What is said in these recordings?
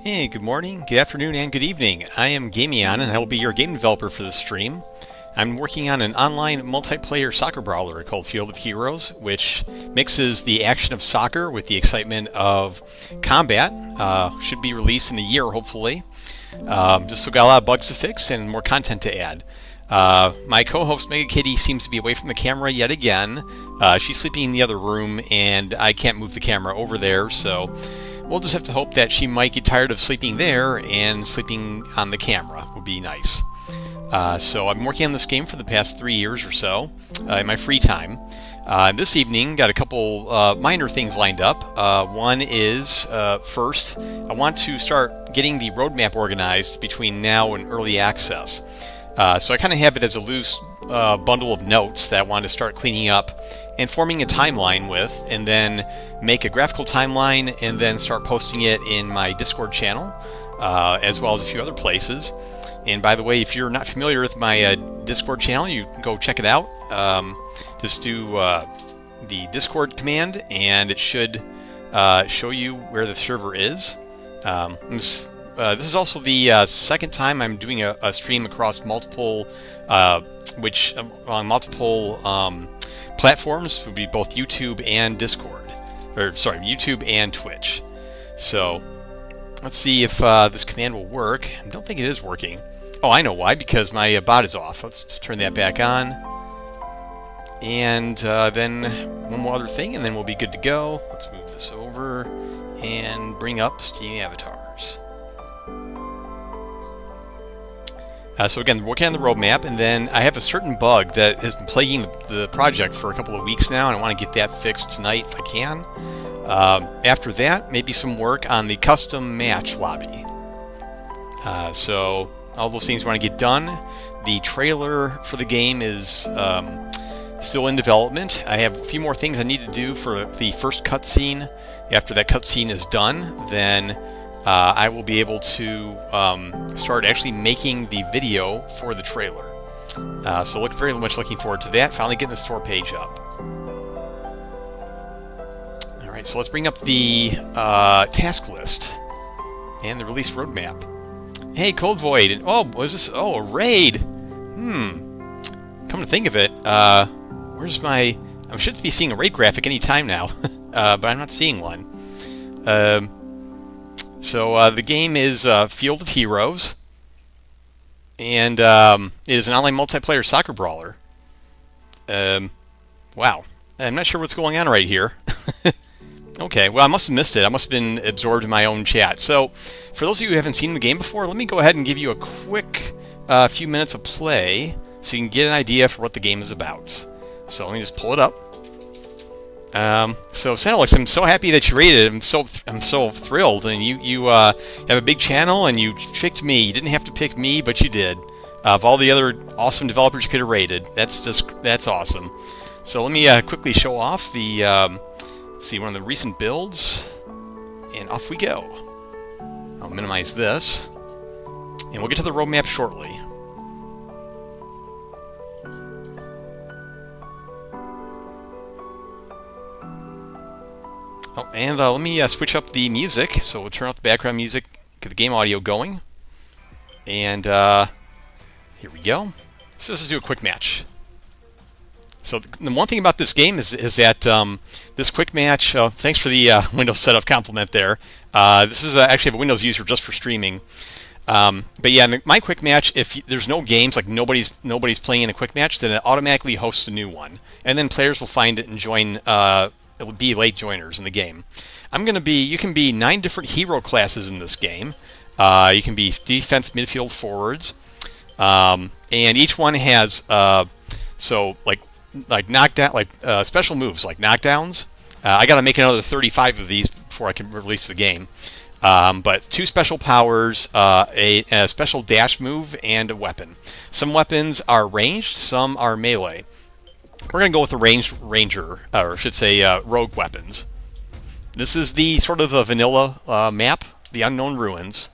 Hey, good morning, good afternoon, and good evening. I am Gamion, and I will be your game developer for this stream. I'm working on an online multiplayer soccer brawler called Field of Heroes, which mixes the action of soccer with the excitement of combat. Should be released in a year, hopefully. Just so got a lot of bugs to fix and more content to add. My co-host Mega Kitty seems to be away from the camera yet again. She's sleeping in the other room, and I can't move the camera over there, so we'll just have to hope that she might get tired of sleeping there and sleeping on the camera would be nice. So I've been working on this game for the past 3 years or so in my free time. This evening, got a couple minor things lined up. One is, first, I want to start getting the roadmap organized between now and early access. So I kind of have it as a loose bundle of notes that I want to start cleaning up and forming a timeline with, and then make a graphical timeline and then start posting it in my Discord channel, as well as a few other places. And by the way, if you're not familiar with my Discord channel, you can go check it out. Just do the Discord command and it should show you where the server is. This is also the second time I'm doing a stream across multiple, on multiple platforms. Would be both YouTube and Discord, or sorry, YouTube and Twitch. So let's see if this command will work. I don't think it is working. Oh, I know why, because my bot is off. Let's turn that back on. And then one more other thing, and then we'll be good to go. Let's move this over and bring up Steam avatars. So again, working on the roadmap, and then I have a certain bug that has been plaguing the project for a couple of weeks now, and I want to get that fixed tonight if I can. After that, maybe some work on the custom match lobby. So all those things I want to get done. The trailer for the game is still in development. I have a few more things I need to do for the first cutscene. After that cutscene is done, then I will be able to start actually making the video for the trailer. So very much looking forward to that. Finally getting the store page up. Alright, so let's bring up the task list and the release roadmap. Hey, Cold Void. Oh, what is this? Oh, a raid. Come to think of it, where's my... I should be seeing a raid graphic any time now, but I'm not seeing one. So the game is Field of Heroes, and it is an online multiplayer soccer brawler. Wow. I'm not sure what's going on right here. Okay, well, I must have missed it. I must have been absorbed in my own chat. So, for those of you who haven't seen the game before, let me go ahead and give you a quick few minutes of play so you can get an idea for what the game is about. So, let me just pull it up. So, Sanalix, I'm so happy that you rated it. I'm so thrilled. And you have a big channel, and you picked me. You didn't have to pick me, but you did. Of all the other awesome developers you could have rated, that's awesome. So, let me quickly show off the... Let's see, one of the recent builds, and off we go. I'll minimize this, and we'll get to the roadmap shortly. Oh, and let me switch up the music, so we'll turn off the background music, get the game audio going, and here we go. So let's do a quick match. So the one thing about this game is that this quick match, thanks for the Windows setup compliment there. This is actually I have a Windows user just for streaming. But yeah, my quick match, if there's no games, like nobody's playing in a quick match, then it automatically hosts a new one. And then players will find it and join, it will be late joiners in the game. You can be 9 different hero classes in this game. You can be defense, midfield, forwards. And each one has, knockdown, special moves like knockdowns. I got to make another 35 of these before I can release the game. But 2 special powers, a special dash move, and a weapon. Some weapons are ranged, some are melee. We're going to go with the ranged ranger, or I should say rogue weapons. This is the sort of a vanilla map, the Unknown Ruins.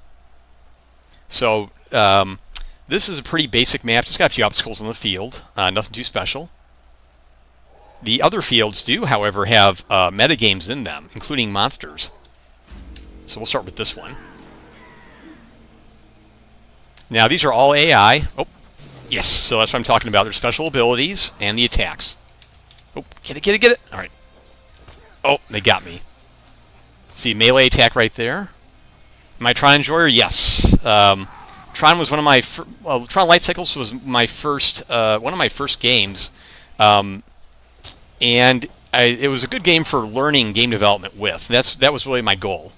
So this is a pretty basic map. Just got a few obstacles on the field, nothing too special. The other fields do, however, have metagames in them, including monsters. So we'll start with this one. Now, these are all AI. Oh, yes. So that's what I'm talking about. Their special abilities and the attacks. Oh, get it, get it, get it. All right. Oh, they got me. See, melee attack right there. Am I Tron Enjoyer? Yes. Tron was one of my... Tron Light Cycles was my first... one of my first games. And it was a good game for learning game development with. That was really my goal.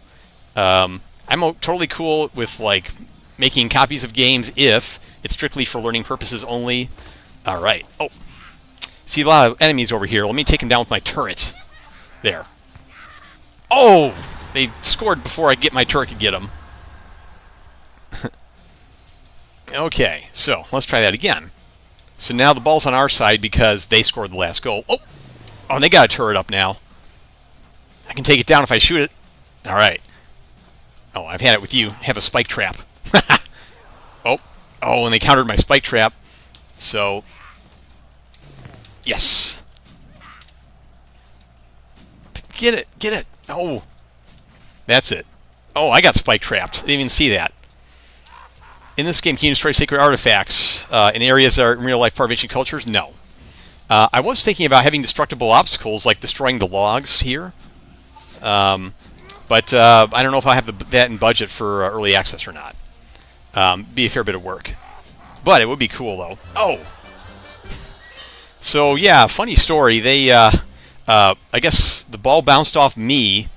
I'm totally cool with, like, making copies of games if it's strictly for learning purposes only. All right. Oh. See a lot of enemies over here. Let me take them down with my turret. There. Oh! They scored before I get my turret to get them. Okay, so let's try that again. So now the ball's on our side because they scored the last goal. Oh! Oh, and they got a turret up now. I can take it down if I shoot it. All right. Oh, I've had it with you. Have a spike trap. Oh. Oh, and they countered my spike trap. So, yes. Get it. Get it. Oh. That's it. Oh, I got spike trapped. I didn't even see that. In this game, can you destroy sacred artifacts in areas that are in real-life part of ancient cultures? No. I was thinking about having destructible obstacles, like destroying the logs here. But I don't know if I have that in budget for early access or not. Be a fair bit of work. But it would be cool, though. Oh! So, yeah, funny story. They, I guess the ball bounced off me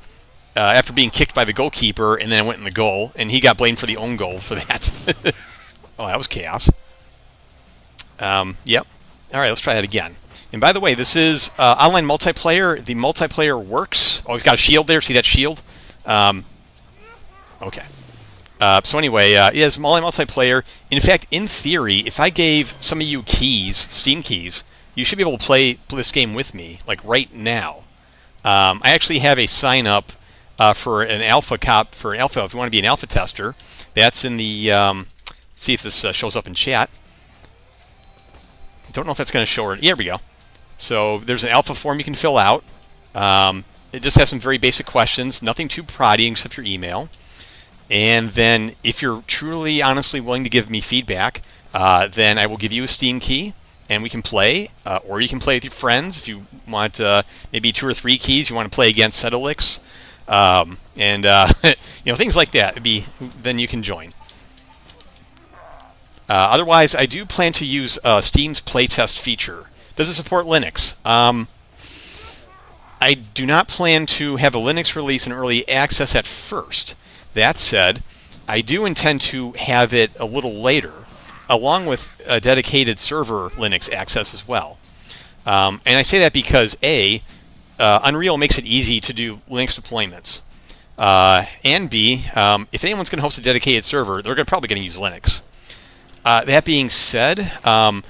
after being kicked by the goalkeeper, and then it went in the goal, and he got blamed for the own goal for that. Oh, that was chaos. Yep. All right, let's try that again. And by the way, this is online multiplayer. The multiplayer works. Oh, he's got a shield there. See that shield? Okay. So anyway, it is online multiplayer. In fact, in theory, if I gave some of you keys, Steam keys, you should be able to play this game with me, like right now. I actually have a sign up for an alpha if you want to be an alpha tester. That's in the see if this shows up in chat. Don't know if that's going to show or here we go. So there's an alpha form you can fill out. It just has some very basic questions, nothing too prodding except your email. And then if you're truly, honestly willing to give me feedback, then I will give you a Steam key and we can play. Or you can play with your friends if you want maybe 2 or 3 keys. You want to play against Sedalix. And you know, things like that. Then you can join. Otherwise, I do plan to use Steam's playtest feature. Does it support Linux? I do not plan to have a Linux release in early access at first. That said, I do intend to have it a little later, along with a dedicated server Linux access as well. And I say that because A, Unreal makes it easy to do Linux deployments. And B, if anyone's going to host a dedicated server, they're probably going to use Linux. That being said, I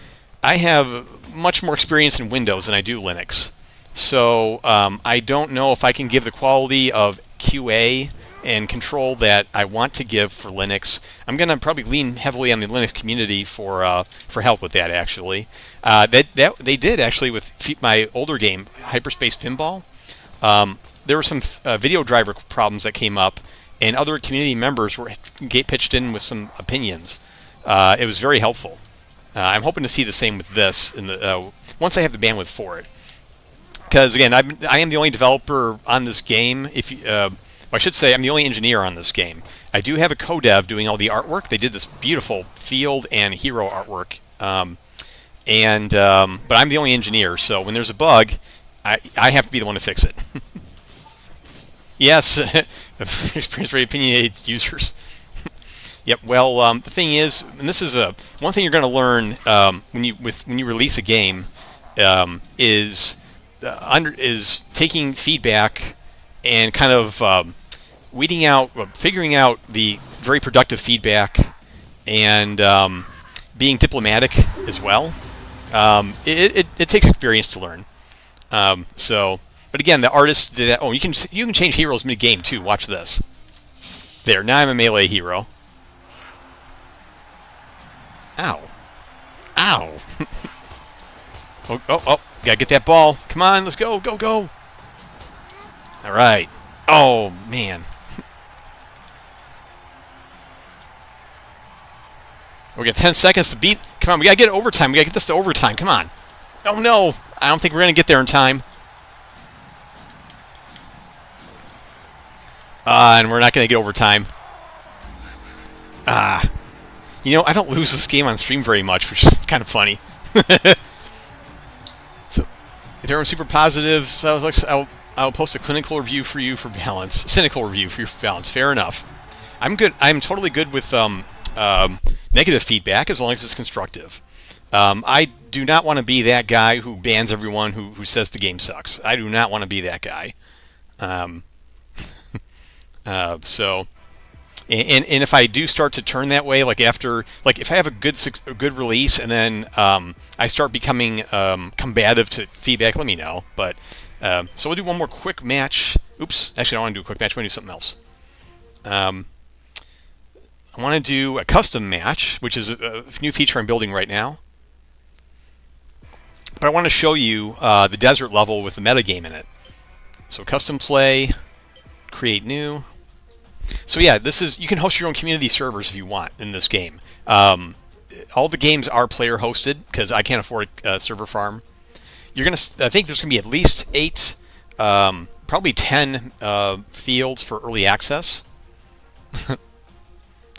have much more experience in Windows than I do Linux. So I don't know if I can give the quality of QA and control that I want to give for Linux. I'm going to probably lean heavily on the Linux community for help with that, actually. They did, actually, with my older game, Hyperspace Pinball. There were some video driver problems that came up, and other community members were pitched in with some opinions. It was very helpful. I'm hoping to see the same with this once I have the bandwidth for it. Because again, I am the only developer on this game. I should say I'm the only engineer on this game. I do have a co-dev doing all the artwork. They did this beautiful field and hero artwork, but I'm the only engineer. So when there's a bug, I have to be the one to fix it. Yes, experience very opinionated users. Yep. Well, the thing is, and this is one thing you're going to learn when you release a game is taking feedback and kind of figuring out the very productive feedback and being diplomatic as well. It takes experience to learn. But again, the artist did that. Oh, you can change heroes mid game too. Watch this. There. Now I'm a melee hero. Ow. Ow. Oh, gotta get that ball. Come on, let's go, go, go. All right. Oh, man. We got 10 seconds to beat. Come on, we got to get it overtime. We got to get this to overtime. Come on. Oh, no. I don't think we're going to get there in time. And we're not going to get overtime. You know, I don't lose this game on stream very much, which is kind of funny. So, if everyone's super positive, so I'll post a clinical review for you for balance. Cynical review for you for balance. Fair enough. I'm good. I'm totally good with negative feedback as long as it's constructive. I do not want to be that guy who bans everyone who says the game sucks. I do not want to be that guy. So, and if I do start to turn that way, like if I have a good release and then I start becoming combative to feedback, let me know. But so we'll do one more quick match. Oops, actually I don't want to do a quick match. I want to do something else. I want to do a custom match, which is a new feature I'm building right now. But I want to show you the desert level with the metagame in it. So custom play, create new. So yeah, you can host your own community servers if you want in this game. All the games are player hosted because I can't afford a server farm. I think there's gonna be at least 8, probably 10 fields for early access.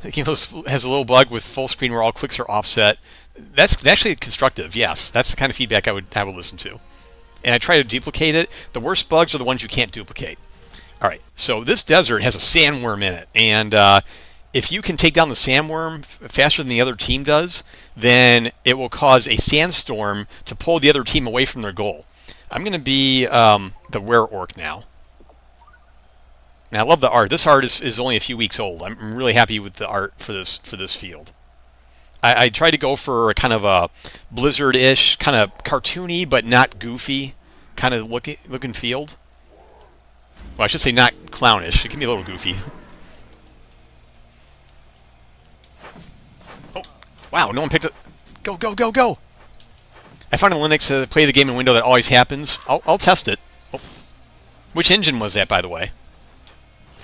The game has a little bug with full screen where all clicks are offset. That's actually constructive. Yes, that's the kind of feedback I would listen to. And I try to duplicate it. The worst bugs are the ones you can't duplicate. All right, so this desert has a sandworm in it, and if you can take down the sandworm faster than the other team does, then it will cause a sandstorm to pull the other team away from their goal. I'm going to be the were-orc now. Now, I love the art. This art is only a few weeks old. I'm really happy with the art for this field. I tried to go for a kind of a Blizzard-ish, kind of cartoony but not goofy kind of looking field. Well, I should say not clownish. It can be a little goofy. Oh, wow, no one picked it. Go, go, go, go. I found in Linux to play the game in window that always happens. I'll test it. Oh. Which engine was that, by the way?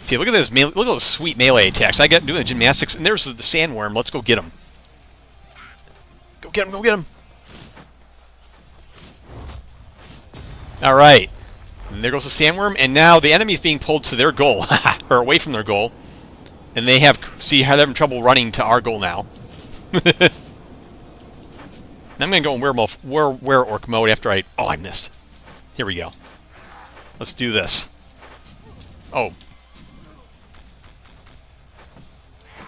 See, look at this. Look at those sweet melee attacks. I got doing the gymnastics, and there's the sandworm. Let's go get him. Go get him, go get him. All right. And there goes the sandworm, and now the enemy's being pulled to their goal, or away from their goal. And they have, see how they're having trouble running to our goal now. I'm going to go in were-orc mode after I missed. Here we go. Let's do this. Oh.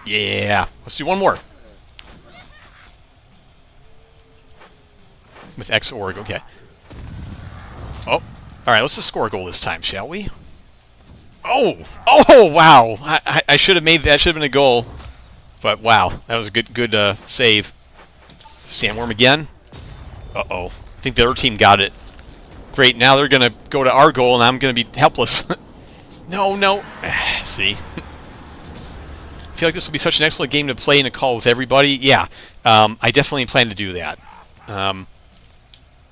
Yeah. Let's do one more. With X-Org, okay. Oh. Alright, let's just score a goal this time, shall we? Oh! Oh, wow! I should have made that. Should have been a goal. But, wow. That was a good save. Sandworm again. Uh-oh. I think the other team got it. Great, now they're going to go to our goal, and I'm going to be helpless. No, no. See? I feel like this will be such an excellent game to play in a call with everybody. Yeah, I definitely plan to do that.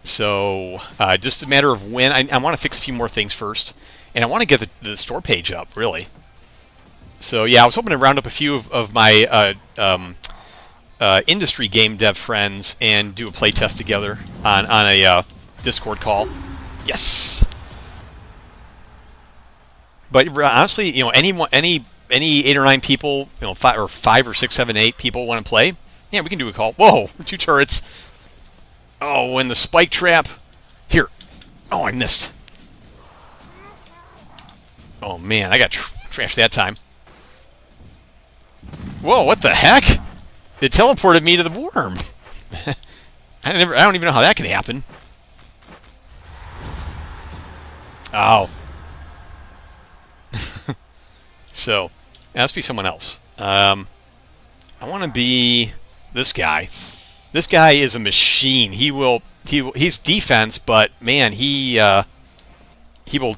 So, just a matter of when. I want to fix a few more things first. And I want to get the store page up, really. So, yeah, I was hoping to round up a few of my industry game dev friends and do a play test together on a Discord call. Yes! But honestly, you know, any 8 or 9 people, you know, 5 or 6, 7, 8 people want to play, yeah, we can do a call. Whoa, 2 turrets. Oh, and the spike trap. Here. Oh, I missed. Oh, man, I got trashed that time. Whoa, what the heck? It teleported me to the worm. I don't even know how that can happen. Oh. So, that must be someone else. I want to be this guy. This guy is a machine. He's defense, but man, he will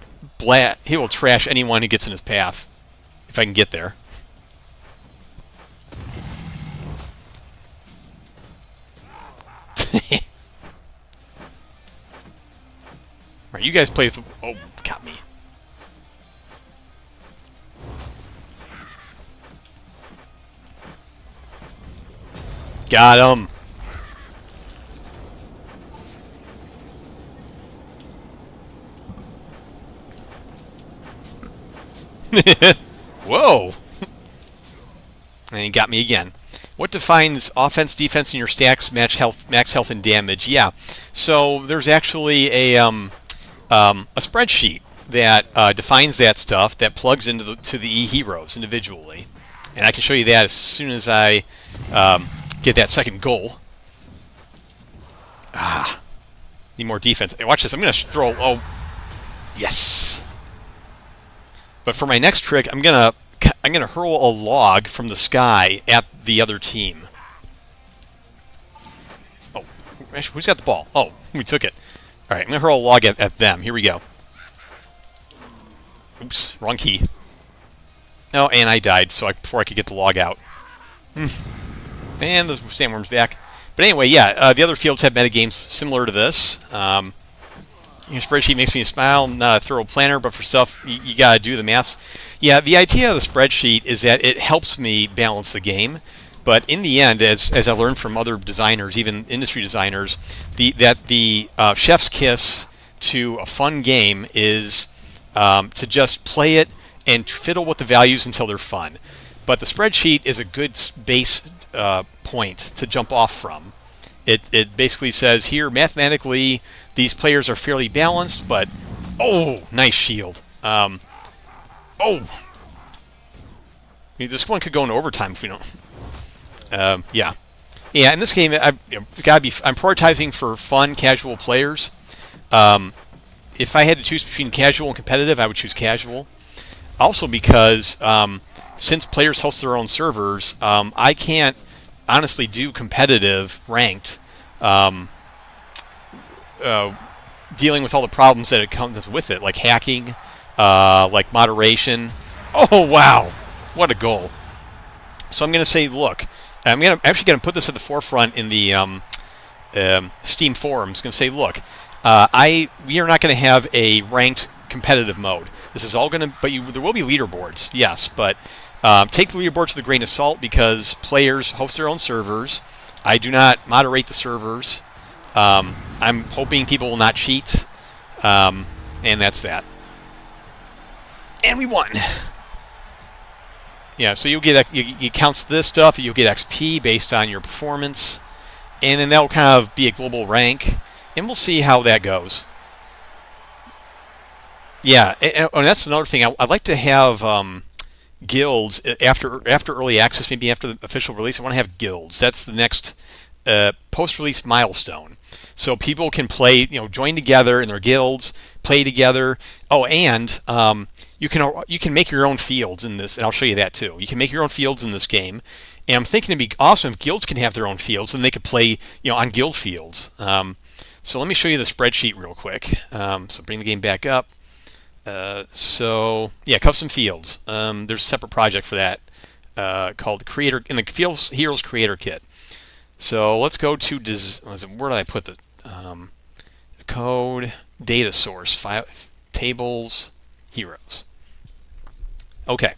trash anyone who gets in his path. If I can get there. Right, you guys play with... Oh, got me. Got him. Whoa. And he got me again. What defines offense, defense, and your stacks match health, max health, and damage? Yeah. So there's actually a spreadsheet that defines that stuff that plugs into the e-heroes individually, and I can show you that as soon as I get that second goal. Need more defense. Hey, watch this. I'm gonna throw. Oh, yes. But for my next trick, I'm gonna hurl a log from the sky at the other team. Oh, who's got the ball? Oh, we took it. All right, I'm gonna hurl a log at them. Here we go. Oops, wrong key. Oh, and I died before I could get the log out. And the sandworm's back. But anyway, yeah, the other fields have metagames similar to this. Your spreadsheet makes me smile. I'm not a thorough planner, but for stuff you got to do the math. Yeah, the idea of the spreadsheet is that it helps me balance the game. But in the end, as I learned from other designers, even industry designers, the chef's kiss to a fun game is to just play it and fiddle with the values until they're fun. But the spreadsheet is a good base point to jump off from. It basically says here, mathematically, these players are fairly balanced, but oh, nice shield. Oh, I mean, this one could go into overtime if we don't. Yeah. In this game, I'm prioritizing for fun, casual players. If I had to choose between casual and competitive, I would choose casual. Also because since players host their own servers, I can't honestly do competitive ranked, dealing with all the problems that it comes with it, like hacking, like moderation. Oh wow, what a goal! So I'm going to say, look, I'm actually going to put this at the forefront in the Steam forums. Going to say, look, we are not going to have a ranked competitive mode. This is all going to, but there will be leaderboards, yes, but take the leaderboards with a grain of salt because players host their own servers. I do not moderate the servers. I'm hoping people will not cheat, and that's that. And we won. Yeah, so you'll get it counts this stuff. You'll get XP based on your performance, and then that will kind of be a global rank, and we'll see how that goes. Yeah, and that's another thing. I'd like to have guilds after early access, maybe after the official release. I want to have guilds. That's the next post-release milestone. So people can play, join together in their guilds, play together. Oh, and you can make your own fields in this, and I'll show you that too. You can make your own fields in this game. And I'm thinking it'd be awesome if guilds can have their own fields, and they could play, on guild fields. So let me show you the spreadsheet real quick. So bring the game back up. So yeah, custom fields. There's a separate project for that called Creator in the Heroes Creator Kit. So let's go to where did I put the code? Data source, file, tables, heroes. Okay.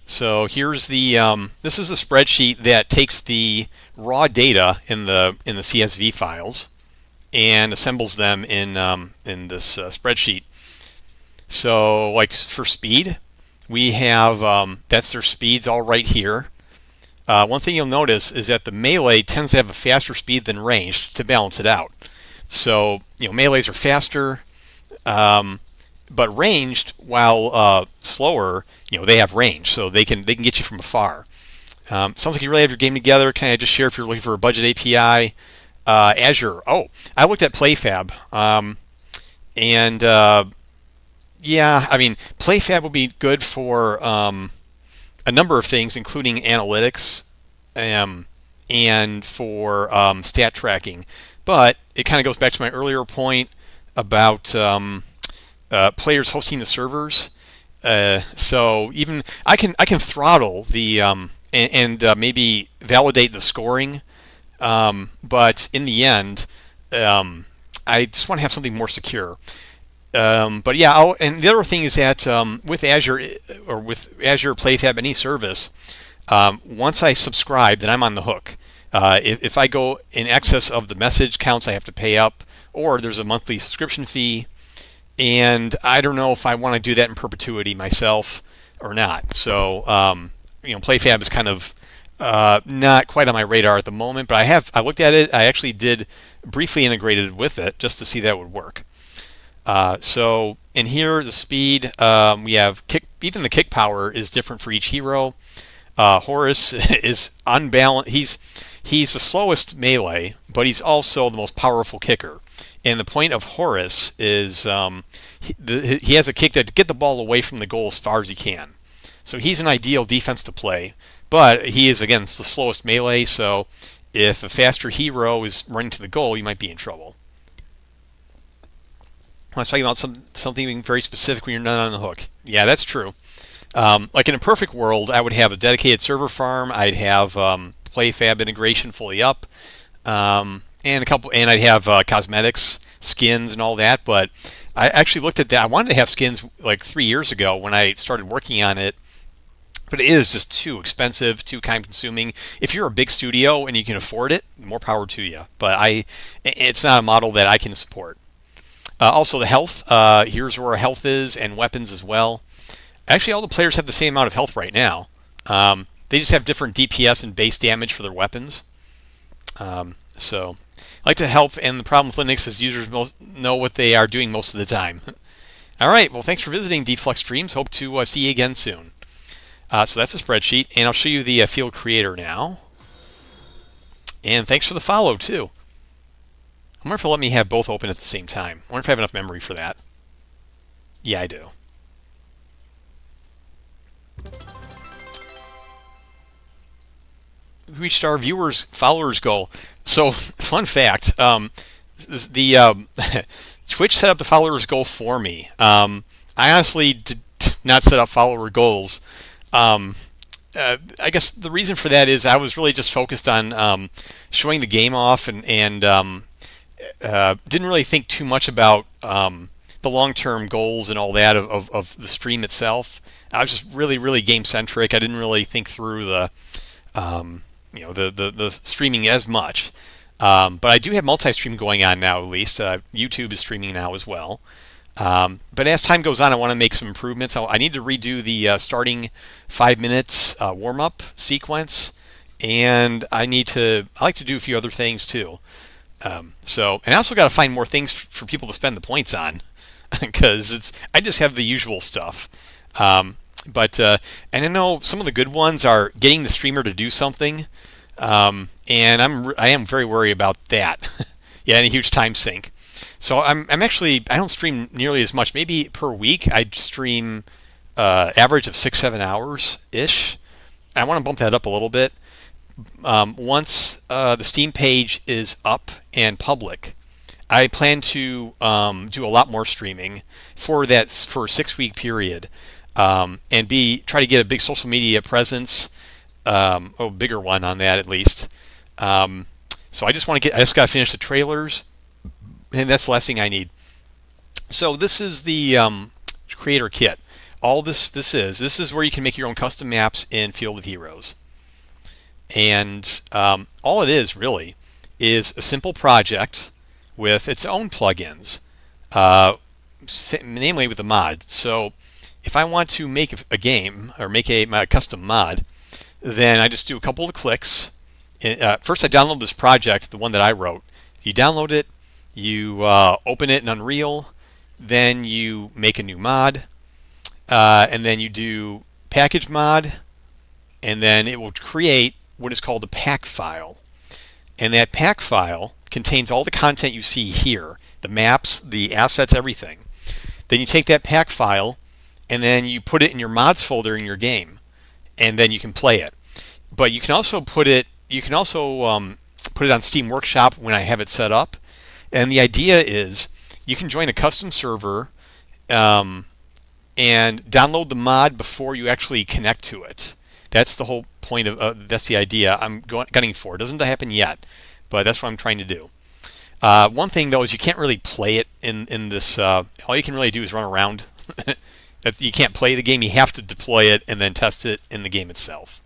So here's the this is the spreadsheet that takes the raw data in the CSV files and assembles them in this spreadsheet. So like for speed, we have that's their speeds all right here. One thing you'll notice is that the melee tends to have a faster speed than ranged to balance it out. So melees are faster, but ranged, while slower, they have range, so they can get you from afar. Sounds like you really have your game together. Can I just share if you're looking for a budget API? Azure. Oh, I looked at PlayFab, and yeah, I mean PlayFab will be good for a number of things, including analytics and for stat tracking. But it kind of goes back to my earlier point about players hosting the servers. So even I can throttle the and maybe validate the scoring, but in the end, I just want to have something more secure. But yeah, and the other thing is that with Azure or with Azure PlayFab, any service, once I subscribe, then I'm on the hook. If I go in excess of the message counts, I have to pay up, or there's a monthly subscription fee, and I don't know if I want to do that in perpetuity myself or not. So, PlayFab is kind of not quite on my radar at the moment, but I looked at it. I actually did briefly integrated with it just to see that it would work. So in here, the speed, we have kick. Even the kick power is different for each hero. Horus is unbalanced. He's the slowest melee, but he's also the most powerful kicker. And the point of Horus is he has a kick that to get the ball away from the goal as far as he can. So he's an ideal defense to play, but he is, again, the slowest melee, so if a faster hero is running to the goal, you might be in trouble. I was talking about something very specific when you're not on the hook. Yeah, that's true. Like in a perfect world, I would have a dedicated server farm. I'd have PlayFab integration fully up, and I'd have cosmetics, skins, and all that. But I actually looked at that. I wanted to have skins like 3 years ago when I started working on it, but it is just too expensive, too time-consuming. If you're a big studio and you can afford it, more power to you. But it's not a model that I can support. Also, the health. Here's where our health is, and weapons as well. Actually, all the players have the same amount of health right now. They just have different DPS and base damage for their weapons. So, I like to help, and the problem with Linux is users know what they are doing most of the time. All right, well, thanks for visiting Deflux Streams. Hope to see you again soon. So that's a spreadsheet, and I'll show you the field creator now. And thanks for the follow, too. I wonder if it'll let me have both open at the same time. I wonder if I have enough memory for that. Yeah, I do. We reached our followers goal. So, fun fact, Twitch set up the followers goal for me. I honestly did not set up follower goals. I guess the reason for that is I was really just focused on showing the game off and didn't really think too much about the long-term goals and all that of the stream itself. I was just really game-centric. I didn't really think through the streaming as much. But I do have multi-stream going on now, at least. YouTube is streaming now as well. But as time goes on, I want to make some improvements. I need to redo the starting 5 minutes warm-up sequence, and I like to do a few other things too. And I also got to find more things for people to spend the points on, because I just have the usual stuff. And I know some of the good ones are getting the streamer to do something, and I am very worried about that. Yeah, and a huge time sink. So I don't stream nearly as much. Maybe per week I stream average of 6-7 hours ish. I want to bump that up a little bit. Once the Steam page is up and public, I plan to do a lot more streaming for a 6-week period, and try to get a big social media presence, a bigger one on that at least. So I just got to finish the trailers, and that's the last thing I need. So this is the creator kit. All this is where you can make your own custom maps in Field of Heroes. And all it is really is a simple project with its own plugins, namely with the mod. So if I want to make a game or make my custom mod, then I just do a couple of clicks. First, I download this project, the one that I wrote. You download it, you open it in Unreal, then you make a new mod, and then you do package mod, and then it will create what is called a pack file. And that pack file contains all the content you see here, the maps, the assets, everything. Then you take that pack file and then you put it in your mods folder in your game, and then you can play it. But you can also put it on Steam Workshop when I have it set up. And the idea is you can join a custom server and download the mod before you actually connect to it. That's the whole point that's the idea I'm gunning for. It doesn't happen yet, but that's what I'm trying to do. One thing though is you can't really play it in this. All you can really do is run around. You can't play the game. You have to deploy it and then test it in the game itself.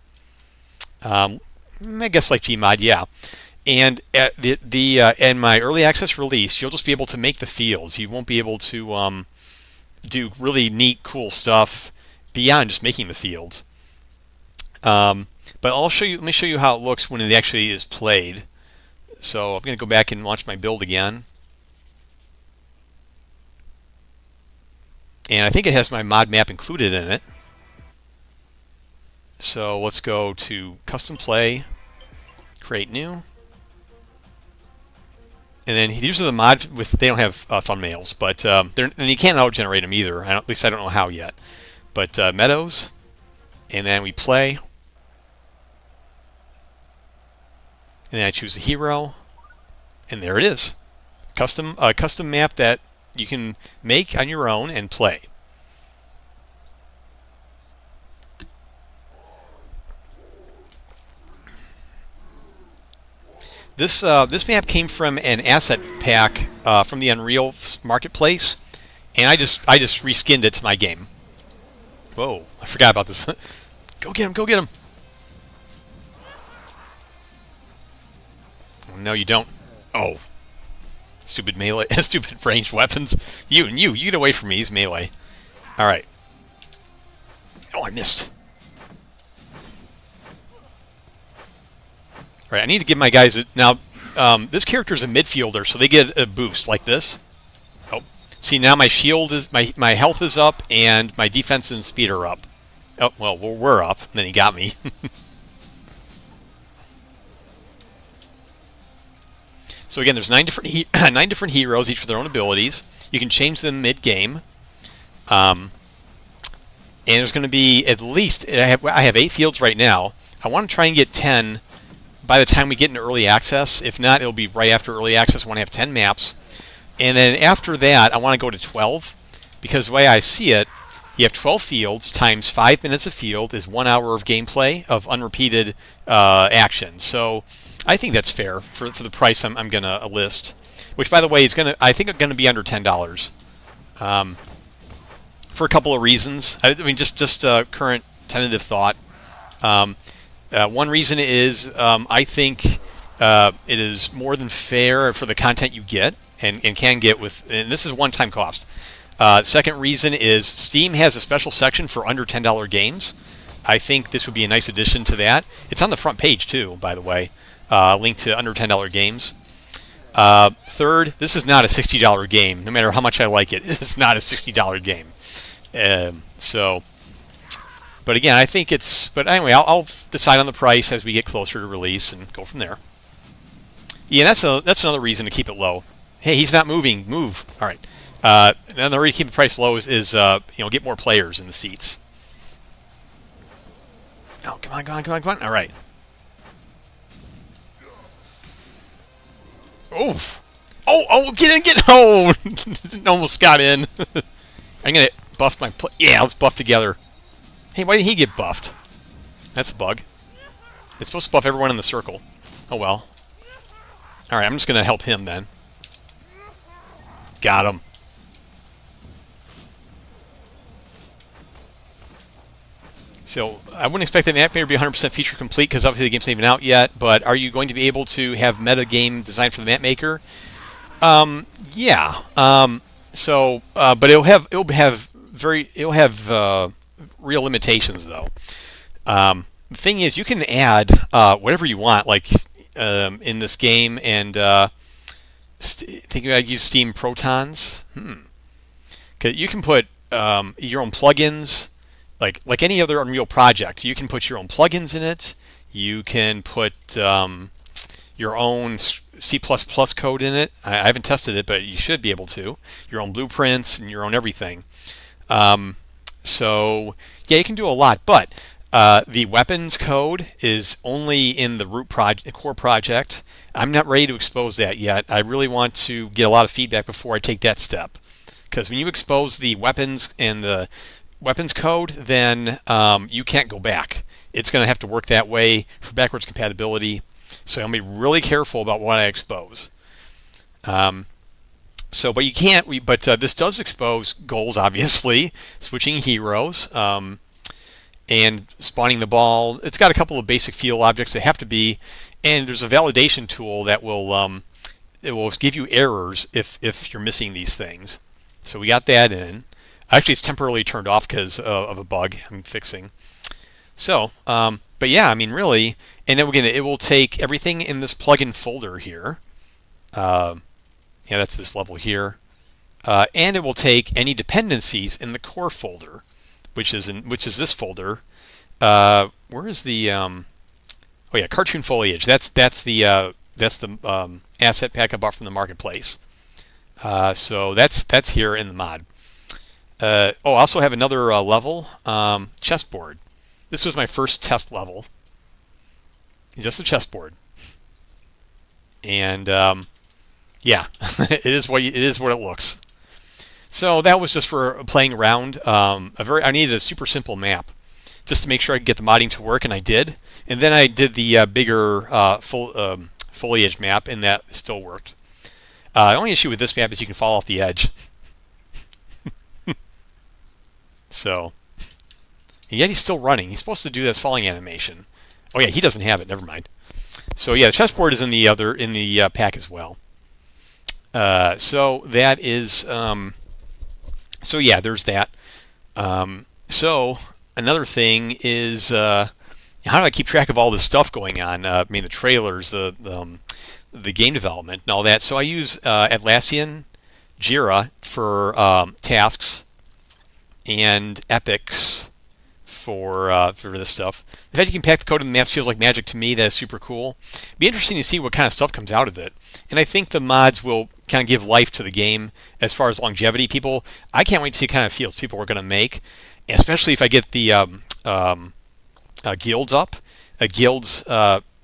I guess like Gmod, yeah. And at in my early access release, you'll just be able to make the fields. You won't be able to do really neat, cool stuff beyond just making the fields. But I'll show you. Let me show you how it looks when it actually is played. So I'm going to go back and launch my build again. And I think it has my mod map included in it. So let's go to custom play, create new. And then these are the mods with, they don't have thumbnails, but and you can't auto-generate them either. At least I don't know how yet. But Meadows, and then we play. And then I choose the hero, and there it is. Custom map that you can make on your own and play. This map came from an asset pack from the Unreal Marketplace, and I just reskinned it to my game. Whoa, I forgot about this. Go get him! Go get him! Oh, no, you don't. Oh, stupid melee, stupid ranged weapons. You get away from me. He's melee. All right. Oh, I missed. All right, I need to give my guys now. This character is a midfielder, so they get a boost like this. Oh, see now my shield is my health is up and my defense and speed are up. Oh well, we're up. And then he got me. So again, there's nine different heroes, each with their own abilities. You can change them mid-game, and there's going to be at least I have 8 fields right now. I want to try and get 10 by the time we get into early access. If not, it'll be right after early access. I want to have 10 maps, and then after that, I want to go to 12 because the way I see it, you have 12 fields times 5 minutes a field is 1 hour of gameplay of unrepeated action. So I think that's fair for the price I'm going to list, which by the way is I think going to be under $10, for a couple of reasons. I mean just current tentative thought. One reason is I think it is more than fair for the content you get and can get with, and this is one-time cost. Second reason is Steam has a special section for under $10 games. I think this would be a nice addition to that. It's on the front page too, by the way. Link to under $10 games. Third, this is not a $60 game. No matter how much I like it, it's not a $60 game. But again, I think it's. But anyway, I'll decide on the price as we get closer to release and go from there. Yeah, that's another reason to keep it low. Hey, he's not moving. Move. All right. Another reason to keep the price low is get more players in the seats. Oh, come on. All right. Oof. Oh, get in. Oh, almost got in. I'm going to buff my yeah, let's buff together. Hey, why did he get buffed? That's a bug. It's supposed to buff everyone in the circle. Oh, well. All right, I'm just going to help him then. Got him. So I wouldn't expect that map to be 100% feature complete because obviously the game's not even out yet. But are you going to be able to have meta game designed for the map maker? Yeah. But it'll have real limitations though. The thing is, you can add whatever you want, like in this game, and thinking about use Steam Protons. Cause you can put your own plugins. Like any other Unreal project, you can put your own plugins in it. You can put your own C++ code in it. I haven't tested it, but you should be able to. Your own blueprints and your own everything. So yeah, you can do a lot. But the weapons code is only in the root core project. I'm not ready to expose that yet. I really want to get a lot of feedback before I take that step. Because when you expose the weapons and the weapons code, then you can't go back. It's going to have to work that way for backwards compatibility. So I'm going to be really careful about what I expose. But you can't. But this does expose goals, obviously, switching heroes, and spawning the ball. It's got a couple of basic field objects that have to be, and there's a validation tool that will it will give you errors if you're missing these things. So we got that in. Actually, it's temporarily turned off because of a bug I'm fixing. So, but yeah, I mean, really, and then again, it will take everything in this plugin folder here. Yeah, that's this level here, and it will take any dependencies in the core folder, which is this folder. Where is the oh yeah, cartoon foliage. That's the asset pack I bought from the marketplace. So that's here in the mod. I also have another level, chessboard. This was my first test level. Just a chessboard, and yeah, it is what it looks. So that was just for playing around. I needed a super simple map, just to make sure I could get the modding to work, and I did. And then I did the bigger foliage map, and that still worked. The only issue with this map is you can fall off the edge. So, and yet he's still running. He's supposed to do this falling animation. Oh yeah, he doesn't have it. Never mind. So yeah, the chessboard is in the pack as well. So that is so yeah, there's that. So another thing is how do I keep track of all this stuff going on? I mean, the trailers, the game development, and all that. So I use Atlassian Jira for tasks and epics for this stuff. The fact you can pack the code in the maps feels like magic to me. That is super cool. Be interesting to see what kind of stuff comes out of it. And I think the mods will kind of give life to the game as far as longevity. I can't wait to see kind of fields people are going to make, especially if I get the guilds up, guilds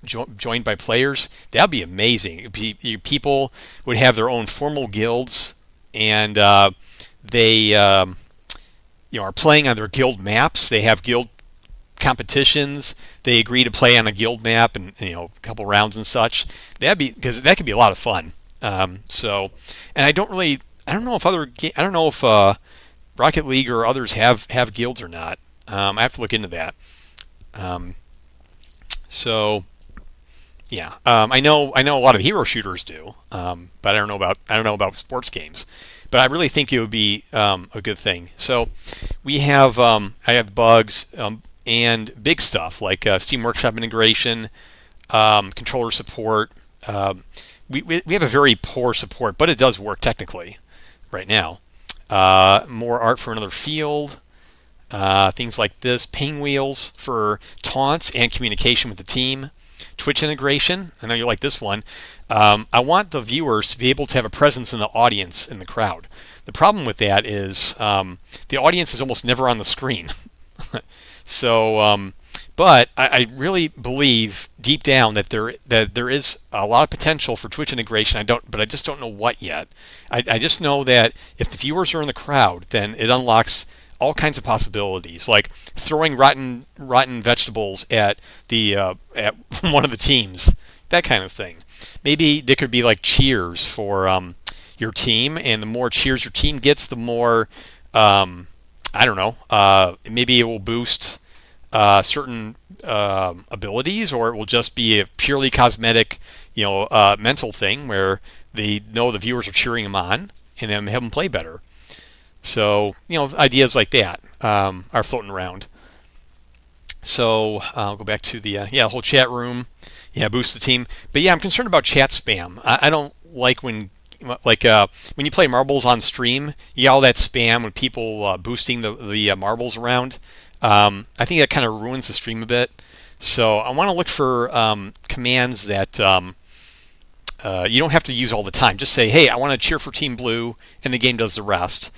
joined by players. That'd be amazing. People would have their own formal guilds, and they are playing on their guild maps. They have guild competitions. They agree to play on a guild map, and a couple rounds and such. Because that could be a lot of fun. So, and I don't know if Rocket League or others have guilds or not. I have to look into that. So, yeah, I know a lot of hero shooters do, but I don't know about sports games. But I really think it would be a good thing. So we have I have bugs and big stuff like Steam Workshop integration, controller support. We have a very poor support, but it does work technically right now. More art for another field. Things like this, ping wheels for taunts and communication with the team. Twitch integration. I know you like this one. I want the viewers to be able to have a presence in the audience, in the crowd. The problem with that is the audience is almost never on the screen. So, but I really believe deep down that there is a lot of potential for Twitch integration. But I just don't know what yet. I just know that if the viewers are in the crowd, then it unlocks all kinds of possibilities, like throwing rotten vegetables at at one of the teams, that kind of thing. Maybe there could be like cheers for your team, and the more cheers your team gets, the more I don't know. Maybe it will boost certain abilities, or it will just be a purely cosmetic, mental thing where they know the viewers are cheering them on and then have them play better. So, ideas like that are floating around. So, I'll go back to the whole chat room. Yeah, boost the team. But yeah, I'm concerned about chat spam. I don't like when you play marbles on stream, you get all that spam when people boosting the marbles around. I think that kind of ruins the stream a bit. So I want to look for commands that you don't have to use all the time. Just say, hey, I want to cheer for Team Blue, and the game does the rest.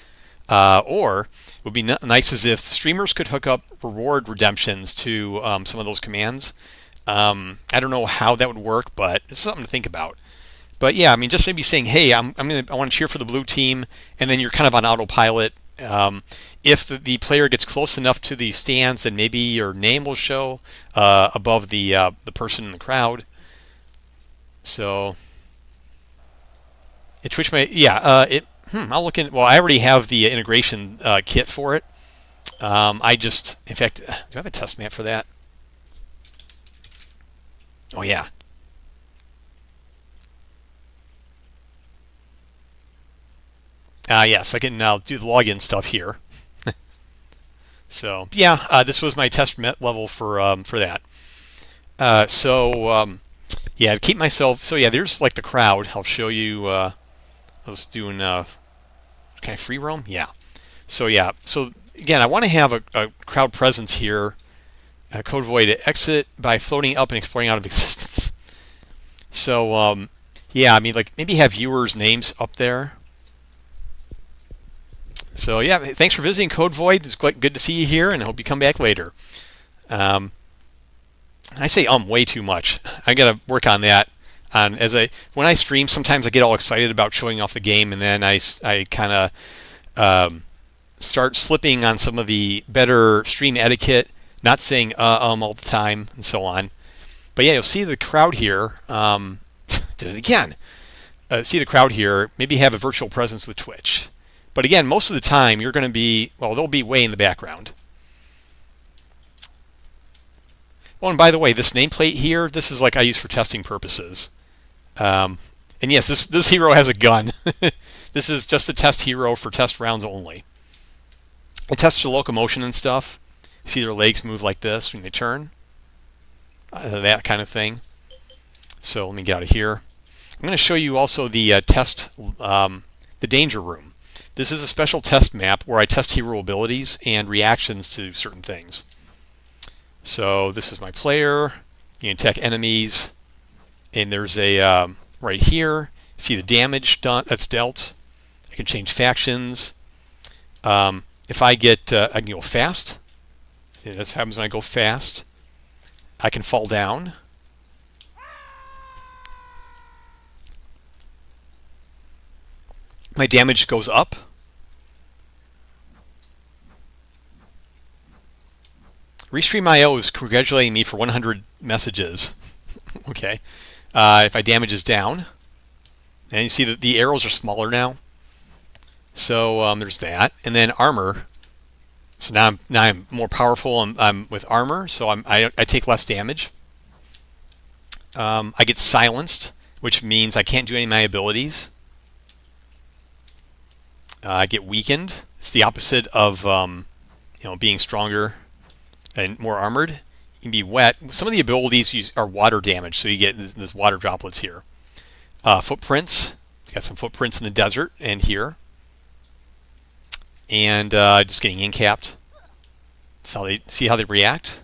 Or it would be nice as if streamers could hook up reward redemptions to some of those commands. I don't know how that would work, but it's something to think about. But yeah, I mean, just maybe saying, hey, I want to cheer for the blue team, and then you're kind of on autopilot. If the player gets close enough to the stands, then maybe your name will show above the person in the crowd. So it Twitch may, yeah, I'll look in. Well, I already have the integration kit for it. in fact, do I have a test map for that? Oh yeah. Yes, I can now do the login stuff here. So yeah, this was my test level for that. Yeah, keep myself. So yeah, there's like the crowd. I'll show you. I was doing kind of free roam. Yeah. So yeah. So again, I want to have a crowd presence here. Code void exit by floating up and exploring out of existence. So yeah, I mean like maybe have viewers' names up there. So yeah, thanks for visiting Code Void. It's quite good to see you here, and I hope you come back later. I say way too much. I gotta work on that. When I stream, sometimes I get all excited about showing off the game, and then I kind of start slipping on some of the better stream etiquette, not saying all the time, and so on. But yeah, you'll see the crowd here. Did it again. See the crowd here. Maybe have a virtual presence with Twitch. But again, most of the time you're going to be, well, they'll be way in the background. Oh, and by the way, this nameplate here, this is like I use for testing purposes. And yes, this hero has a gun. This is just a test hero for test rounds only. It tests the locomotion and stuff. See their legs move like this when they turn. That kind of thing. So let me get out of here. I'm going to show you also the test, the danger room. This is a special test map where I test hero abilities and reactions to certain things. So this is my player. You can attack enemies, and there's a right here. See the damage that's dealt. I can change factions. If I can go fast. See, that happens when I go fast. I can fall down. My damage goes up. Restream IO is congratulating me for 100 messages. Okay. If my damage is down, and you see that the arrows are smaller now. So there's that, and then armor. So now I'm more powerful. I'm with armor, so I take less damage. I get silenced, which means I can't do any of my abilities. I get weakened. It's the opposite of being stronger and more armored. You can be wet. Some of the abilities are water damage, so you get this water droplets here. Footprints. Got some footprints in the desert and here. And just getting incapped. See how they react.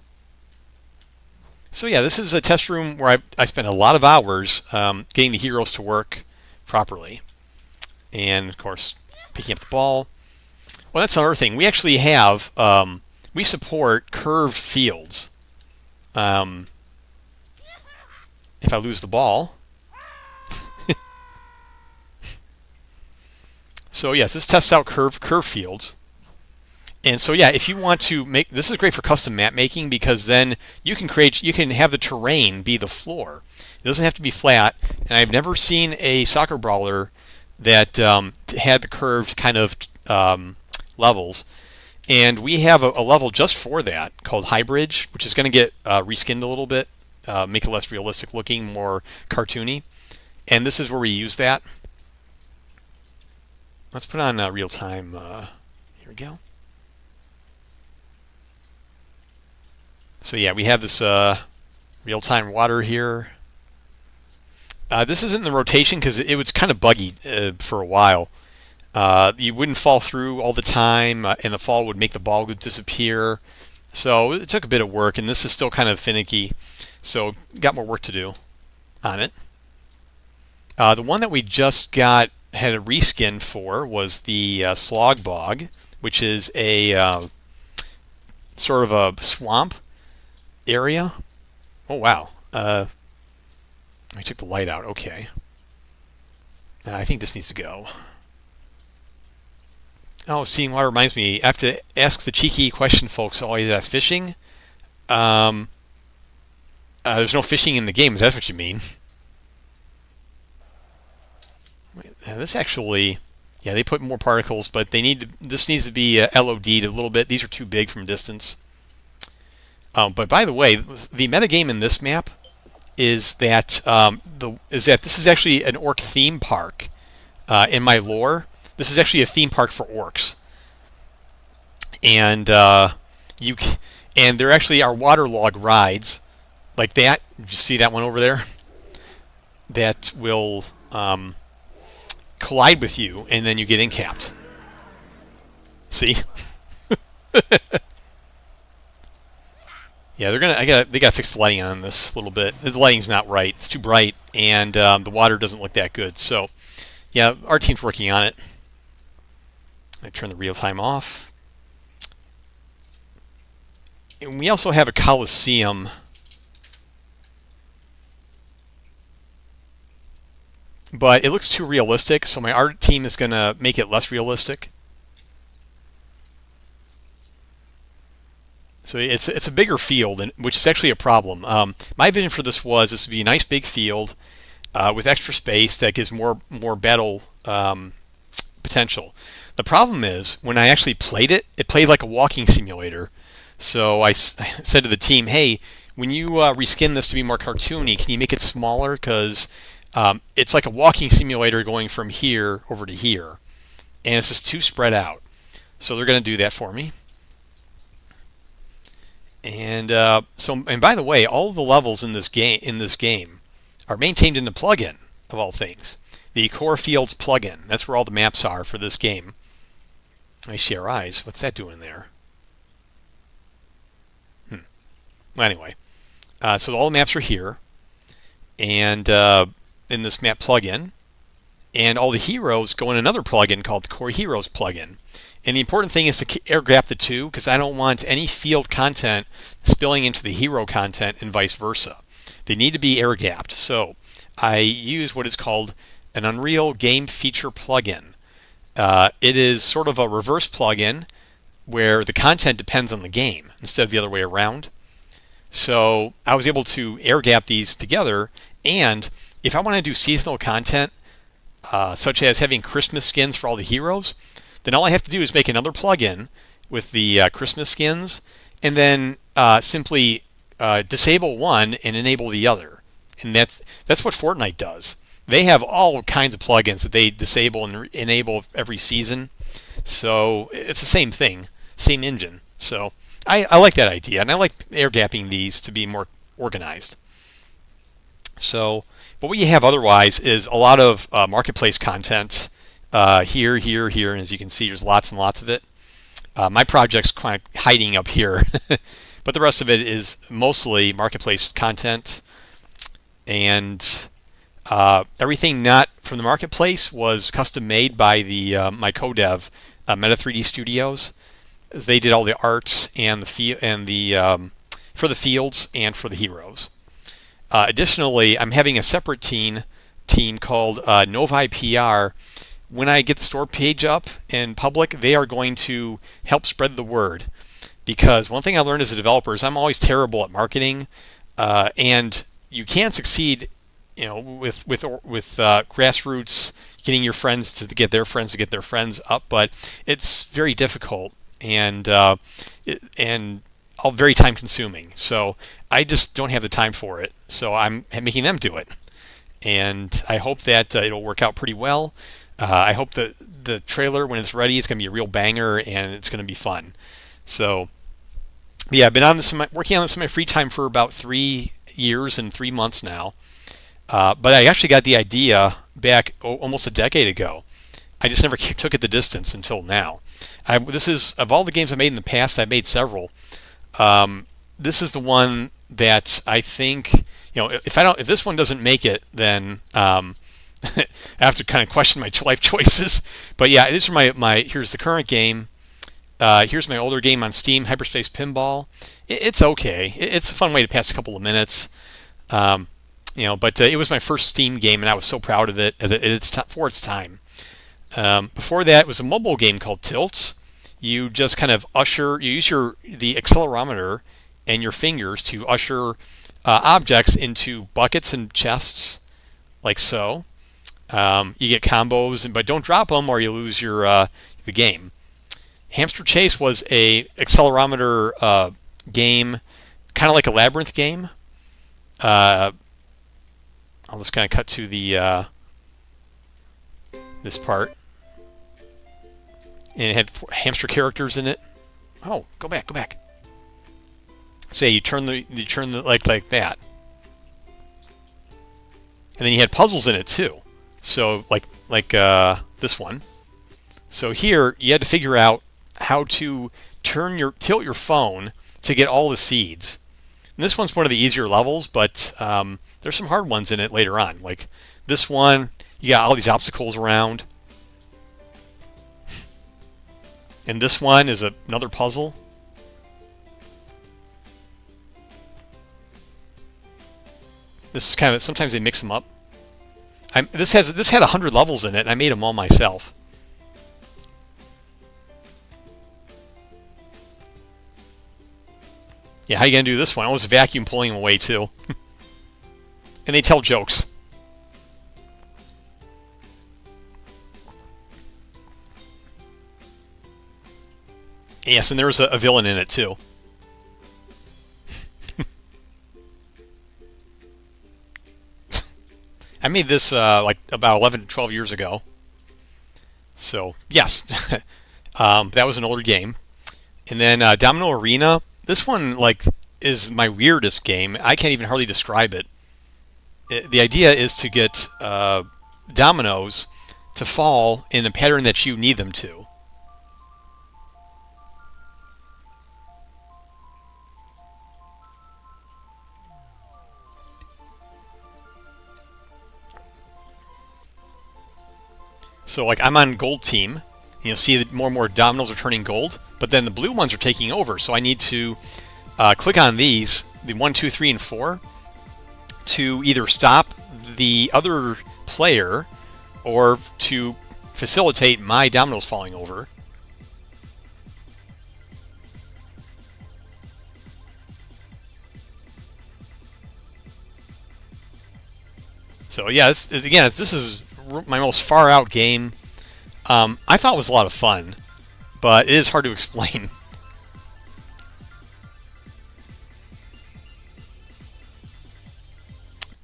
So yeah, this is a test room where I spent a lot of hours getting the heroes to work properly. And of course, picking up the ball. Well, that's another thing. We actually have, we support curved fields. If I lose the ball. So yes, this tests out curved fields. And so yeah, if you want to make, this is great for custom map making because then you can have the terrain be the floor. It doesn't have to be flat. And I've never seen a soccer brawler that had the curved kind of levels. And we have a level just for that called High Bridge, which is going to get reskinned a little bit, make it less realistic looking, more cartoony. And this is where we use that. Let's put on real time. Here we go. So yeah, we have this real-time water here. This isn't in the rotation because it was kind of buggy for a while. You wouldn't fall through all the time, and the fall would make the ball disappear. So it took a bit of work, and this is still kind of finicky. So got more work to do on it. The one that we just had a reskin for was the Slog Bog, which is a sort of a swamp area. Oh wow. I took the light out. Okay. I think this needs to go. Oh, seeing water reminds me. I have to ask the cheeky question folks always ask fishing. There's no fishing in the game, if that's what you mean. This actually, Yeah, they put more particles, but they need to, this needs to be LOD'd a little bit. These are too big from distance. But by the way, the metagame in this map is that this is actually an orc theme park. In my lore, this is actually a theme park for orcs, and and there actually are waterlog rides like that. You see that one over there? That will collide with you, and then you get incapped. See? Yeah, they gotta fix the lighting on this a little bit. The lighting's not right; it's too bright, and the water doesn't look that good. So, yeah, our team's working on it. I turn the real time off, and we also have a coliseum. But it looks too realistic, so my art team is gonna make it less realistic. So it's a bigger field, which is actually a problem. My vision for this was this would be a nice big field with extra space that gives more battle potential. The problem is when I actually played it, it played like a walking simulator. So I said to the team, "Hey, when you reskin this to be more cartoony, can you make it smaller? Because it's like a walking simulator going from here over to here, and it's just too spread out." So they're going to do that for me. And and by the way, all of the levels in this game are maintained in the plugin of all things, the Core Fields plugin. That's where all the maps are for this game. I see our eyes. What's that doing there? Well, anyway, so all the maps are here, and in this map plugin, and all the heroes go in another plugin called the Core Heroes plugin. And the important thing is to air gap the two, because I don't want any field content spilling into the hero content and vice versa. They need to be air gapped. So I use what is called an Unreal Game Feature plugin. It is sort of a reverse plugin where the content depends on the game instead of the other way around. So I was able to air gap these together, and if I want to do seasonal content, such as having Christmas skins for all the heroes, then all I have to do is make another plugin with the Christmas skins, and then simply disable one and enable the other. And that's what Fortnite does. They have all kinds of plugins that they disable and enable every season. So it's the same thing, same engine. So I like that idea, and I like air gapping these to be more organized. So, but what you have otherwise is a lot of marketplace content. Here, and as you can see, there's lots and lots of it. My project's kind of hiding up here, but the rest of it is mostly marketplace content, and everything not from the marketplace was custom made by the my co-dev, Meta 3D Studios. They did all the art and the for the fields and for the heroes. Additionally, I'm having a separate team called Novi PR. When I get the store page up in public, they are going to help spread the word. Because one thing I learned as a developer is I'm always terrible at marketing, and you can succeed, with grassroots, getting your friends to get their friends to get their friends up, but it's very difficult and all very time consuming. So I just don't have the time for it. So I'm making them do it, and I hope that it'll work out pretty well. I hope that the trailer, when it's ready, it's going to be a real banger, and it's going to be fun. So, yeah, I've been on this working on this in my free time for about 3 years and 3 months now. But I actually got the idea back almost a decade ago. I just never took it the distance until now. This is, of all the games I made in the past, I've made several. This is the one that I think, if this one doesn't make it, then I have to kind of question my life choices. But yeah, these are my here's the current game. Here's my older game on Steam, Hyperspace Pinball. It's okay. It's a fun way to pass a couple of minutes. But it was my first Steam game, and I was so proud of it for its time. Before that, it was a mobile game called Tilts. You just kind of you use the accelerometer and your fingers to usher objects into buckets and chests, like so. You get combos, but don't drop them or you lose your the game. Hamster Chase was a accelerometer game, kind of like a labyrinth game. Uh, I'll just kind of cut to the this part, and it had hamster characters in it. Oh, go back, go back. Say you turn the like that, and then you had puzzles in it too. So like this one. So here you had to figure out how to tilt your phone to get all the seeds. And this one's one of the easier levels, but there's some hard ones in it later on. Like this one, you got all these obstacles around. And this one is another puzzle. This is kind of, sometimes they mix them up. This had 100 levels in it, and I made them all myself. Yeah, how you gonna do this one? I was vacuum pulling them away too. And they tell jokes. Yes, and there was a villain in it too. I made this like about 11 to 12 years ago. So, yes, that was an older game. And then Domino Arena. This one is my weirdest game. I can't even hardly describe it. The idea is to get dominoes to fall in a pattern that you need them to. So I'm on gold team. You'll see that more and more dominoes are turning gold, but then the blue ones are taking over. So I need to click on these, the 1, 2, 3, and 4, to either stop the other player or to facilitate my dominoes falling over. So yeah, this is my most far out game. I thought it was a lot of fun, but it is hard to explain.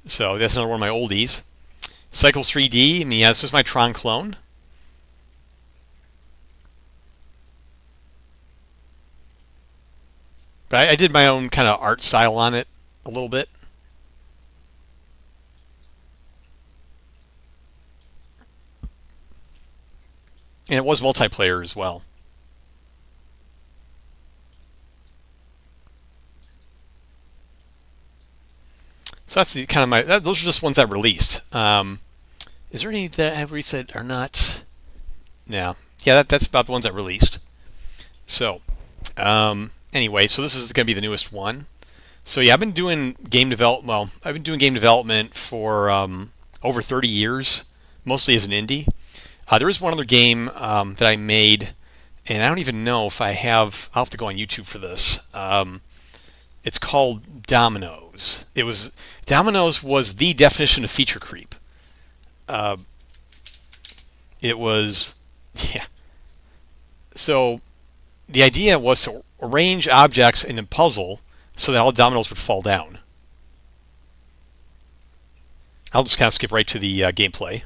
So that's another one of my oldies. Cycles 3D. I mean, yeah, this was my Tron clone. But I did my own kind of art style on it a little bit. And it was multiplayer as well. So that's the kind of those are just ones I released. Is there any that I have released that are not? No. Yeah, that's about the ones I released. So, anyway, so this is going to be the newest one. So yeah, I've been doing game development. Well, I've been doing game development for over 30 years, mostly as an indie. There is one other game that I made, and I don't even know if I have. I'll have to go on YouTube for this. It's called Dominoes. Dominoes was the definition of feature creep. It was, yeah. So the idea was to arrange objects in a puzzle so that all dominoes would fall down. I'll just kind of skip right to the gameplay.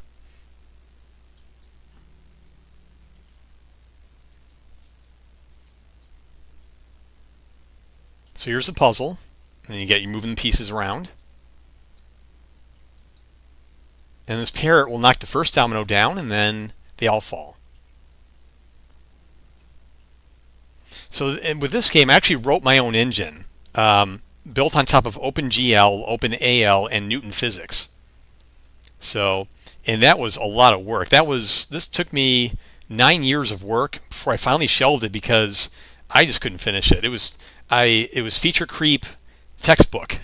So here's the puzzle, and you're moving the pieces around. And this parrot will knock the first domino down, and then they all fall. So with this game, I actually wrote my own engine, built on top of OpenGL, OpenAL, and Newton Physics. So, and that was a lot of work. This took me 9 years of work before I finally shelved it because I just couldn't finish it. It was feature creep textbook.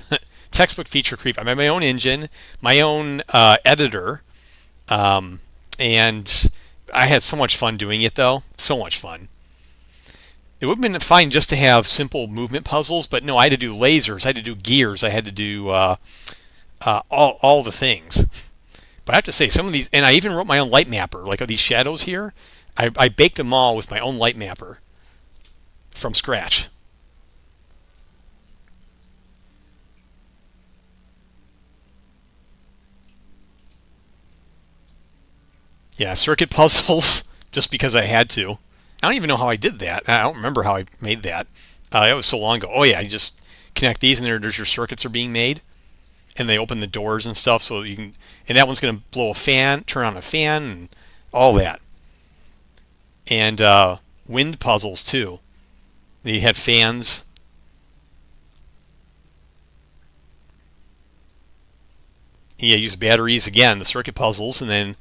Textbook feature creep. I made my own engine, my own editor, and I had so much fun doing it, though. So much fun. It would have been fine just to have simple movement puzzles, but no, I had to do lasers, I had to do gears, I had to do all the things. But I have to say, some of these, and I even wrote my own light mapper, like these shadows here. I baked them all with my own light mapper from scratch. Yeah, circuit puzzles, just because I had to. I don't even know how I did that. I don't remember how I made that. That was so long ago. Oh yeah, you just connect these, and there's your circuits are being made, and they open the doors and stuff, so you can. And that one's going to blow a fan, turn on a fan, and all that. And wind puzzles too. They had fans. Yeah, use batteries again. The circuit puzzles, and then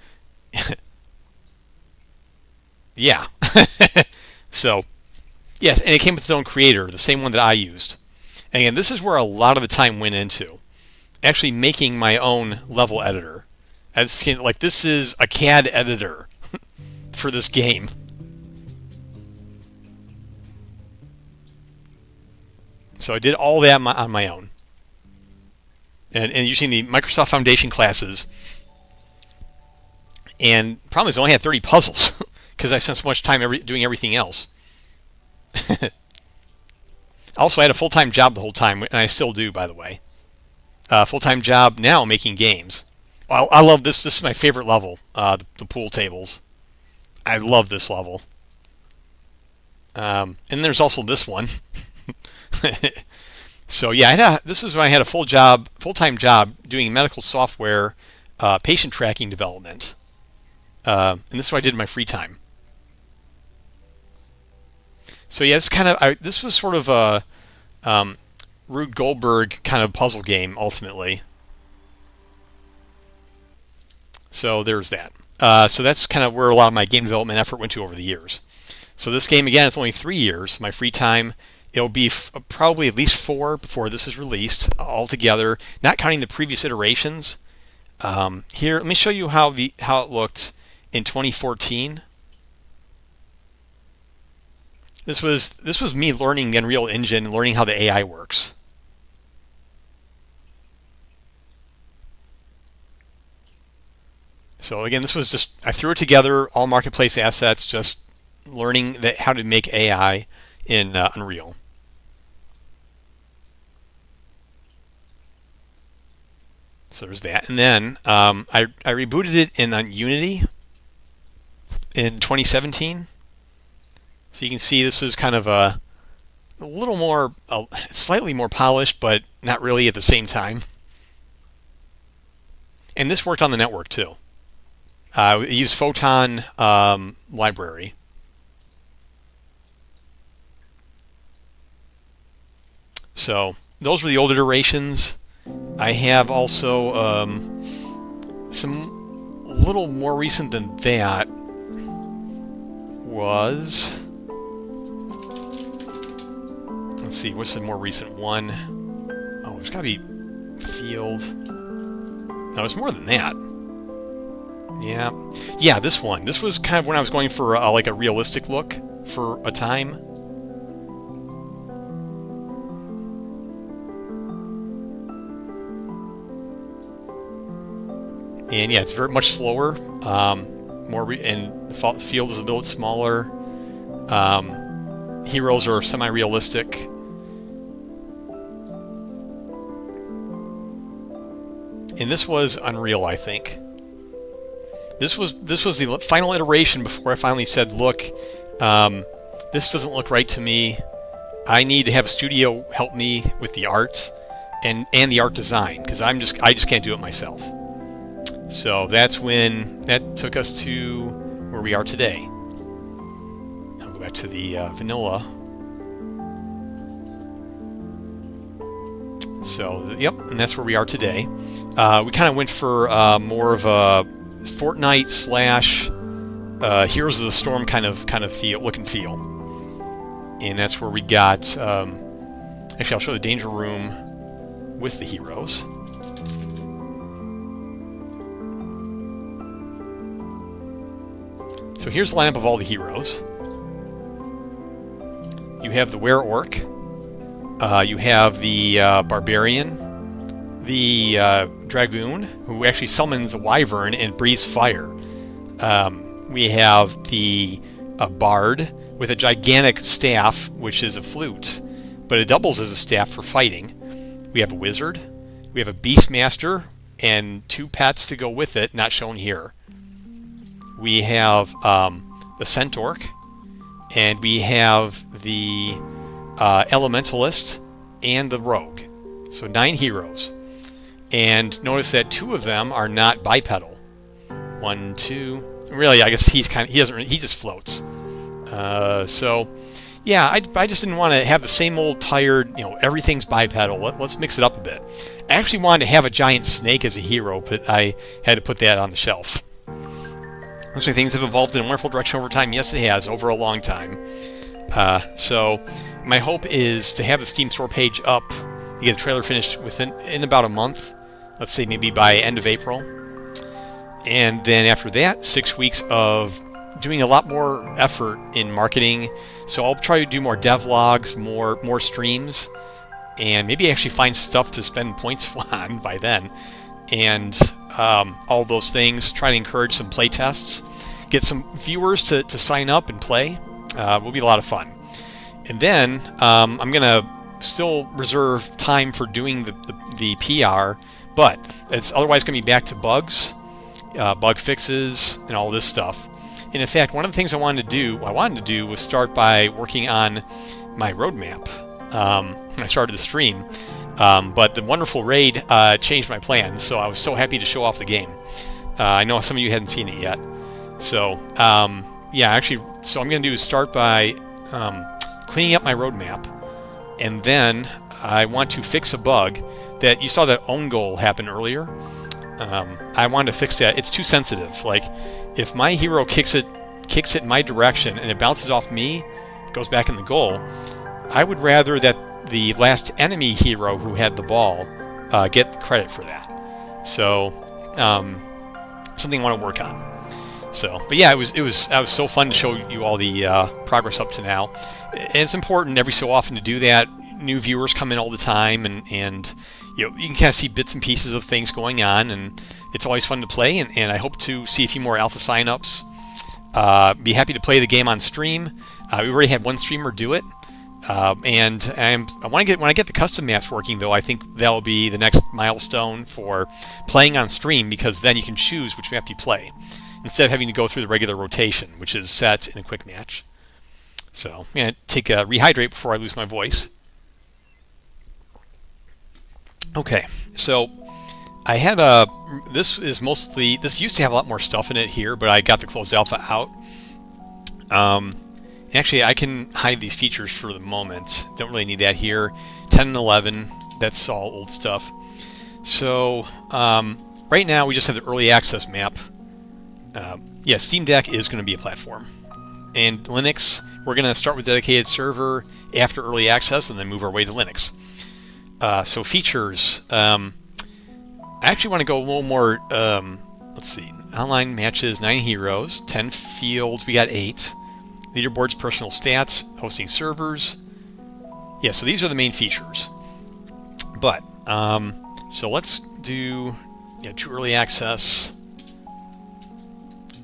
yeah. So yes, and it came with its own creator, the same one that I used. And again, this is where a lot of the time went into actually making my own level editor. It's like this is a CAD editor for this game. So I did all that on my own. And using the Microsoft Foundation classes. And the problem is I only had 30 puzzles because I spent so much time doing everything else. Also, I had a full-time job the whole time, and I still do, by the way. Full-time job now making games. Well, I love this. This is my favorite level, the pool tables. I love this level. And there's also this one. So yeah, this is when I had a full-time job doing medical software, patient tracking development. And this is what I did in my free time. So yeah, this was sort of a Rube Goldberg kind of puzzle game ultimately. So there's that. So that's kind of where a lot of my game development effort went to over the years. So this game, again, it's only 3 years. My free time, it'll be probably at least 4 before this is released altogether, not counting the previous iterations. Here, let me show you how it looked in 2014. This was me learning the Unreal Engine, learning how the AI works. So again, this was just, I threw it together, all marketplace assets, just learning how to make AI in Unreal. So there's that. And then I rebooted it in Unity in 2017. So you can see this is kind of a little more, slightly more polished, but not really at the same time. And this worked on the network too. It used Photon library. So those were the old iterations. I have also some a little more recent than that was, let's see, what's the more recent one? Oh, there's got to be Field. No, it's more than that. Yeah, this one. This was kind of when I was going for like a realistic look for a time. And yeah, it's very much slower. And the field is a little bit smaller. Heroes are semi-realistic. And this was Unreal, I think. This was the final iteration before I finally said, look, this doesn't look right to me. I need to have a studio help me with the art and the art design, because I just can't do it myself. So that's when that took us to where we are today. I'll go back to the vanilla. So yep, and that's where we are today. We kind of went for more of a Fortnite / Heroes of the Storm kind of look and feel, and that's where we got. Actually, I'll show the danger room with the heroes. So here's the lineup of all the heroes. You have the Were-Orc. You have the Barbarian, the dragoon, who actually summons a wyvern and breathes fire. We have a bard with a gigantic staff, which is a flute, but it doubles as a staff for fighting. We have a wizard. We have a beastmaster and 2 pets to go with it, not shown here. We have the centaurk, and we have the elementalist and the rogue. So 9 heroes. And notice that 2 of them are not bipedal. 1, 2. Really, I guess he just floats. So yeah, I just didn't want to have the same old tired, everything's bipedal. Let's mix it up a bit. I actually wanted to have a giant snake as a hero, but I had to put that on the shelf. Looks like things have evolved in a wonderful direction over time. Yes, it has, over a long time. So my hope is to have the Steam store page up, to get the trailer finished in about a month. Let's say maybe by end of April. And then after that, 6 weeks of doing a lot more effort in marketing. So I'll try to do more devlogs, more streams, and maybe actually find stuff to spend points on by then. And all those things, try to encourage some play tests, get some viewers to sign up and play. Will be a lot of fun. And then I'm going to still reserve time for doing the PR, but it's otherwise going to be back to bugs, bug fixes, and all this stuff. And in fact, one of the things I wanted to do was start by working on my roadmap when I started the stream. But the wonderful raid changed my plans, so I was so happy to show off the game. I know some of you hadn't seen it yet. So, yeah, actually, so I'm going to do is start by cleaning up my roadmap, and then I want to fix a bug that you saw that own goal happen earlier. I wanted to fix that. It's too sensitive. Like, if my hero kicks it in my direction and it bounces off me, goes back in the goal, I would rather that the last enemy hero who had the ball get the credit for that. So, something I want to work on. So, but yeah, it was so fun to show you all the progress up to now. And it's important every so often to do that. New viewers come in all the time, and you can kind of see bits and pieces of things going on, and it's always fun to play. And I hope to see a few more alpha signups. Be happy to play the game on stream. We already had one streamer do it. And I want to get, when I get the custom maps working, though, I think that'll be the next milestone for playing on stream, because then you can choose which map you play instead of having to go through the regular rotation, which is set in a quick match. So I'm going to take a rehydrate before I lose my voice. Okay, so I had this used to have a lot more stuff in it here, but I got the closed alpha out. Actually, I can hide these features for the moment. Don't really need that here. 10 and 11, that's all old stuff. So right now we just have the early access map. Yeah, Steam Deck is going to be a platform. And Linux, we're going to start with dedicated server after early access and then move our way to Linux. So features, I actually want to go a little more, let's see, online matches, 9 heroes, 10 fields, we got 8. Leaderboards, personal stats, hosting servers. Yeah, so these are the main features. But, so let's do to early access.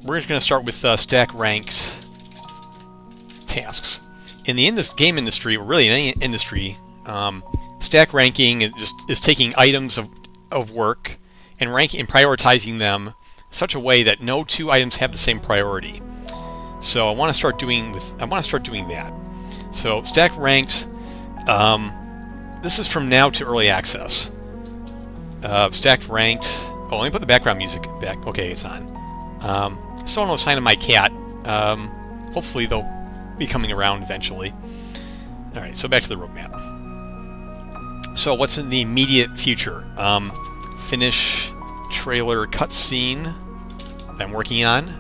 We're just going to start with stack ranked tasks. In the game industry, or really in any industry, stack ranking is taking items of work and ranking and prioritizing them such a way that no 2 items have the same priority. So I want to start doing that. So stack ranked. This is from now to early access. Stacked ranked. Oh, let me put the background music back. Okay, it's on. Someone was signing my cat. Hopefully they'll be coming around eventually. All right, so back to the roadmap. So what's in the immediate future? Finish trailer cutscene that I'm working on.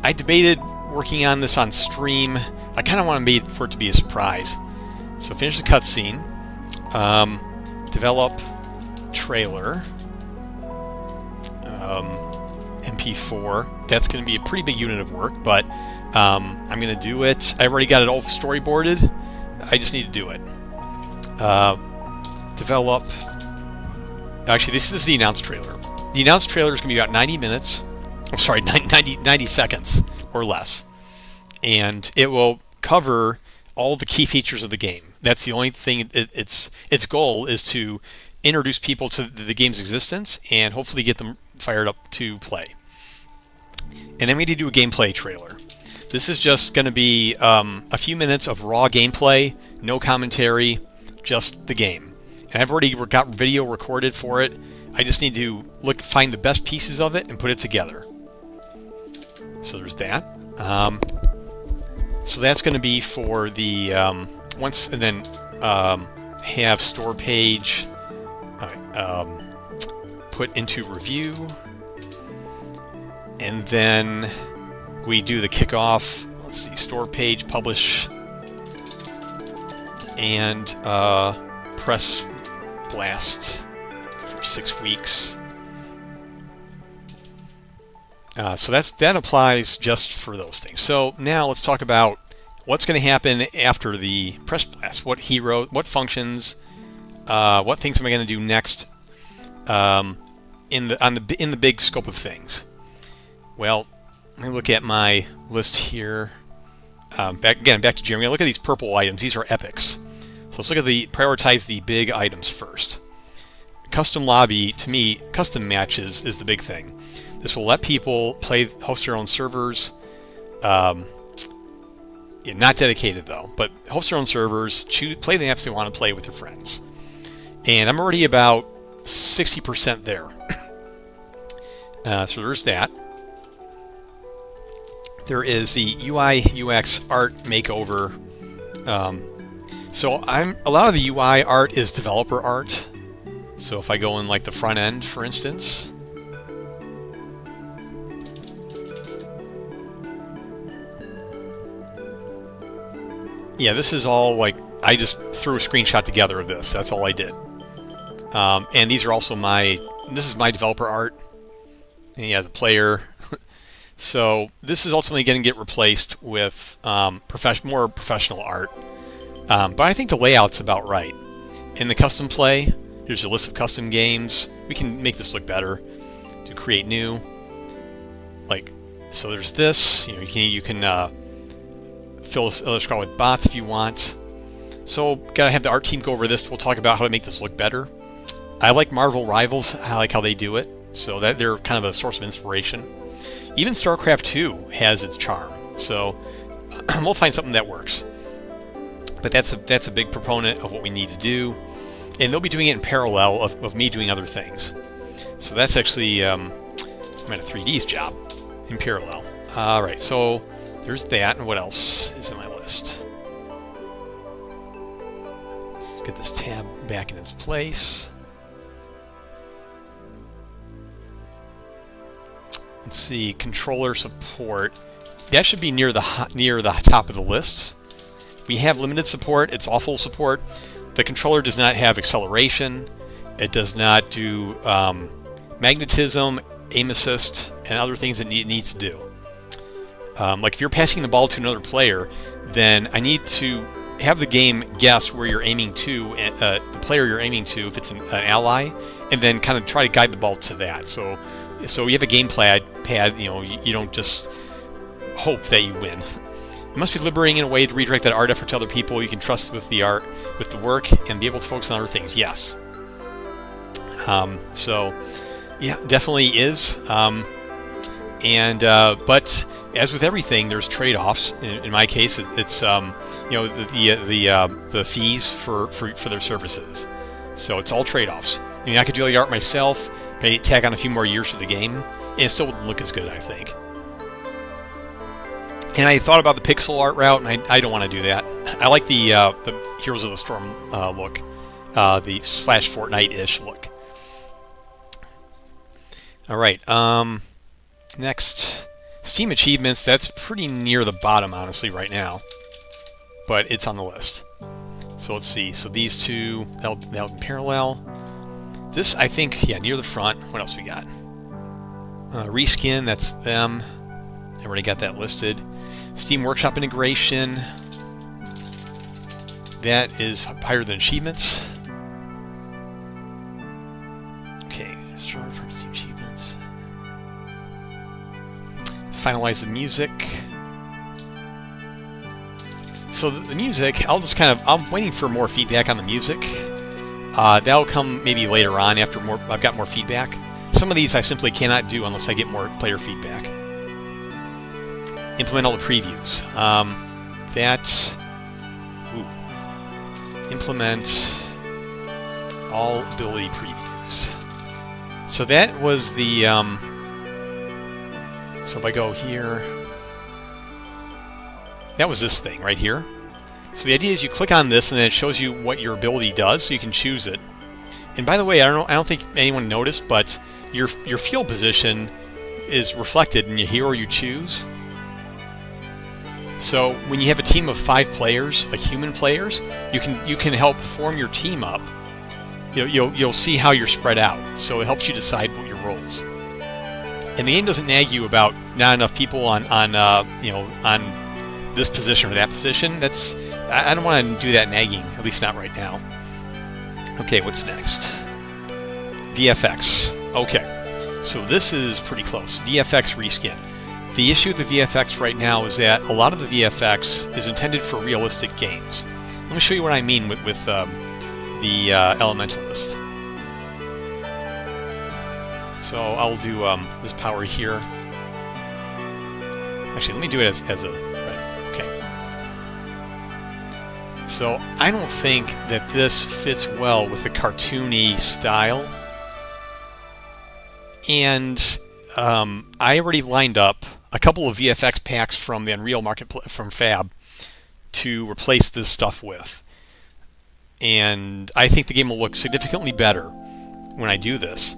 I debated working on this on stream. I kind of want to for it to be a surprise. So finish the cutscene. Develop trailer. MP4. That's going to be a pretty big unit of work, but I'm going to do it. I've already got it all storyboarded. I just need to do it. Develop Actually, this is the announced trailer. The announced trailer is going to be about 90 minutes. I'm sorry, 90 seconds or less. And it will cover all the key features of the game. That's the only thing. Its goal is to introduce people to the game's existence and hopefully get them fired up to play. And then we need to do a gameplay trailer. This is just going to be a few minutes of raw gameplay, no commentary, just the game. And I've already got video recorded for it. I just need to find the best pieces of it and put it together. So there's that. So that's going to be for the and then have store page put into review, and then we do the kickoff. Let's see, store page, publish, and press blast for 6 weeks. So that applies just for those things. So now let's talk about what's going to happen after the press blast. What functions, what things am I going to do next in the big scope of things? Well, let me look at my list here. Back to Jeremy. Look at these purple items. These are epics. So let's look at prioritize the big items first. Custom lobby, to me, custom matches is the big thing. This will let people host their own servers. Not dedicated though, but host their own servers, play the apps they want to play with their friends. And I'm already about 60% there. So there's that. There is the UI UX art makeover. So a lot of the UI art is developer art. So if I go in like the front end, for instance, yeah, this is all like, I just threw a screenshot together of this. That's all I did. And these are also this is my developer art. And yeah, the player. So this is ultimately going to get replaced with more professional art. But I think the layout's about right. In the custom play, here's a list of custom games. We can make this look better to create new. So there's this. You can fill this other screen with bots if you want. So gotta have the art team go over this. We'll talk about how to make this look better. I like Marvel Rivals. I like how they do it. So that they're kind of a source of inspiration. Even StarCraft 2 has its charm. So we'll find something that works. But that's a big proponent of what we need to do. And they'll be doing it in parallel of me doing other things. So that's actually a 3D's job in parallel. All right, so there's that. And what else is on my list? Let's get this tab back in its place. Let's see, controller support. That should be near the top of the list. We have limited support. It's awful support. The controller does not have acceleration. It does not do magnetism, aim assist, and other things that it needs to do. Like if you're passing the ball to another player, then I need to have the game guess where you're aiming to, the player you're aiming to, if it's an ally, and then kind of try to guide the ball to that. So you have a gamepad. You don't just hope that you win. It must be liberating in a way to redirect that art effort to other people you can trust with the art, with the work, and be able to focus on other things. Yes. So, yeah, definitely is. But as with everything, there's trade-offs. In my case, it's the fees for their services. So it's all trade-offs. I could do the art myself, maybe tack on a few more years to the game, and it still wouldn't look as good, I think. And I thought about the pixel art route, and I don't want to do that. I like the Heroes of the Storm look, the / Fortnite-ish look. All right. Next, Steam achievements. That's pretty near the bottom, honestly, right now, but it's on the list. So let's see. So these two, they'll be parallel. This, I think, yeah, near the front. What else we got? Reskin. That's them. I already got that listed. Steam Workshop integration. That is higher than achievements. finalize the music. So the music, I'm waiting for more feedback on the music. That'll come maybe later on after I've got more feedback. Some of these I simply cannot do unless I get more player feedback. Implement all the previews. Implement all ability previews. So that was the, so if I go here, that was this thing right here. So the idea is you click on this and then it shows you what your ability does, so you can choose it. And by the way, I don't think anyone noticed, but your field position is reflected in your hero you choose. So when you have a team of 5 players, like human players, you can help form your team up. You'll see how you're spread out. So it helps you decide what your roles. And the game doesn't nag you about not enough people on this position or that position. I don't want to do that nagging, at least not right now. Okay, what's next? VFX. Okay, so this is pretty close. VFX reskin. The issue with the VFX right now is that a lot of the VFX is intended for realistic games. Let me show you what I mean with the Elementalist. So I'll do this power here. Actually, let me do it as a... Right, okay. So I don't think that this fits well with the cartoony style. And I already lined up a couple of VFX packs from the Unreal Marketplace, from Fab, to replace this stuff with. And I think the game will look significantly better when I do this.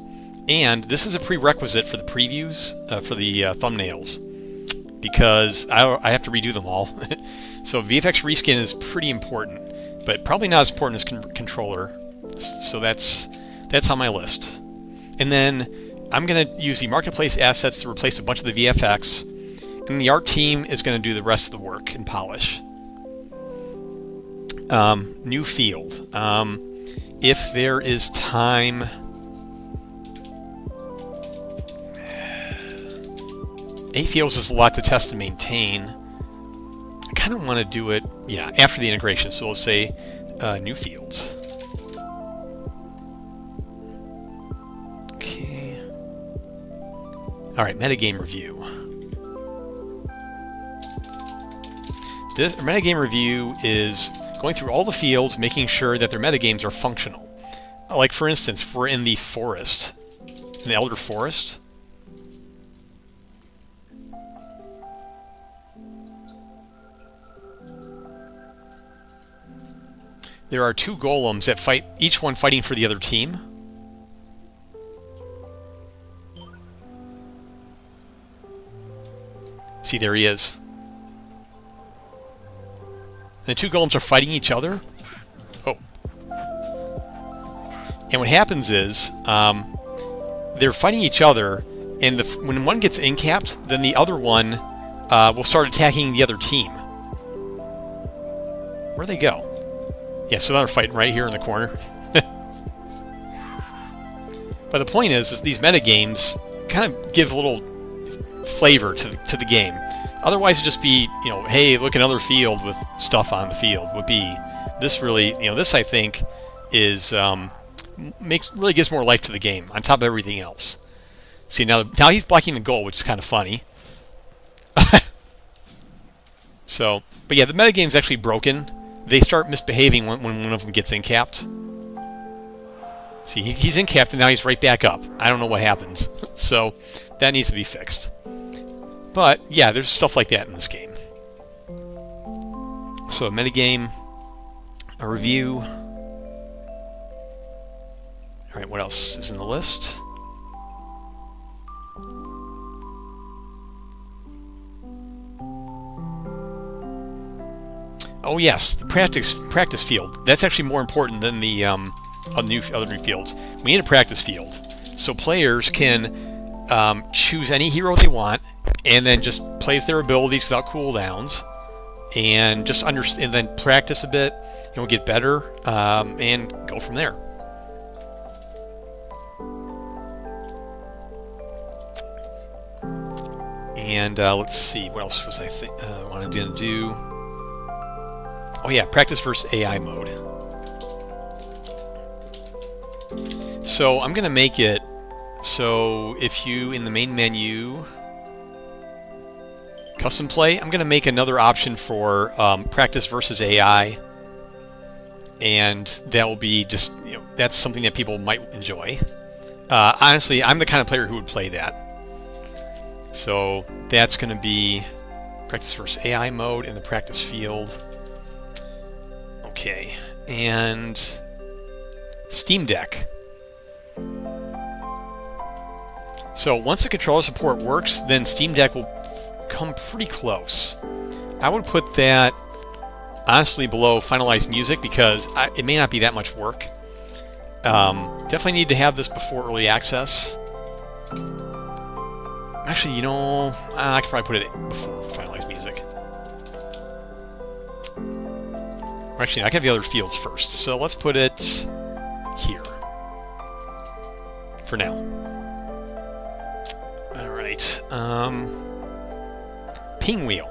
And this is a prerequisite for the previews, for the thumbnails, because I have to redo them all. So VFX reskin is pretty important, but probably not as important as controller. So that's on my list. And then I'm going to use the Marketplace assets to replace a bunch of the VFX, and the art team is going to do the rest of the work and polish. New field. If there is time... 8 fields is a lot to test and maintain. I kind of want to do it, yeah, after the integration. So we'll say new fields. Okay. All right, metagame review. This metagame review is going through all the fields, making sure that their metagames are functional. Like, for instance, if we're in the forest, in the Elder Forest, there are 2 golems that fight, each one fighting for the other team. See, there he is. And the 2 golems are fighting each other. Oh. And what happens is, they're fighting each other, and when one gets incapped, then the other one will start attacking the other team. Where'd they go? Yeah, so they're fighting right here in the corner. But the point is these metagames kind of give a little flavor to the game. Otherwise, it'd just be, hey, look, another field with stuff on the field would be. This really, this I think is really gives more life to the game on top of everything else. See, now he's blocking the goal, which is kind of funny. So, but yeah, the metagame's actually broken. They start misbehaving when one of them gets incapped. See, he's incapped and now he's right back up. I don't know what happens. So that needs to be fixed. But yeah, there's stuff like that in this game. So a metagame, a review. Alright, what else is in the list? Oh yes, the practice field. That's actually more important than the other new fields. We need a practice field, so players can choose any hero they want, and then just play with their abilities without cooldowns, and just and then practice a bit, and we'll get better, and go from there. And let's see, what else was I wanted to do? Oh yeah, practice versus AI mode. So I'm going to make it so if you, in the main menu, custom play, I'm going to make another option for practice versus AI. And that will be just, that's something that people might enjoy. Honestly, I'm the kind of player who would play that. So that's going to be practice versus AI mode in the practice field. Okay, and Steam Deck. So once the controller support works, then Steam Deck will come pretty close. I would put that honestly below finalized music because it may not be that much work. Definitely need to have this before early access. Actually, I could probably put it before finalized music. Actually, I can have the other fields first. So let's put it here for now. All right. Ping wheel.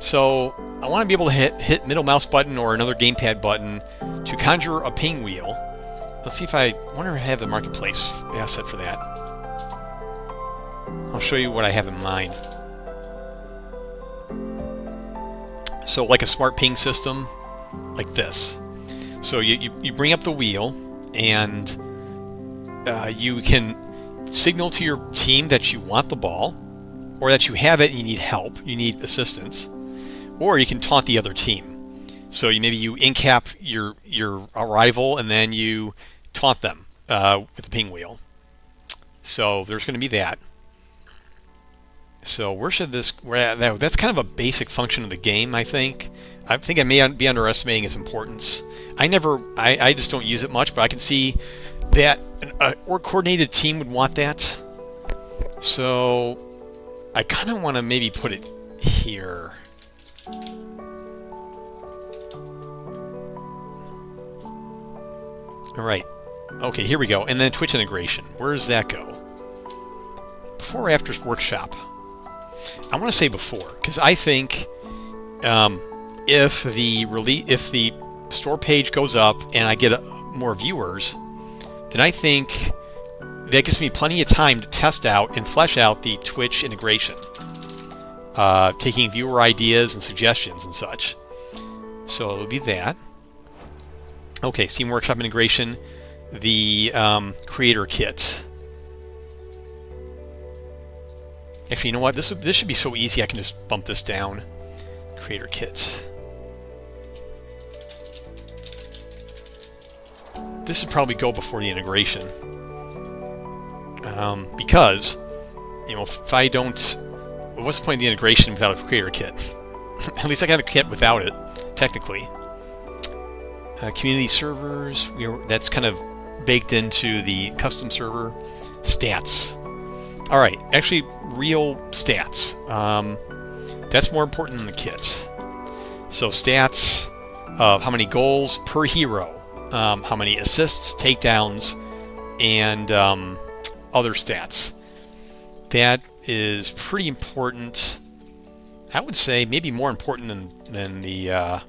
So I want to be able to hit middle mouse button or another gamepad button to conjure a ping wheel. Let's see if I wonder if I have the marketplace asset for that. I'll show you what I have in mind. So like a smart ping system, like this. So you bring up the wheel and you can signal to your team that you want the ball, or that you have it and you need help, you need assistance, or you can taunt the other team. So maybe you in-cap your rival and then you taunt them with the ping wheel. So there's going to be that. So where should this? That's kind of a basic function of the game, I think. I think I may be underestimating its importance. I just don't use it much, but I can see that a coordinated team would want that. So I kind of want to maybe put it here. All right. Okay, here we go. And then Twitch integration. Where does that go? Before or after workshop? I want to say before, because I think if the store page goes up and I get more viewers, then I think that gives me plenty of time to test out and flesh out the Twitch integration, taking viewer ideas and suggestions and such. So it'll be that. Okay, Steam Workshop integration, the creator kit. Actually, you know what? This should be so easy. I can just bump this down. Creator kit. This would probably go before the integration, because if I don't, what's the point of the integration without a creator kit? At least I got a kit without it, technically. Community servers. That's kind of baked into the custom server. Stats. All right, actually, real stats. That's more important than the kit. So stats of how many goals per hero, how many assists, takedowns, and other stats. That is pretty important. I would say maybe more important than the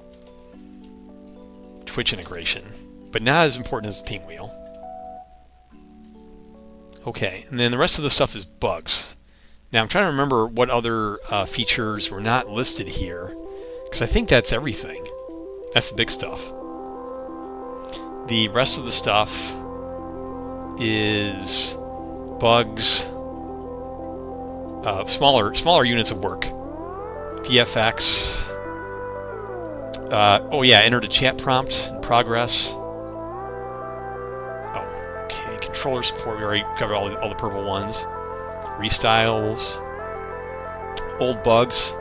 Twitch integration, but not as important as the ping wheel. Okay, and then the rest of the stuff is bugs. Now I'm trying to remember what other features were not listed here, because I think that's everything. That's the big stuff. The rest of the stuff is bugs, smaller units of work. VFX. Oh yeah, enter the chat prompt in progress. Controller support, we already covered all the purple ones. Restyles, old bugs,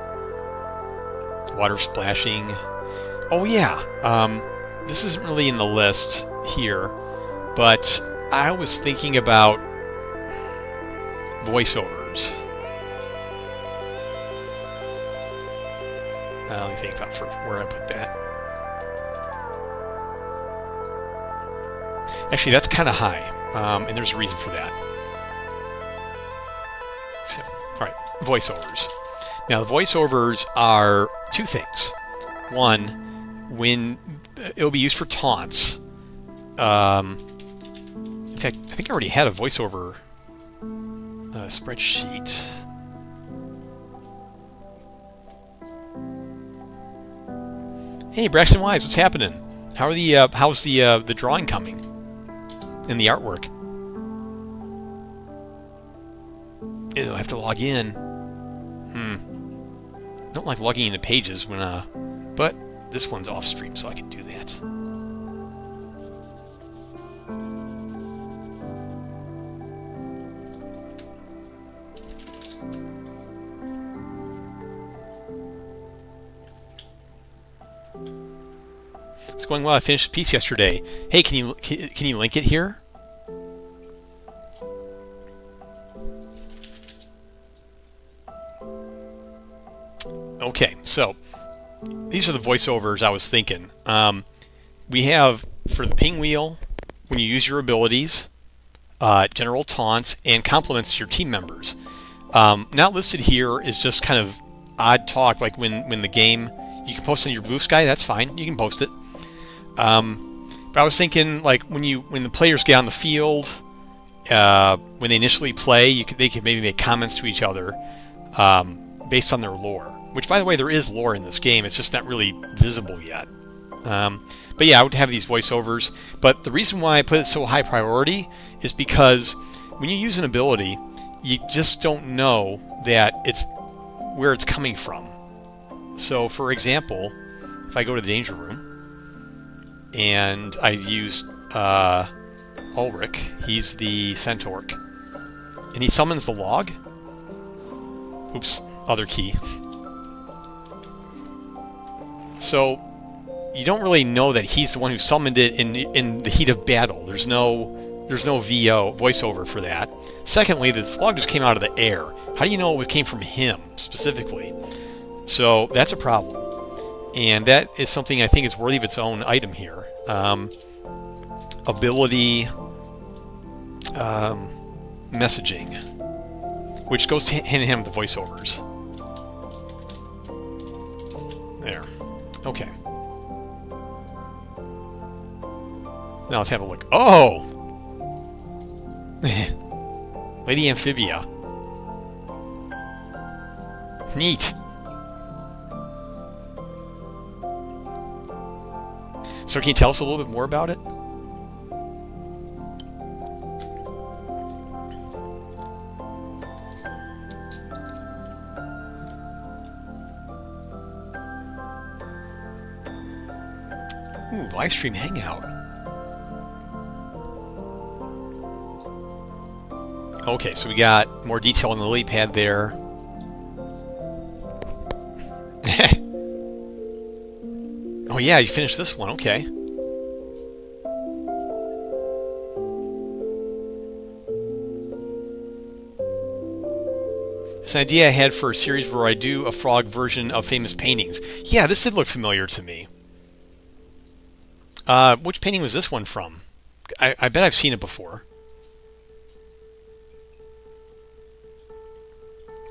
water splashing. Oh yeah, this isn't really in the list here, but I was thinking about voiceovers. Let me think about where I put that. Actually, that's kind of high. And there's a reason for that. So, all right, voiceovers. Now, the voiceovers are two things. One, when it'll be used for taunts. In fact, I think I already had a voiceover spreadsheet. Hey, Braxton Wise, what's happening? How's the drawing coming and the artwork? Ew, I have to log in. Don't like logging into pages when but this one's off stream, so I can do that. It's going well. I finished a piece yesterday. Hey, can you link it here? Okay, so these are the voiceovers I was thinking. We have for the ping wheel when you use your abilities, general taunts, and compliments to your team members. Not listed here is just kind of odd talk, like when the game, you can post it in your blue sky. That's fine. You can post it. But I was thinking, like when the players get on the field, when they initially play, they could maybe make comments to each other based on their lore. Which, by the way, there is lore in this game. It's just not really visible yet. But yeah, I would have these voiceovers. But the reason why I put it so high priority is because when you use an ability, you just don't know that it's where it's coming from. So, for example, if I go to the danger room and I use Ulrich, he's the centaur, and he summons the log. Oops, other key. So you don't really know that he's the one who summoned it in the heat of battle. There's no VO voiceover for that. Secondly, the log just came out of the air. How do you know it came from him specifically? So that's a problem, and that is something I think is worthy of its own item here. Ability messaging, which goes hand in hand with the voiceovers. There. Okay. Now let's have a look. Oh! Lady Amphibia. Neat. So can you tell us a little bit more about it? Ooh, live stream hangout. Okay, so we got more detail on the lily pad there. Oh yeah, you finished this one, okay. It's an idea I had for a series where I do a frog version of famous paintings. Yeah, this did look familiar to me. Which painting was this one from? I bet I've seen it before.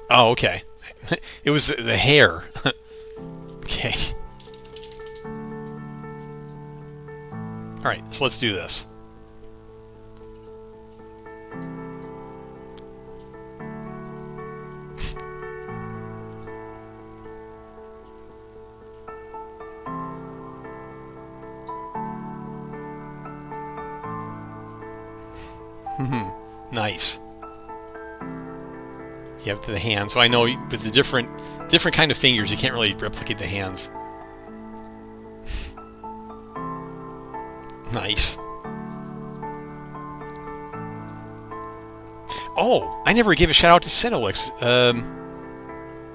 Oh, okay. It was the hair. Okay. Alright, so let's do this. Nice. You have the hands. So I know with the different kind of fingers, you can't really replicate the hands. Nice. Oh, I never gave a shout out to Cinelix.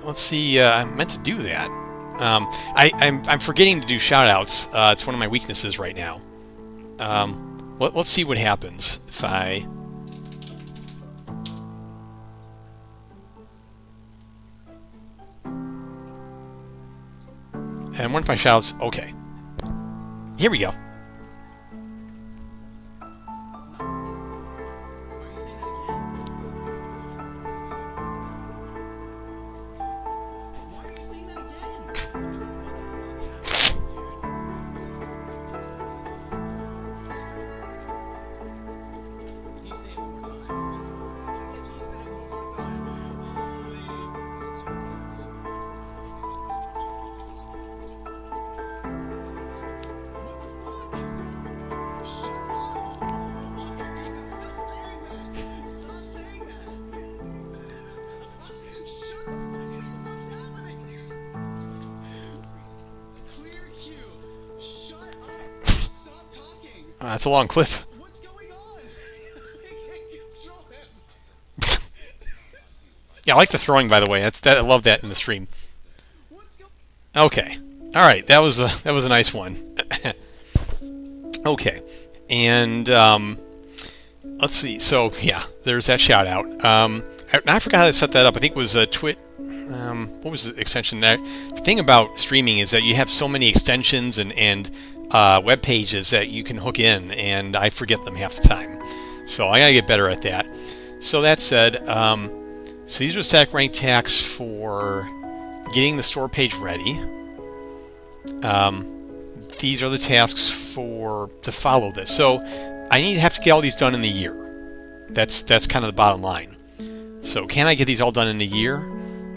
Let's see. I meant to do that. I'm forgetting to do shout outs. It's one of my weaknesses right now. Let's see what happens if I. And one of my shout outs. Okay. Here we go. That's a long clip. What's going on? I can't control him. Yeah, I like the throwing, by the way. I love that in the stream. What's going Okay. All right. That was a nice one. Okay. And let's see. So yeah, there's that shout out. I forgot how to set that up. I think it was Twit. What was the extension there? The thing about streaming is that you have so many extensions and web pages that you can hook in, and I forget them half the time. So I gotta get better at that. So that said, so these are static rank tasks for getting the store page ready. These are the tasks to follow this. So I have to get all these done in the year. That's kind of the bottom line. So can I get these all done in a year?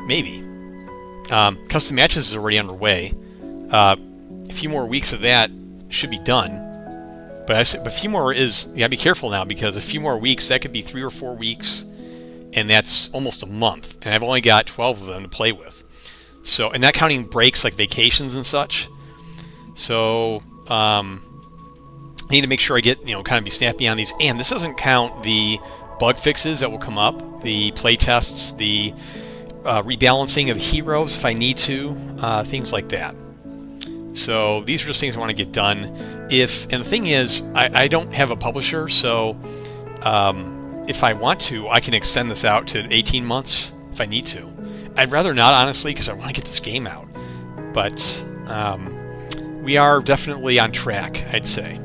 Maybe. Custom matches is already underway. A few more weeks of that should be done. But a few more you gotta be careful now, because a few more weeks, that could be 3 or 4 weeks, and that's almost a month. And I've only got 12 of them to play with. So, and not counting breaks like vacations and such. So, I need to make sure I get, kind of be snappy on these. And this doesn't count the bug fixes that will come up, the play tests, the rebalancing of heroes if I need to, things like that. So these are just things I want to get done. And the thing is, I don't have a publisher, so if I want to, I can extend this out to 18 months if I need to. I'd rather not, honestly, because I want to get this game out. But we are definitely on track, I'd say.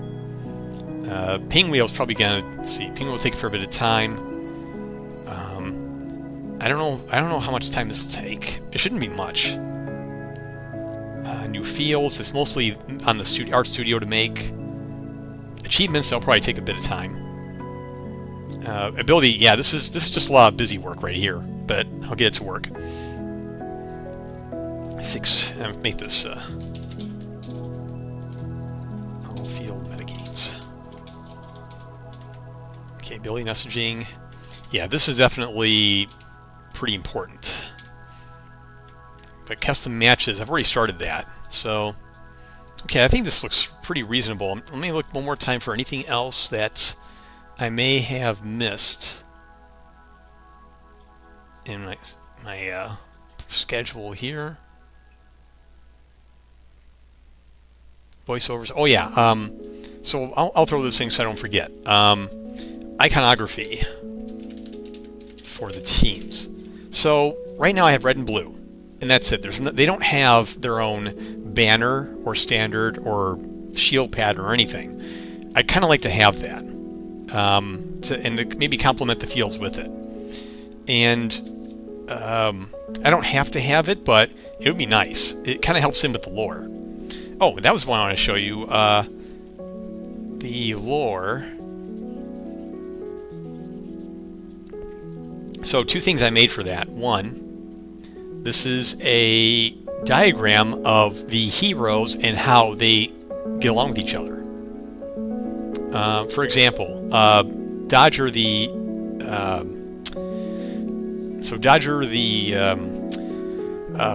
Pinwheel is probably gonna Pinwheel will take a fair bit of time. I don't know how much time this will take. It shouldn't be much. New fields. It's mostly on the art studio to make. Achievements, that'll probably take a bit of time. Ability, yeah, this is just a lot of busy work right here, but I'll get it to work. Make this all field metagames. Okay, ability messaging. Yeah, this is definitely pretty important. But custom matches, I've already started that. So, okay, I think this looks pretty reasonable. Let me look one more time for anything else that I may have missed in my schedule here. Voiceovers. Oh yeah. So I'll throw this thing so I don't forget. Iconography for the teams. So right now I have red and blue, and that's it. They don't have their own banner or standard or shield pattern or anything. I kind of like to have that, to maybe complement the fields with it. And I don't have to have it, but it would be nice. It kind of helps in with the lore. Oh, that was one I want to show you. The lore. So 2 things I made for that. One, this is a diagram of the heroes and how they get along with each other. For example, Dodger the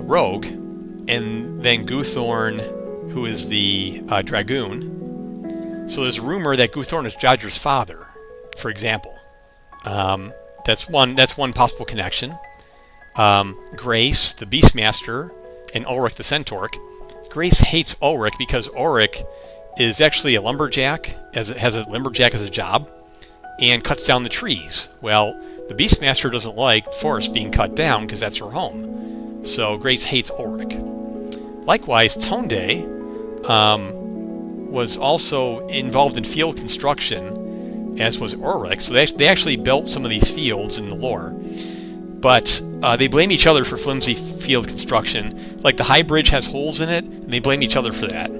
rogue, and then Goothorn, who is the dragoon. So there's a rumor that Goothorn is Dodger's father, for example. That's one possible connection. Grace, the Beastmaster, and Ulrich the Centaur. Grace hates Ulrich because Ulrich is actually a lumberjack, has a lumberjack as a job, and cuts down the trees. Well, the Beastmaster doesn't like forest being cut down because that's her home. So Grace hates Ulrich. Likewise, Tonde was also involved in field construction, as was Ulrich. So they actually built some of these fields in the lore. But they blame each other for flimsy field construction. Like the High Bridge has holes in it, and they blame each other for that.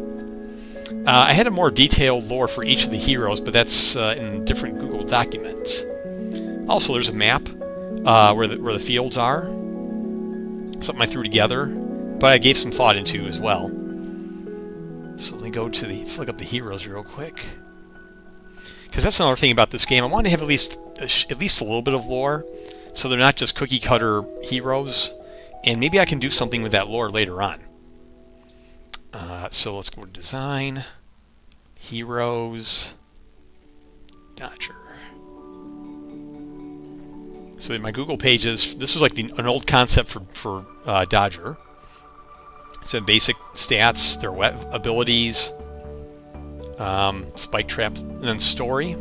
I had a more detailed lore for each of the heroes, but that's in different Google documents. Also, there's a map where the fields are. Something I threw together, but I gave some thought into as well. So let me go to flick up the heroes real quick, because that's another thing about this game. I want to have at least a little bit of lore, so they're not just cookie cutter heroes. And maybe I can do something with that lore later on. So let's go to design, heroes. Dodger. So in my Google pages, this was like an old concept for Dodger. Some basic stats, their abilities, spike trap, and then story.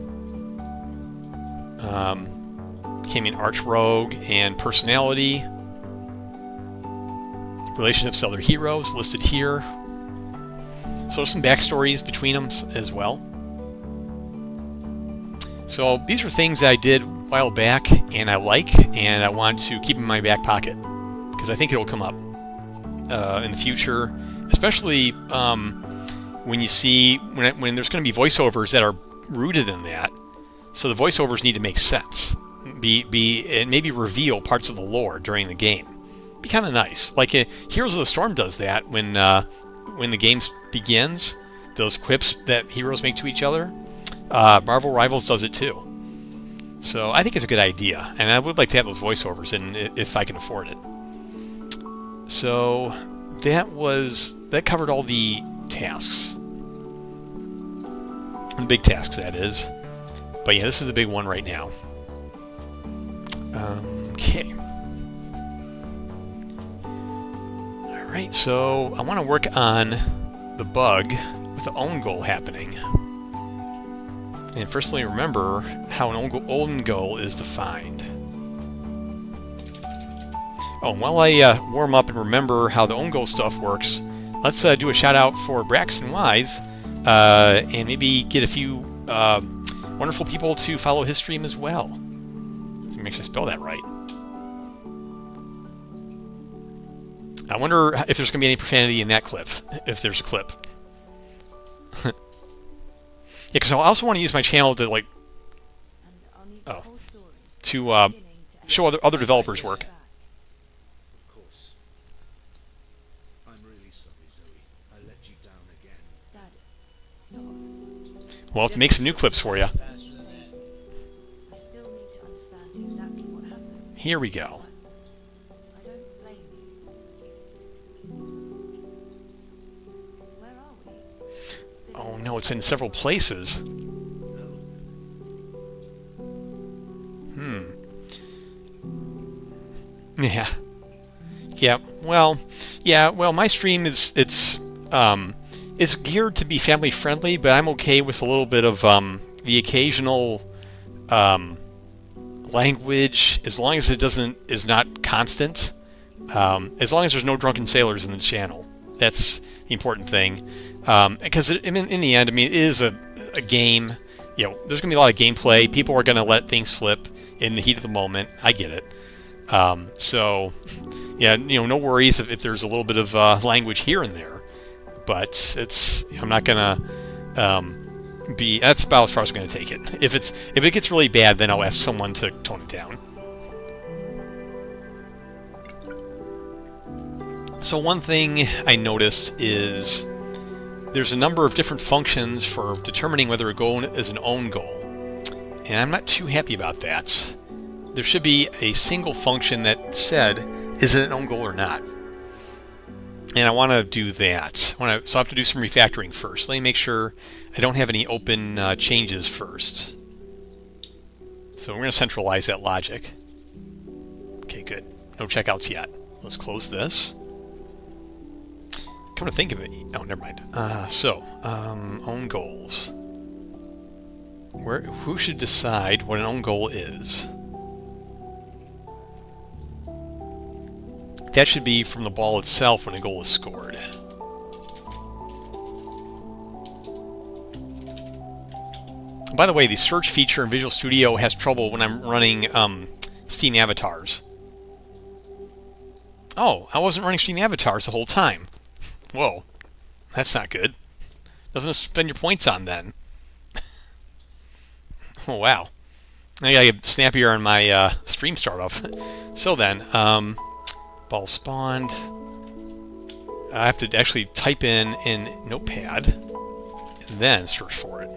Became an arch rogue and personality. Relationships to other heroes listed here. So there's some backstories between them as well. So these are things that I did a while back and I like, and I want to keep in my back pocket because I think it'll come up in the future, especially when you see when there's going to be voiceovers that are rooted in that. So the voiceovers need to make sense, and maybe reveal parts of the lore during the game. Be kind of nice. Like Heroes of the Storm does that when the game begins. Those quips that heroes make to each other. Marvel Rivals does it too. So I think it's a good idea, and I would like to have those voiceovers in if I can afford it. So that covered all the tasks. The big tasks, that is. But yeah, this is the big one right now. Okay. Alright, so I want to work on the bug with the own goal happening. And first let me remember how an own goal is defined. Oh, and while I warm up and remember how the own goal stuff works, let's do a shout out for Braxton Wise and maybe get a few wonderful people to follow his stream as well. Let me make sure I spell that right. I wonder if there's going to be any profanity in that clip, if there's a clip. Yeah, because I also want to use my channel to show other developers' work. Of course. I'm really sorry, Zoe. I let you down again. Dad, stop. We'll have to make some new clips for you. I still need to understand exactly what happened. Here we go. I don't blame you. Where are we? Still Oh no, it's in several places. Well, my stream it's geared to be family friendly, but I'm okay with a little bit of the occasional language, as long as it is not constant. As long as there's no drunken sailors in the channel, that's the important thing. Because in the end, I mean, it is a game. You know, there's gonna be a lot of gameplay. People are gonna let things slip in the heat of the moment. I get it. So, yeah, no worries if there's a little bit of language here and there, but I'm not gonna that's about as far as I'm gonna take it. If it gets really bad, then I'll ask someone to tone it down. So one thing I noticed is there's a number of different functions for determining whether a goal is an own goal, and I'm not too happy about that. There should be a single function that said, is it an own goal or not? And I want to do that. So I have to do some refactoring first. Let me make sure I don't have any open changes first. So we're going to centralize that logic. Okay, good. No checkouts yet. Let's close this. Come to think of it. Oh, never mind. Own goals. Who should decide what an own goal is? That should be from the ball itself when a goal is scored. By the way, the search feature in Visual Studio has trouble when I'm running Steam avatars. Oh, I wasn't running Steam avatars the whole time. Whoa, that's not good. Doesn't spend your points on then. Oh wow. I gotta get snappier on my stream startup. So then, ball spawned. I have to actually type in Notepad and then search for it.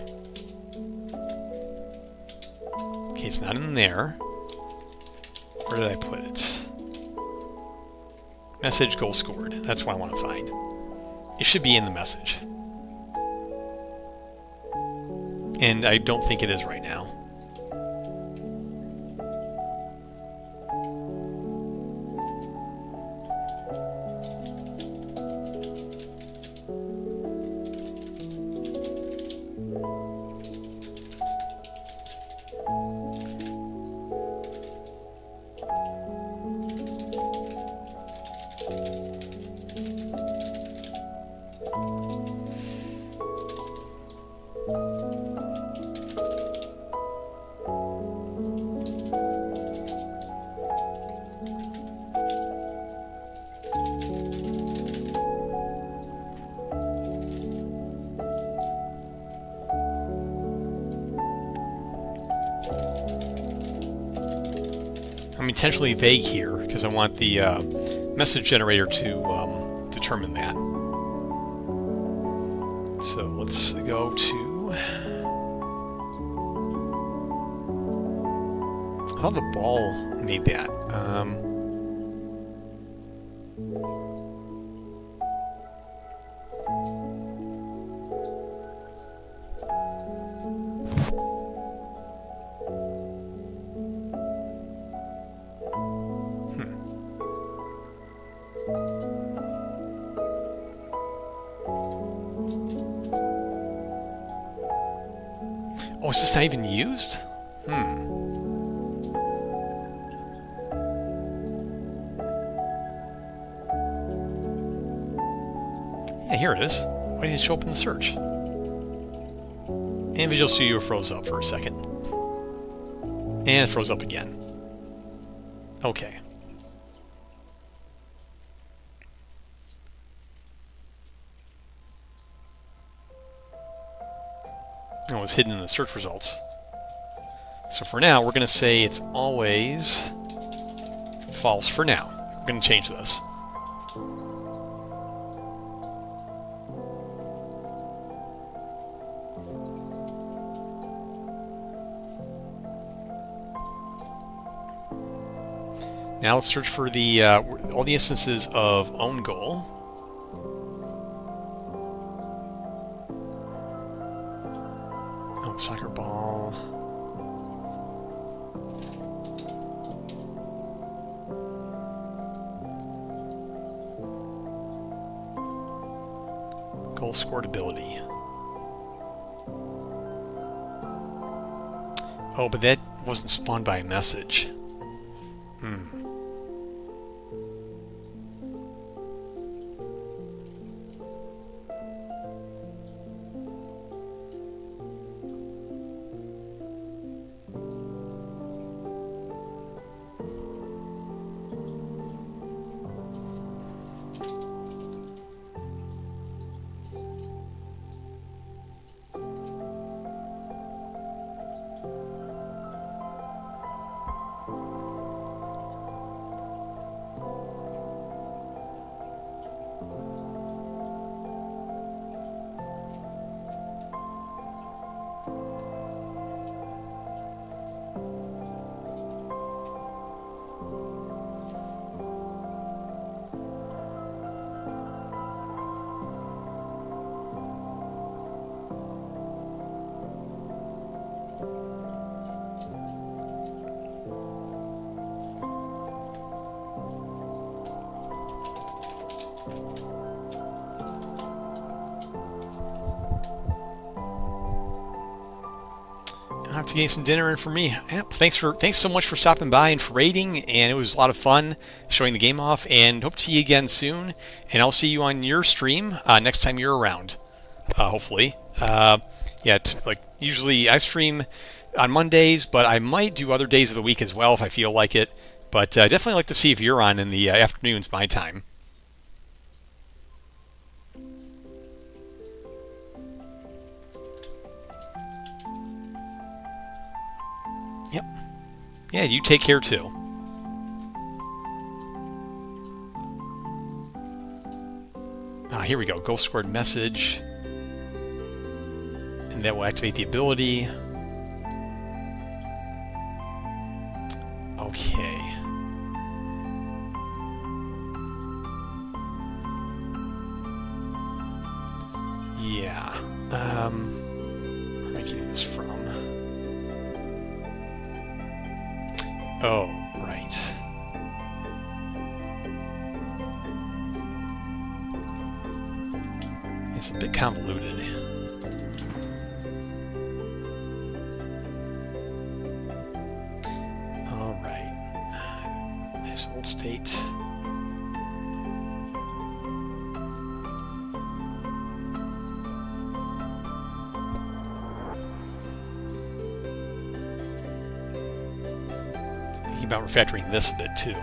Okay, it's not in there. Where did I put it? Message goal scored. That's what I want to find. It should be in the message. and I don't think it is right now. I'm intentionally vague here because I want the message generator to determine that. So let's go to how the ball made that. Oh, is this not even used? Yeah, here it is. Why didn't it show up in the search? And Visual Studio froze up for a second. And it froze up again. Okay. Oh, it's hidden in the search results. So for now, we're going to say it's always false for now. We're going to change this. Now let's search for the all the instances of own goal. Oh, soccer ball. Goal scored ability. Oh, but that wasn't spawned by a message. I have to gain some dinner in for me. Yep, thanks so much for stopping by and for rating, and it was a lot of fun showing the game off. And hope to see you again soon. And I'll see you on your stream next time you're around, hopefully. Yeah, like usually I stream on Mondays, but I might do other days of the week as well if I feel like it. But definitely like to see if you're on in the afternoons my time. Yep. Yeah, you take care too. Here we go. Goal scored message. And that will activate the ability. Okay. Yeah. Am I getting this from? Oh, right. It's a bit convoluted. All right. There's old state. Thinking about refactoring this a bit too.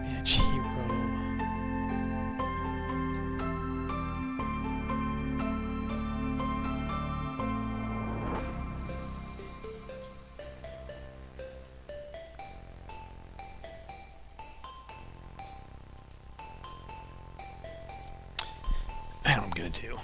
Match hero. I know what I'm gonna do.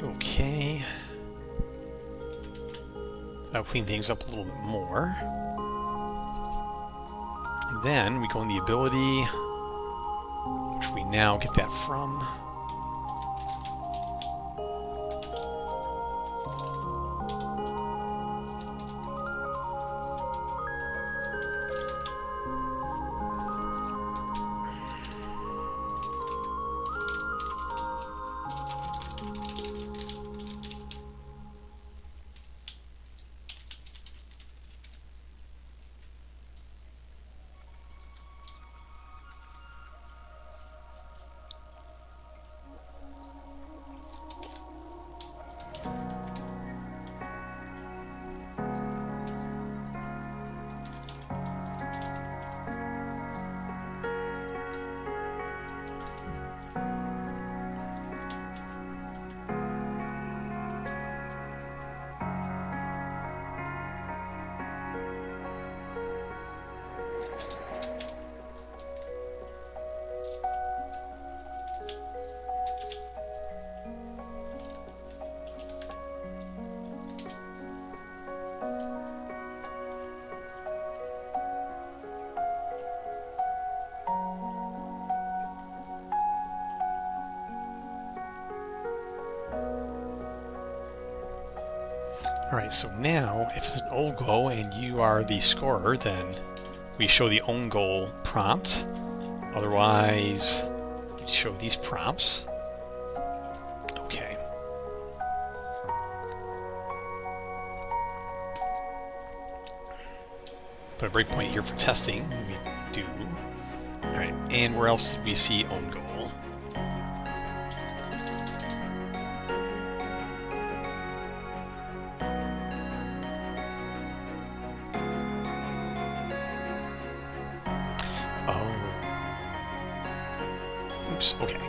Okay. That'll clean things up a little bit more. And then we go in the ability, which we now get that from. Alright, so now, if it's an old goal and you are the scorer, then we show the own goal prompt. Otherwise, we show these prompts. Okay. Put a breakpoint here for testing. We do. Alright, and where else did we see own goal? Oops, okay.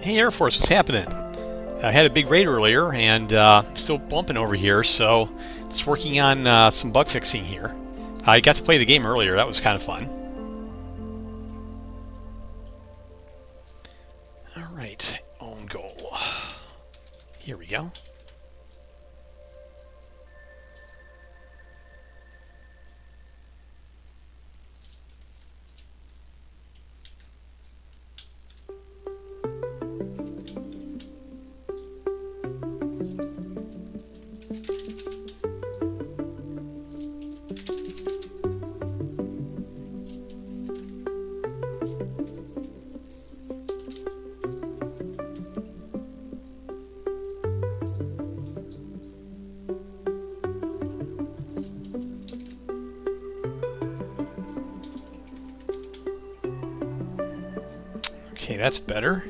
Hey Air Force, what's happening? I had a big raid earlier and still bumping over here, so just working on some bug fixing here. I got to play the game earlier, that was kind of fun. Alright, own goal. Here we go. Okay, that's better.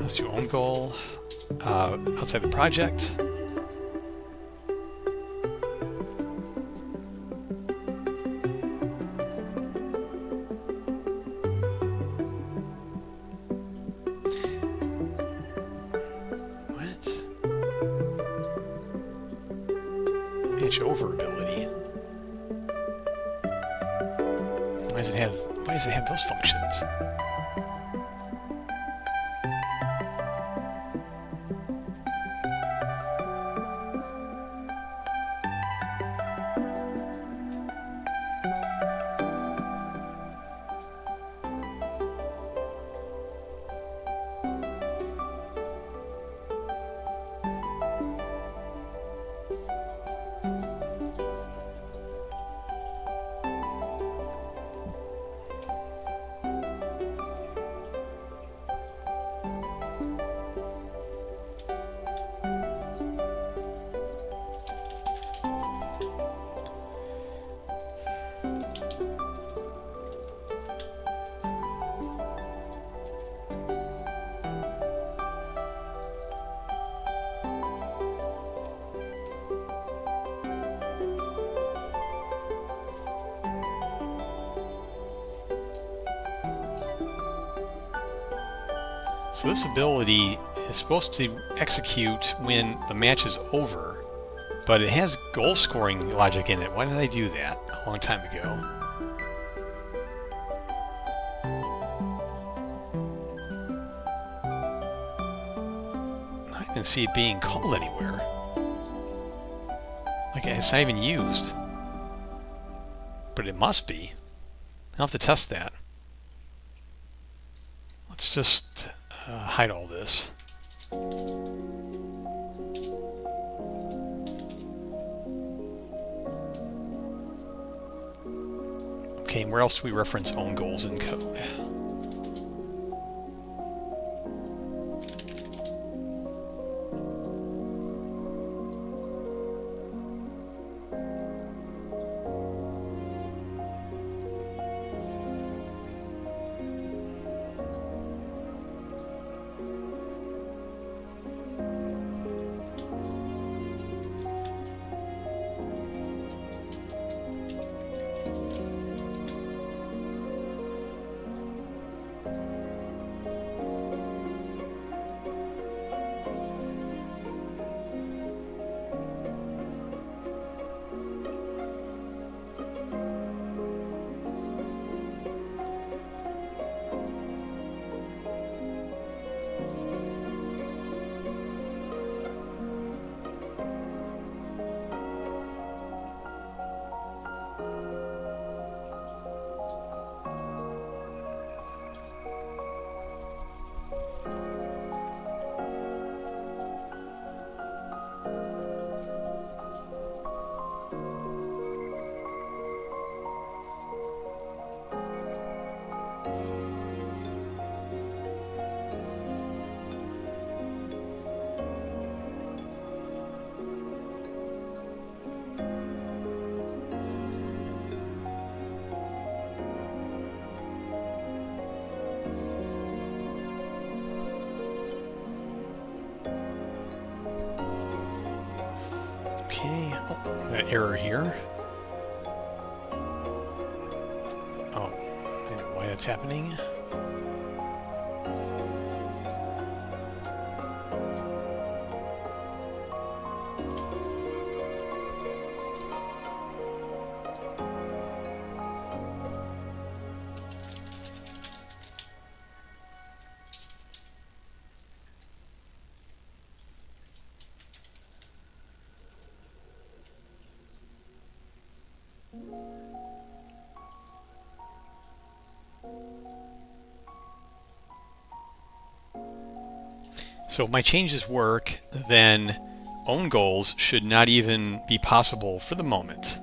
Let's do own goal. Outside the project. What? Match over ability. Why does it have those functions? So this ability is supposed to execute when the match is over, but it has goal scoring logic in it. Why did I do that a long time ago? I didn't see it being called anywhere. Like, it's not even used. But it must be. I'll have to test that. Let's just hide all this. Okay, and where else do we reference own goals in code? Okay, oh, that error here. Oh, I know why that's happening. So if my changes work, then own goals should not even be possible for the moment.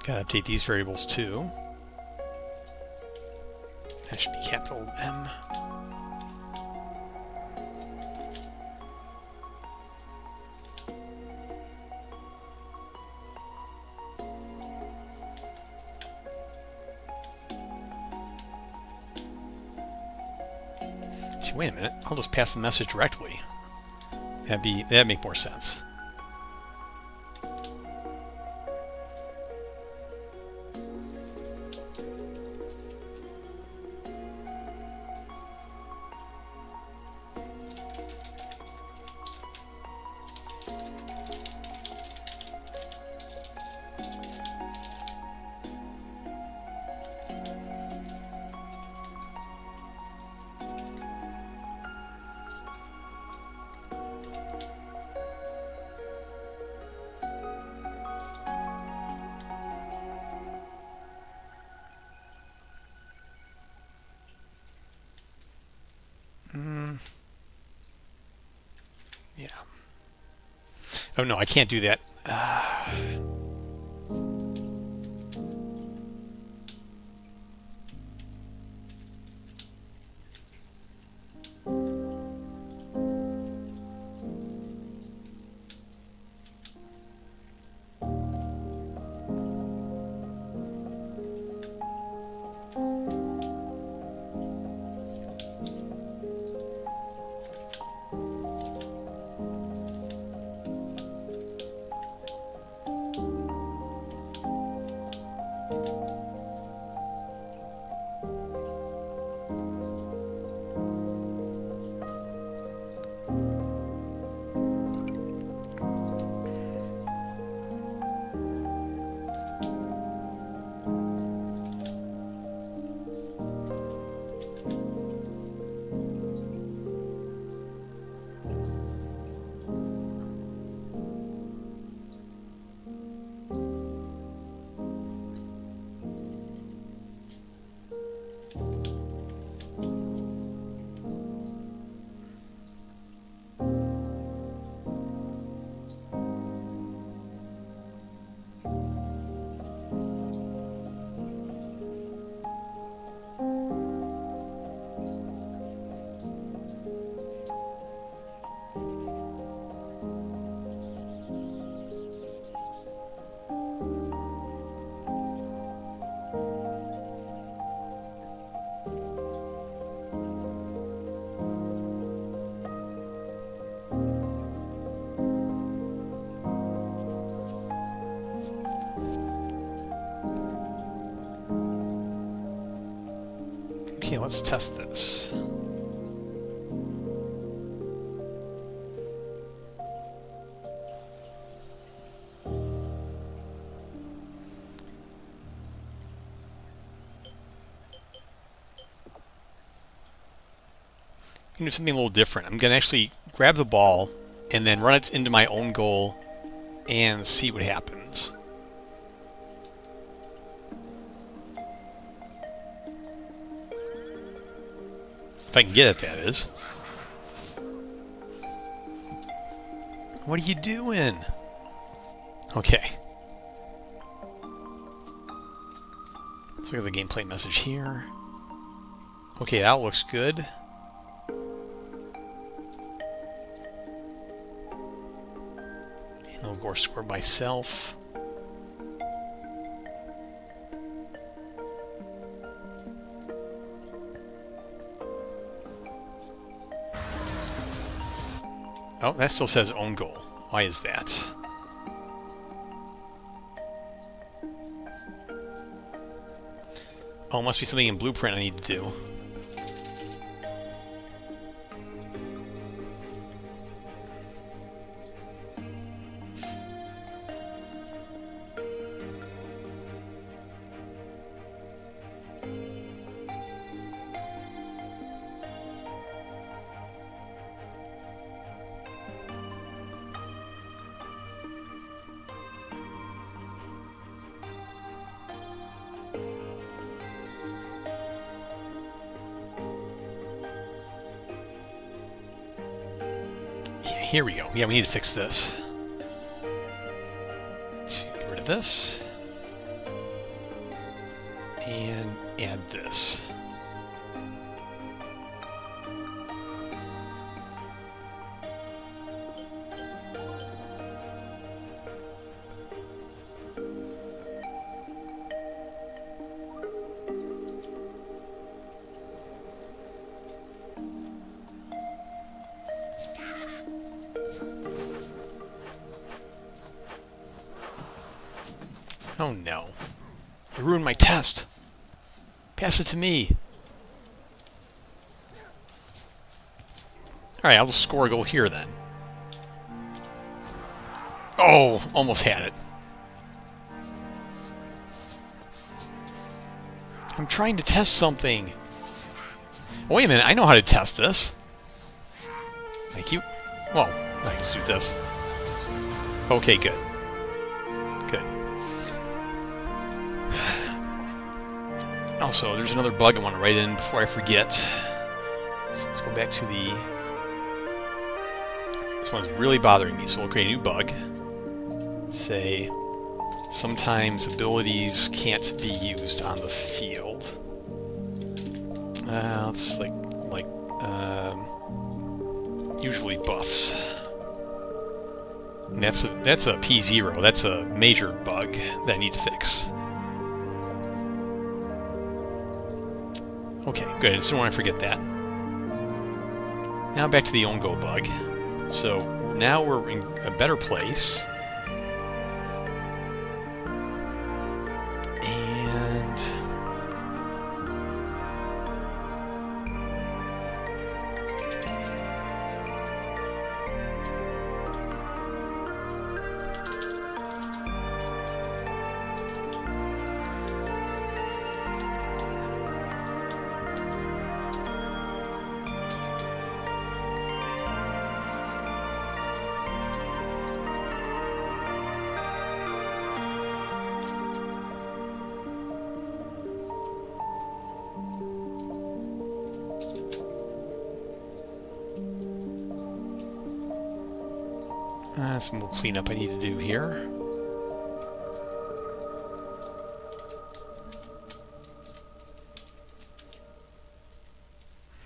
Gotta update these variables too. That should be capital M. Actually, wait a minute. I'll just pass the message directly. That'd make more sense. Yeah. Oh no, I can't do that. Okay, let's test this. I'm going to do something a little different. I'm going to actually grab the ball and then run it into my own goal and see what happens. If I can get it, that is. What are you doing? Okay. Let's look at the gameplay message here. Okay, that looks good. And I'll go score myself. Oh, that still says own goal. Why is that? Oh, must be something in Blueprint I need to do. Here we go. Yeah, we need to fix this. Let's get rid of this. And add this. Oh no. You ruined my test. Pass it to me. Alright, I'll just score a goal here then. Oh, almost had it. I'm trying to test something. Wait a minute, I know how to test this. Thank you. Well, I can do this. Okay, good. Good. Also, there's another bug I want to write in before I forget. So let's go back to the... This one's really bothering me, so we'll create a new bug. Say, sometimes abilities can't be used on the field. It's usually buffs. And that's a P0. That's a major bug that I need to fix. Okay, good. I just don't want to forget that. Now back to the own goal bug. So now we're in a better place. And some little cleanup I need to do here.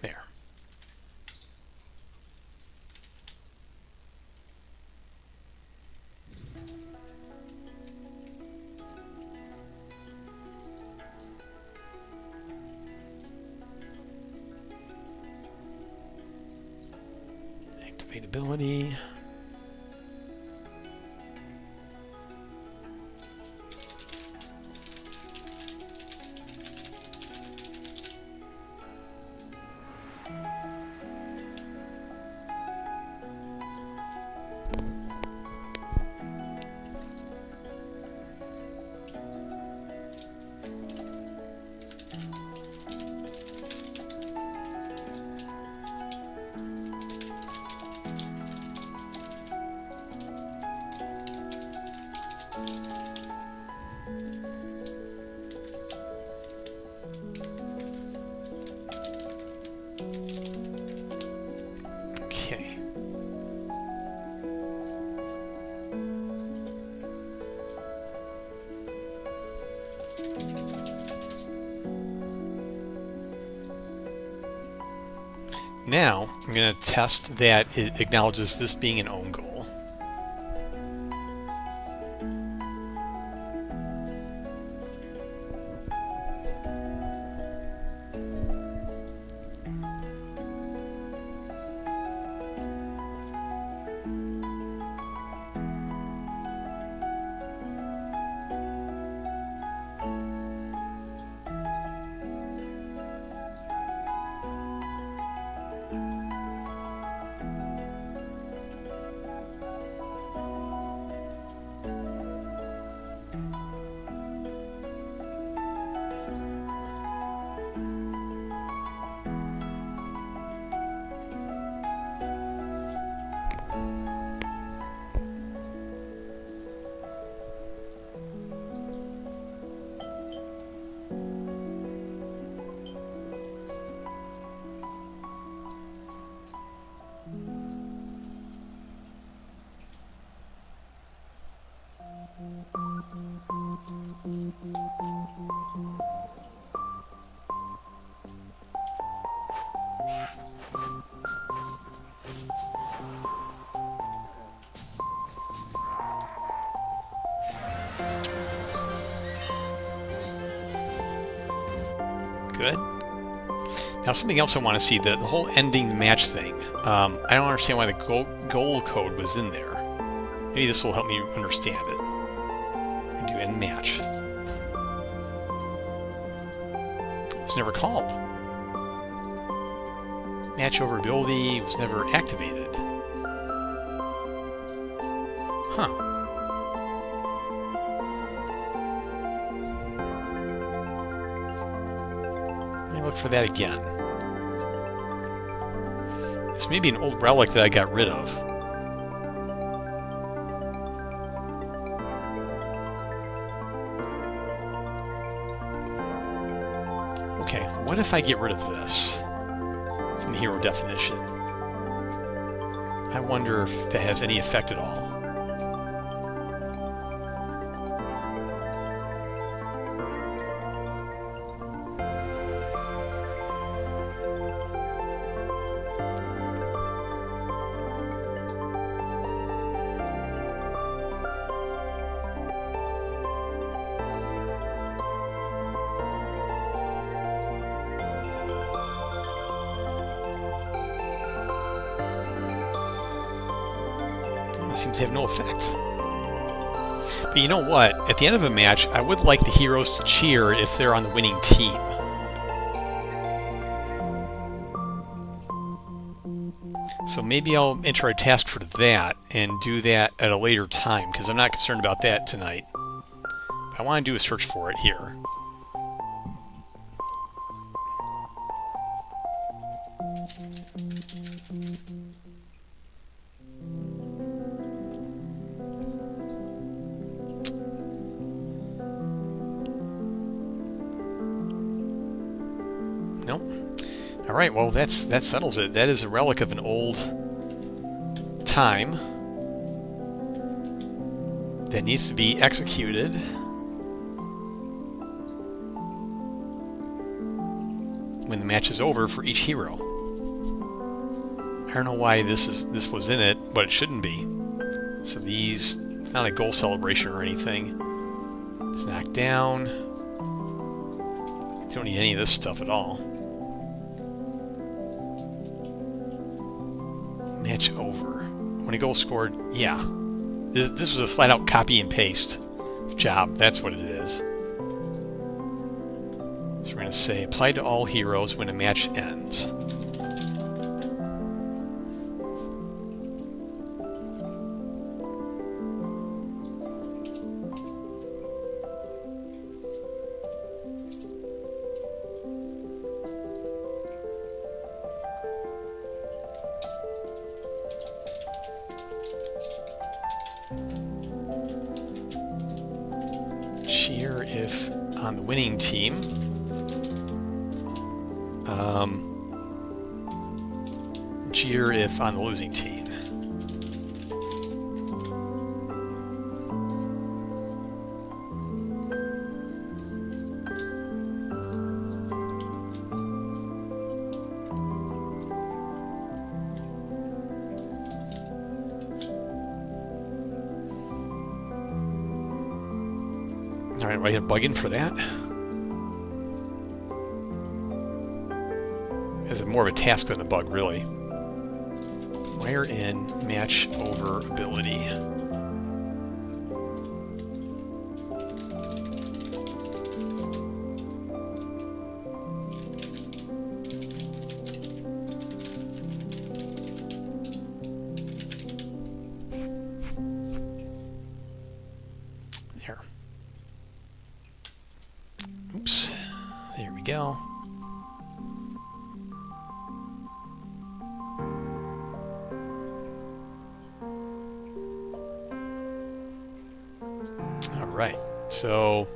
There. Activate ability. Okay. Now, I'm going to test that it acknowledges this being an own goal. Good. Now something else I want to see, the whole ending the match thing. I don't understand why the goal code was in there. Maybe this will help me understand it. And do end match. It was never called. Match over ability was never activated. Huh. Let me look for that again. This may be an old relic that I got rid of. Okay, what if I get rid of this from the hero definition? I wonder if that has any effect at all. Seems to have no effect. But you know what? At the end of a match, I would like the heroes to cheer if they're on the winning team. So maybe I'll enter a task for that and do that at a later time, because I'm not concerned about that tonight. But I want to do a search for it here. Nope. All right, well, that settles it. That is a relic of an old time that needs to be executed. When the match is over for each hero. I don't know why this was in it, but it shouldn't be. So these, not a goal celebration or anything. It's knocked down. Don't need any of this stuff at all. Match over. When a goal scored, yeah. This was a flat out copy and paste job. That's what it is. So we're going to say apply to all heroes when a match ends. cheer if on the winning team. Cheer if on the losing team. All right, do I hit a bug in for that? It's more of a task than a bug, really. Wire in, match over ability. There. Oops. There we go. Right, so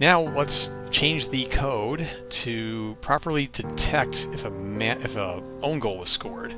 now let's change the code to properly detect if a own goal was scored.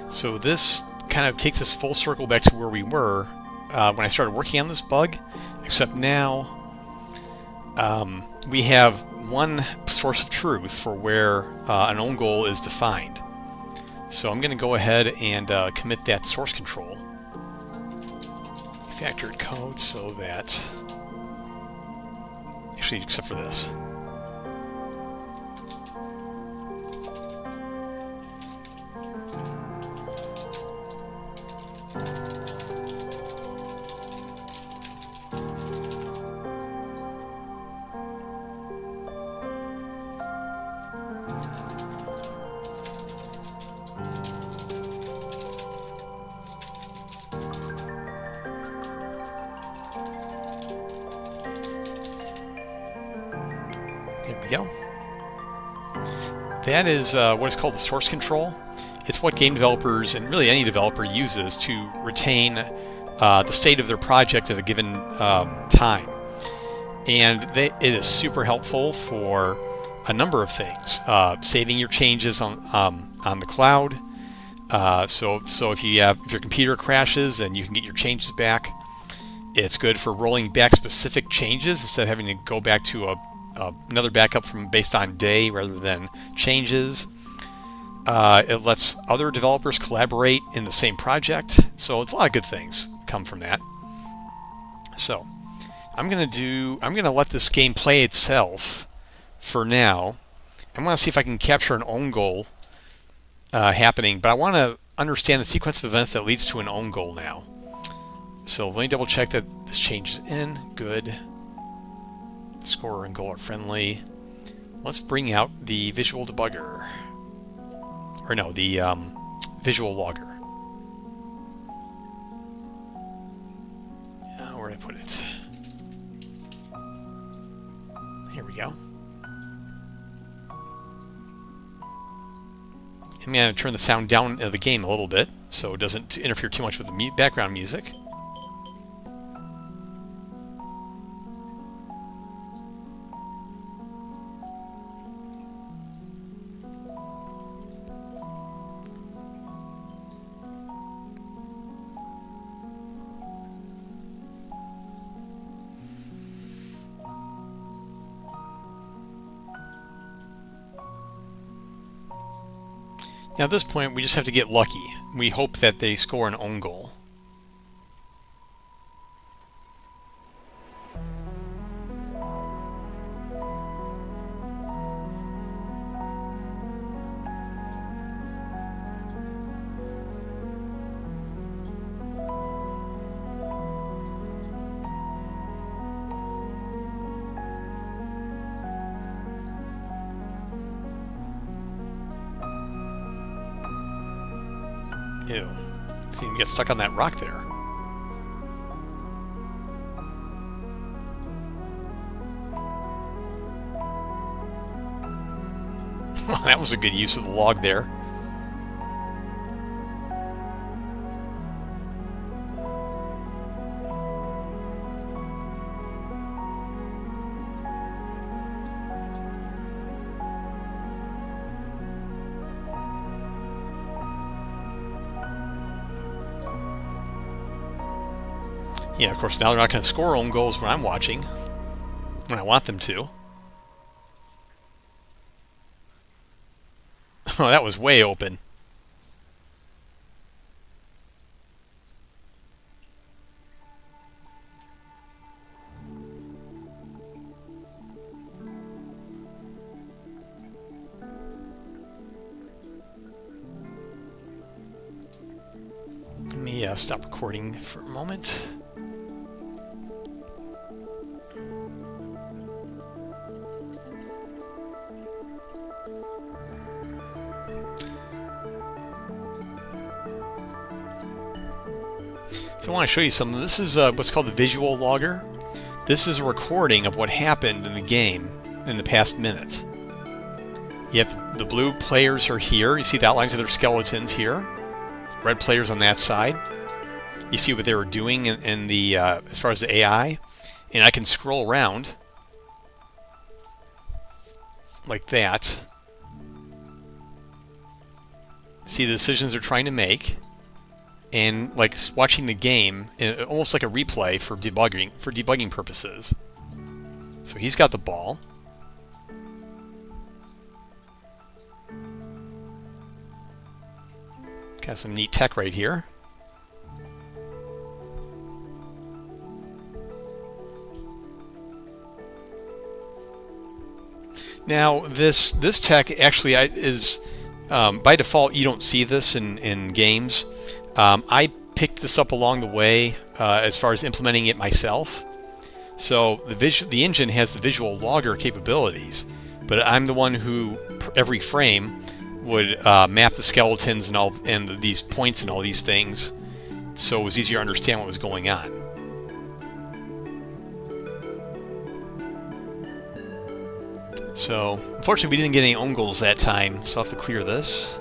So this kind of takes us full circle back to where we were when I started working on this bug, except now we have one source of truth for where an own goal is defined. So I'm going to go ahead and commit that source control. Factored code so that, actually except for this. There we go. That is what is called the source control. It's what game developers, and really any developer, uses to retain the state of their project at a given time. And it is super helpful for a number of things. Saving your changes on the cloud. So if your computer crashes, then you can get your changes back. It's good for rolling back specific changes instead of having to go back to another backup based on day rather than changes. It lets other developers collaborate in the same project. So it's a lot of good things come from that. So I'm gonna let this game play itself for now. I want to see if I can capture an own goal happening, but I want to understand the sequence of events that leads to an own goal now. So let me double check that this change is in. Good. Scorer and goal are friendly. Let's bring out the visual debugger. Or no, the visual logger. Where did I put it? Here we go. I'm going to turn the sound down of the game a little bit so it doesn't interfere too much with the background music. Now at this point, we just have to get lucky. We hope that they score an own goal. Ew. Seem to get stuck on that rock there. That was a good use of the log there. Yeah, of course, now they're not going to score own goals when I'm watching, when I want them to. Oh, that was way open. Let me stop recording for a moment. So I want to show you something. This is what's called the visual logger. This is a recording of what happened in the game in the past minute. You have the blue players are here. You see the outlines of their skeletons here. Red players on that side. You see what they were doing in the as far as the AI, and I can scroll around like that. See the decisions they're trying to make. And like watching the game, almost like a replay for debugging purposes. So he's got the ball. Got some neat tech right here. Now this tech actually is by default you don't see this in games. I picked this up along the way as far as implementing it myself. So the engine has the visual logger capabilities, but I'm the one who every frame would map the skeletons and these points and all these things, so it was easier to understand what was going on. So unfortunately we didn't get any own goals that time, so I'll have to clear this.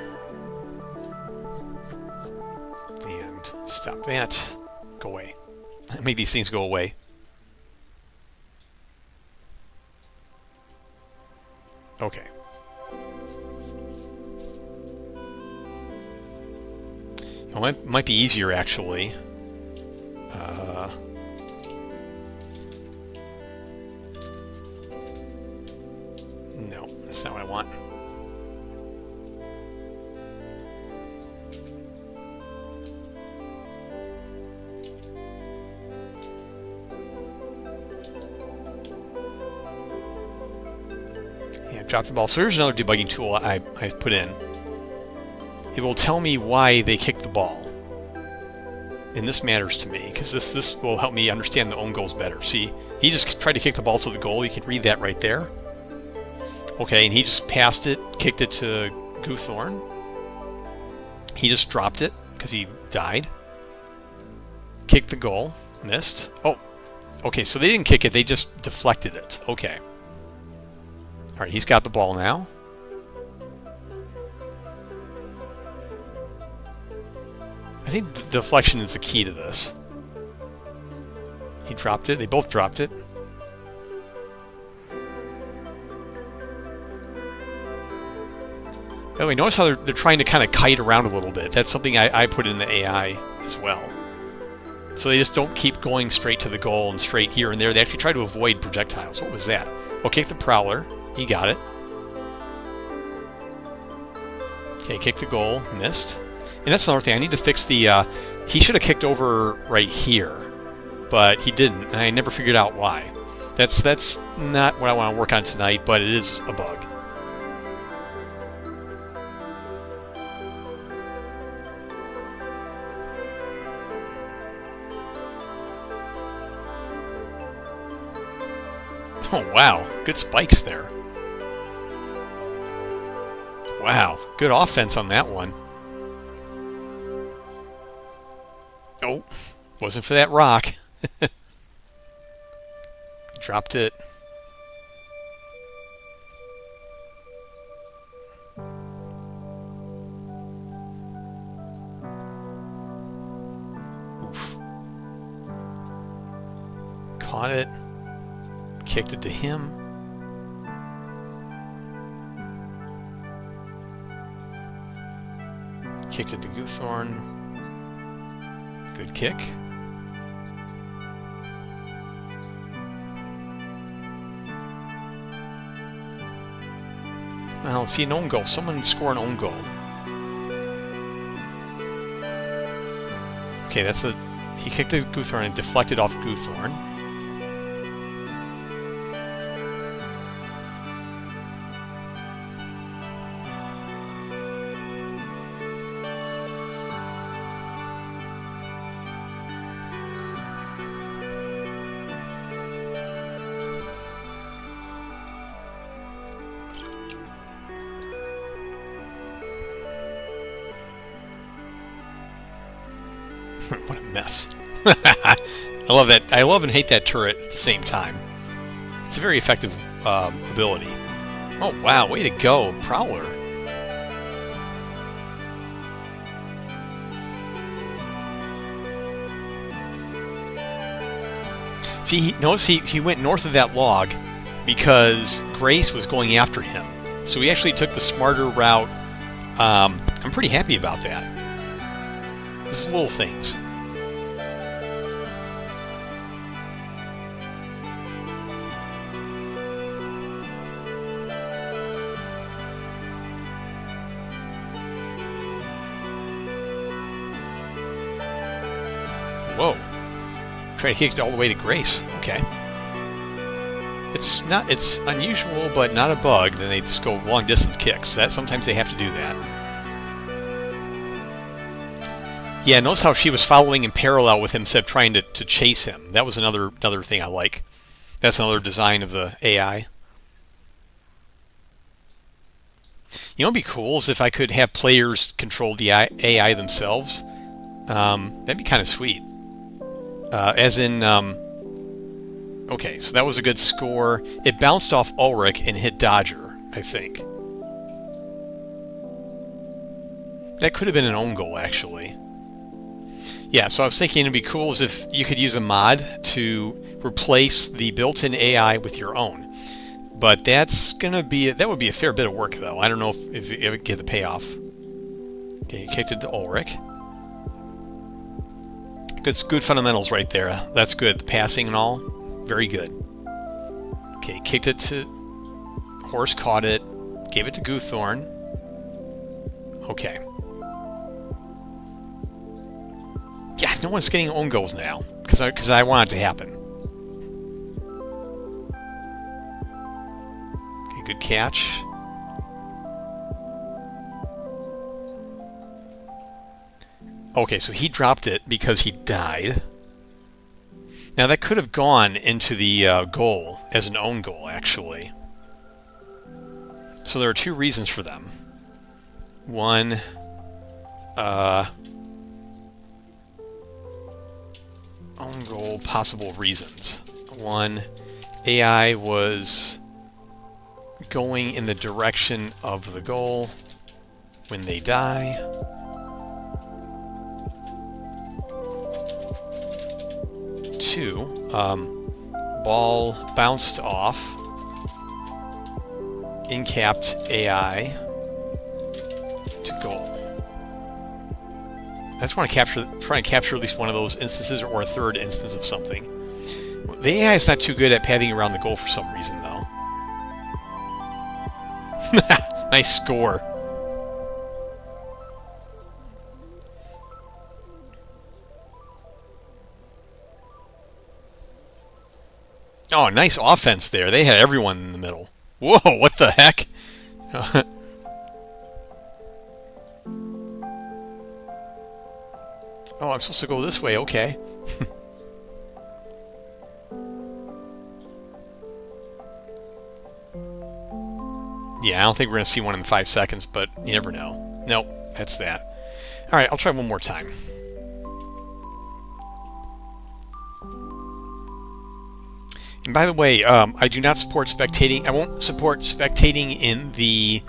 Stop that. Go away. Make these things go away. Okay. Well, it might be easier actually. No, that's not what I want. Drop the ball. So here's another debugging tool I put in. It will tell me why they kicked the ball. And this matters to me because this will help me understand the own goals better. See, he just tried to kick the ball to the goal. You can read that right there. Okay, and he just passed it, kicked it to Goothorn. He just dropped it because he died. Kicked the goal, missed. Oh, okay, so they didn't kick it, they just deflected it. Okay. All right, he's got the ball now. I think deflection is the key to this. He dropped it. They both dropped it. By the way, notice how they're trying to kind of kite around a little bit. That's something I put in the AI as well. So they just don't keep going straight to the goal and straight here and there. They actually try to avoid projectiles. What was that? Oh, kick the prowler. He got it. Okay, kick the goal. Missed. And that's another thing. I need to fix the... he should have kicked over right here. But he didn't. And I never figured out why. That's not what I want to work on tonight, but it is a bug. Oh, wow. Good spikes there. Wow. Good offense on that one. Oh, wasn't for that rock. Dropped it. Oof. Caught it. Kicked it to him. Kicked it to Goothorn. Good kick. Well, see an own goal. Someone score an own goal. Okay, that's the... He kicked it to Goothorn and deflected off Goothorn. What a mess. I love that. I love and hate that turret at the same time. It's a very effective ability. Oh, wow. Way to go, Brawler. See, notice he went north of that log because Grace was going after him. So he actually took the smarter route. I'm pretty happy about that. This is little things. Whoa. Try to kick it all the way to Grace. Okay. It's unusual, but not a bug. Then they just go long distance kicks. Sometimes they have to do that. Yeah, notice how she was following in parallel with him instead of trying to chase him. That was another thing I like. That's another design of the AI. You know what would be cool is if I could have players control the AI themselves. That'd be kind of sweet. As in, okay, so that was a good score. It bounced off Ulrich and hit Dodger, I think. That could have been an own goal, actually. Yeah, so I was thinking it'd be cool as if you could use a mod to replace the built-in AI with your own. But that would be a fair bit of work, though. I don't know if you ever get the payoff. Okay, you kicked it to Ulrich. Good fundamentals right there. That's good. The passing and all, very good. Okay, kicked it to Horse, caught it, gave it to Goothorn. Okay. Yeah, no one's getting own goals now because I want it to happen. Okay, good catch. Okay, so he dropped it because he died. Now that could have gone into the goal as an own goal, actually. So there are two reasons for them. One, own goal possible reasons. One, AI was going in the direction of the goal when they die. Two, ball bounced off, incapped AI to goal. I just want to try and capture at least one of those instances or a third instance of something. The AI is not too good at padding around the goal for some reason, though. Nice score. Oh, nice offense there. They had everyone in the middle. Whoa, what the heck? Oh, I'm supposed to go this way. Okay. Yeah, I don't think we're going to see one in 5 seconds, but you never know. Nope, that's that. All right, I'll try one more time. And by the way, I do not support spectating. I won't support spectating in the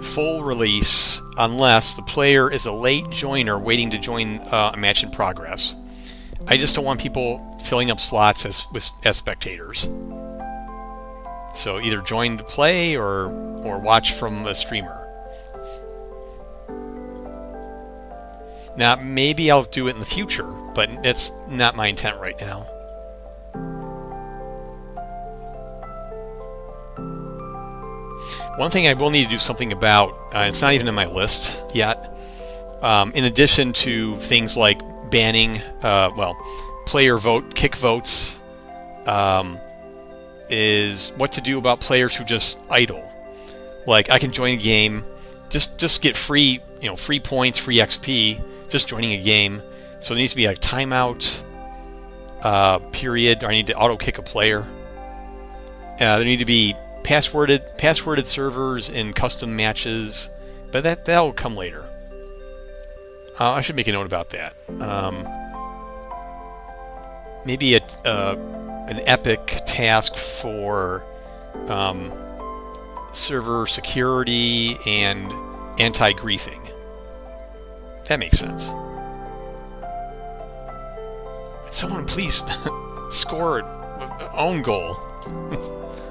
full release unless the player is a late joiner waiting to join a match in progress. I just don't want people filling up slots as spectators. So either join to play or watch from a streamer. Now, maybe I'll do it in the future, but that's not my intent right now. One thing I will need to do something about, it's not even in my list yet, in addition to things like banning, player vote, kick votes, is what to do about players who just idle. Like, I can join a game, just get free, free points, free XP, just joining a game. So there needs to be a timeout period, or I need to auto kick a player. There need to be passworded servers in custom matches, but that'll come later. I should make a note about that. Maybe an epic task for server security and anti-griefing. That makes sense. Someone please score an own goal.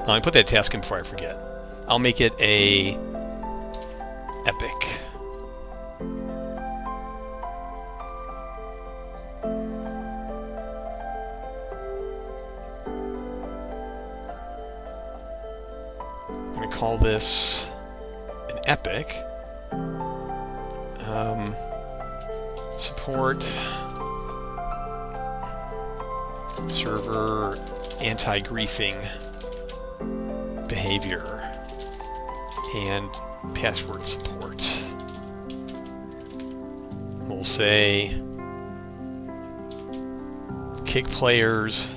Let me put that task in before I forget. I'll make it a epic. I'm going to call this an epic. Support server anti-griefing behavior and password support. We'll say kick players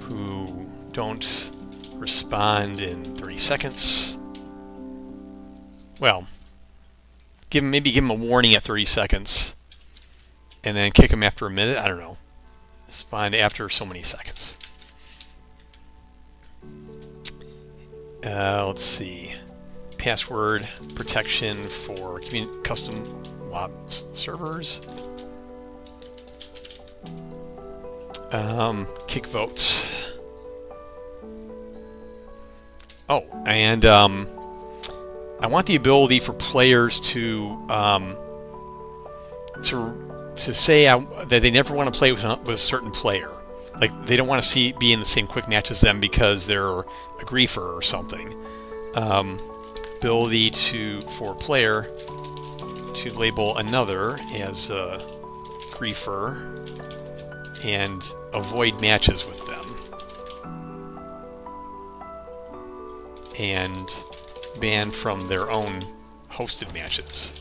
who don't respond in 30 seconds. Well, maybe give them a warning at 30 seconds and then kick them after a minute. I don't know. Respond after so many seconds. Let's see. Password protection for custom servers. Kick votes. Oh, and I want the ability for players to say that they never want to play with a certain player. Like, they don't want to be in the same quick match as them because they're a griefer or something. Ability for a player to label another as a griefer and avoid matches with them. And ban from their own hosted matches.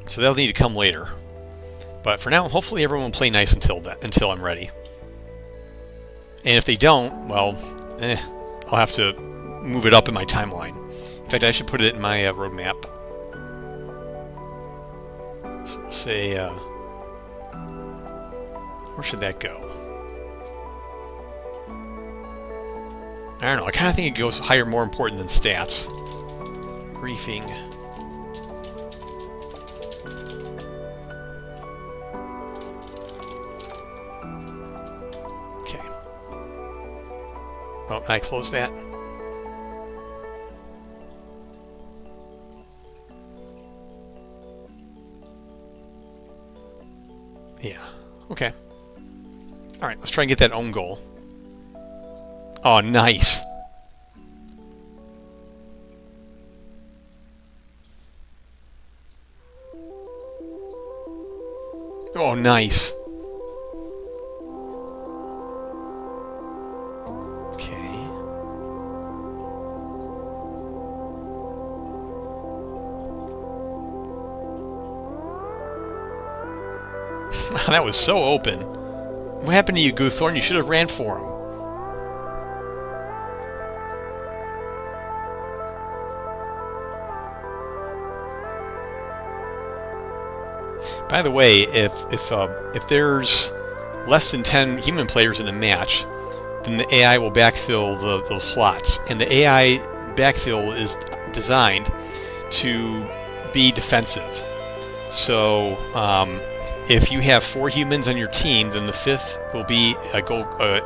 So they'll need to come later. But for now, hopefully everyone will play nice until I'm ready. And if they don't, well, I'll have to move it up in my timeline. In fact, I should put it in my roadmap. So say, where should that go? I don't know. I kind of think it goes higher, more important than stats. Griefing. Oh, I close that. Yeah. Okay. All right, let's try and get that own goal. Oh, nice. Oh, nice. That was so open. What happened to you, Goothorn? You should have ran for him. By the way, if there's less than 10 human players in the match, then the AI will backfill those slots. And the AI backfill is designed to be defensive. So if you have 4 humans on your team, then the 5th will be a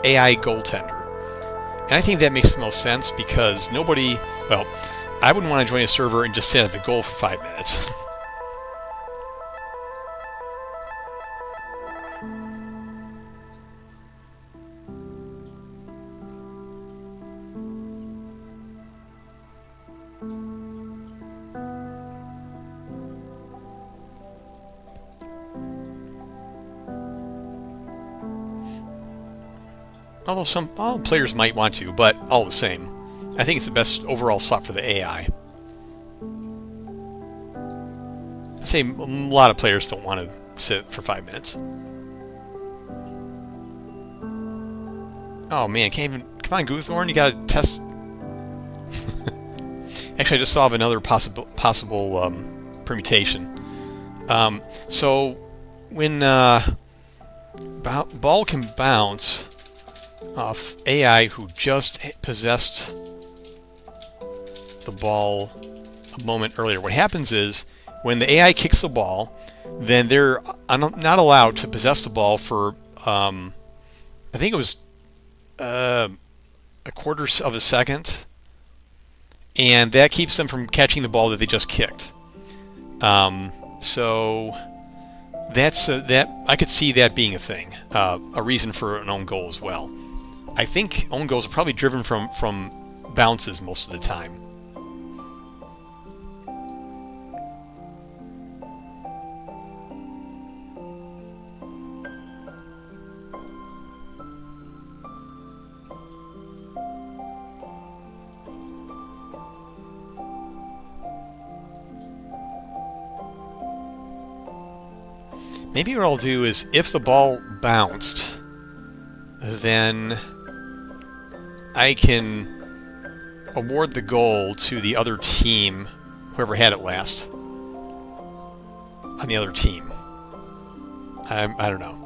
AI goaltender. And I think that makes the most sense because nobody, well, I wouldn't want to join a server and just sit at the goal for 5 minutes. Although some players might want to, but all the same, I think it's the best overall slot for the AI. I'd say a lot of players don't want to sit for 5 minutes. Oh man, can't even... Come on, Goothorn, you gotta test... Actually, I just thought of another possible permutation. So, when ball can bounce off AI who just possessed the ball a moment earlier. What happens is when the AI kicks the ball, then they're not allowed to possess the ball for I think it was a quarter of a second, and that keeps them from catching the ball that they just kicked. So that's that I could see that being a thing, a reason for an own goal as well. I think own goals are probably driven from bounces most of the time. Maybe what I'll do is if the ball bounced, then I can award the goal to the other team, whoever had it last, on the other team. I don't know.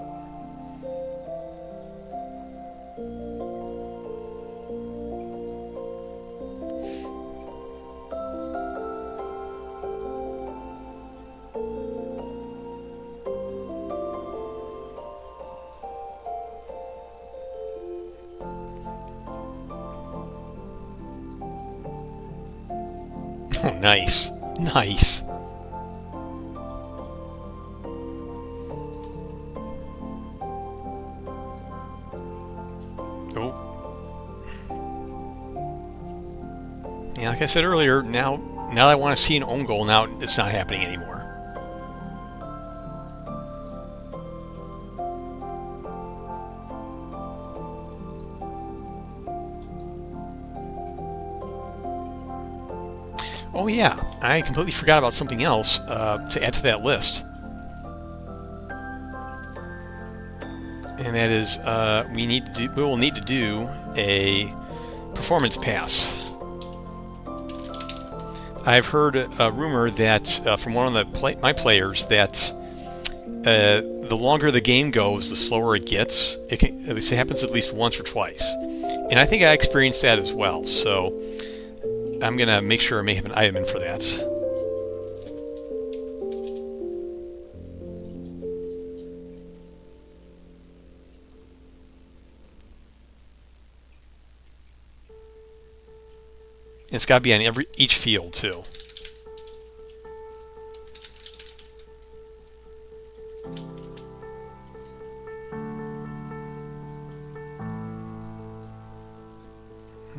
Oh, nice. Nice. Oh. Yeah, like I said earlier, now that I want to see an own goal, now it's not happening anymore. Oh yeah, I completely forgot about something else to add to that list. And that is, we will need to do a performance pass. I've heard a rumor that from one of my players that the longer the game goes, the slower it gets. At least it happens at least once or twice, and I think I experienced that as well. So I'm gonna make sure I may have an item in for that. It's got to be on each field too.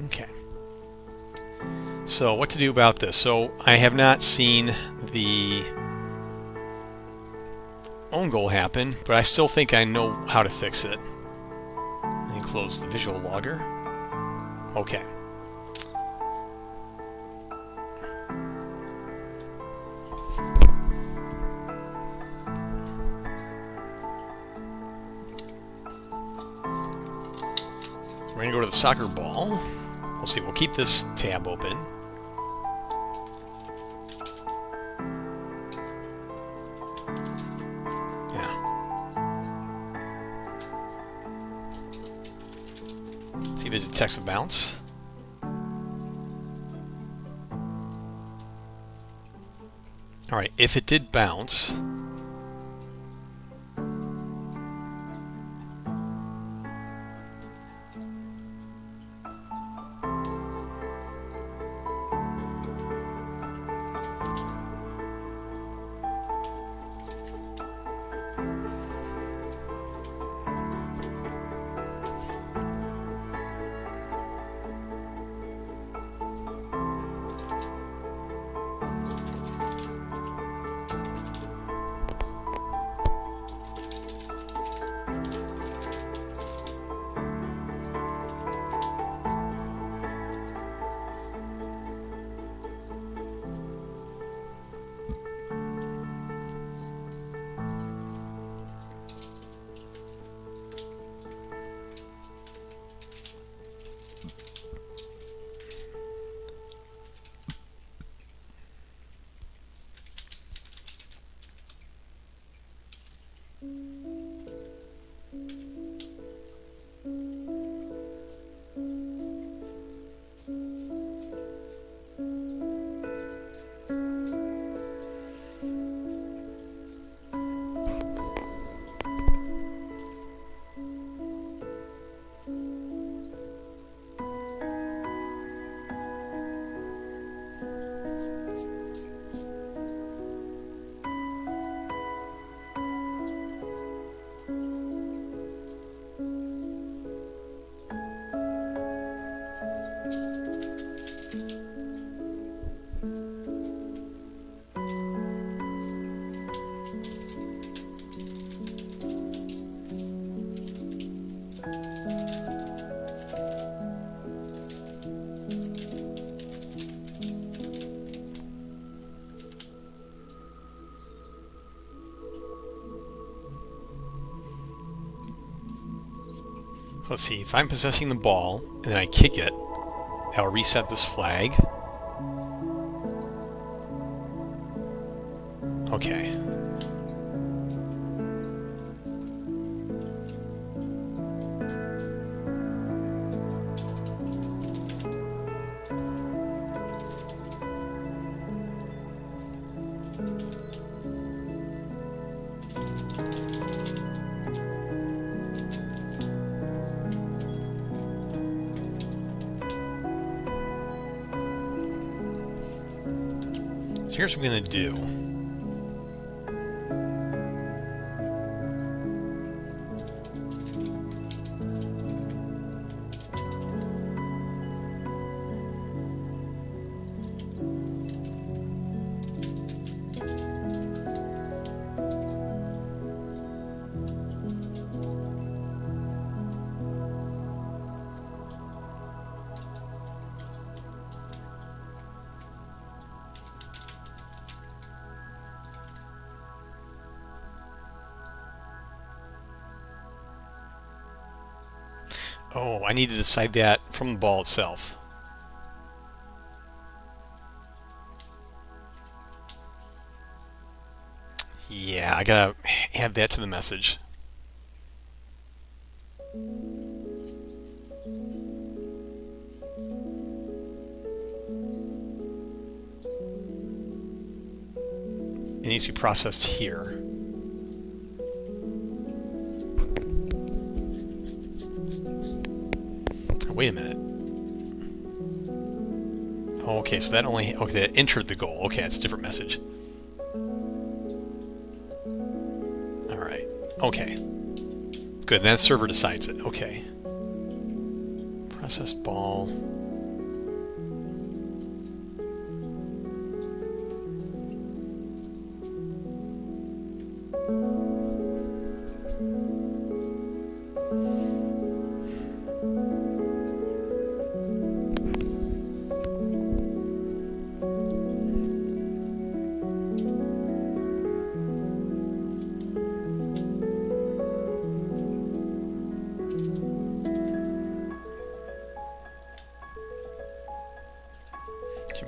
Okay. So what to do about this? So I have not seen the own goal happen, but I still think I know how to fix it. Let me close the visual logger. Okay. We're going to go to the soccer ball. We'll see. We'll keep this tab open. See if it detects a bounce. Alright, if it did bounce, let's see, if I'm possessing the ball and then I kick it, that'll reset this flag. Okay. So here's what I'm going to do. Oh, I need to decide that from the ball itself. Yeah, I gotta add that to the message. It needs to be processed here. Wait a minute. Oh, okay, so that only... Okay, that entered the goal. Okay, that's a different message. Alright. Okay. Good, that server decides it. Okay. Processed ball.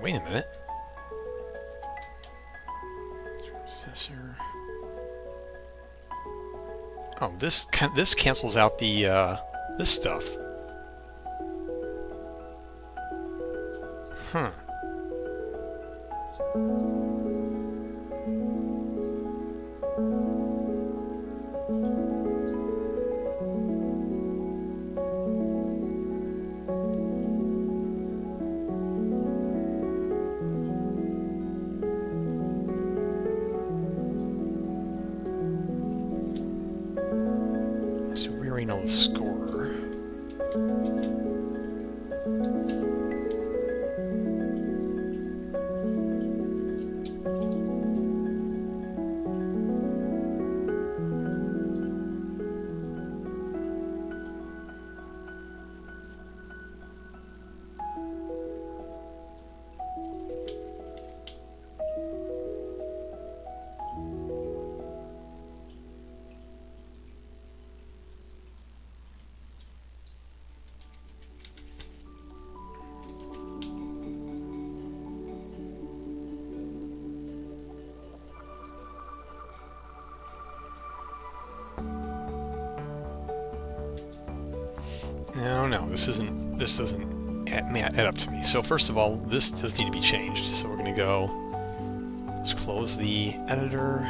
Wait a minute. Processor. Oh, this cancels out the this stuff. already know the score. No, this doesn't add up to me. So first of all, this does need to be changed. So we're going to go, let's close the editor.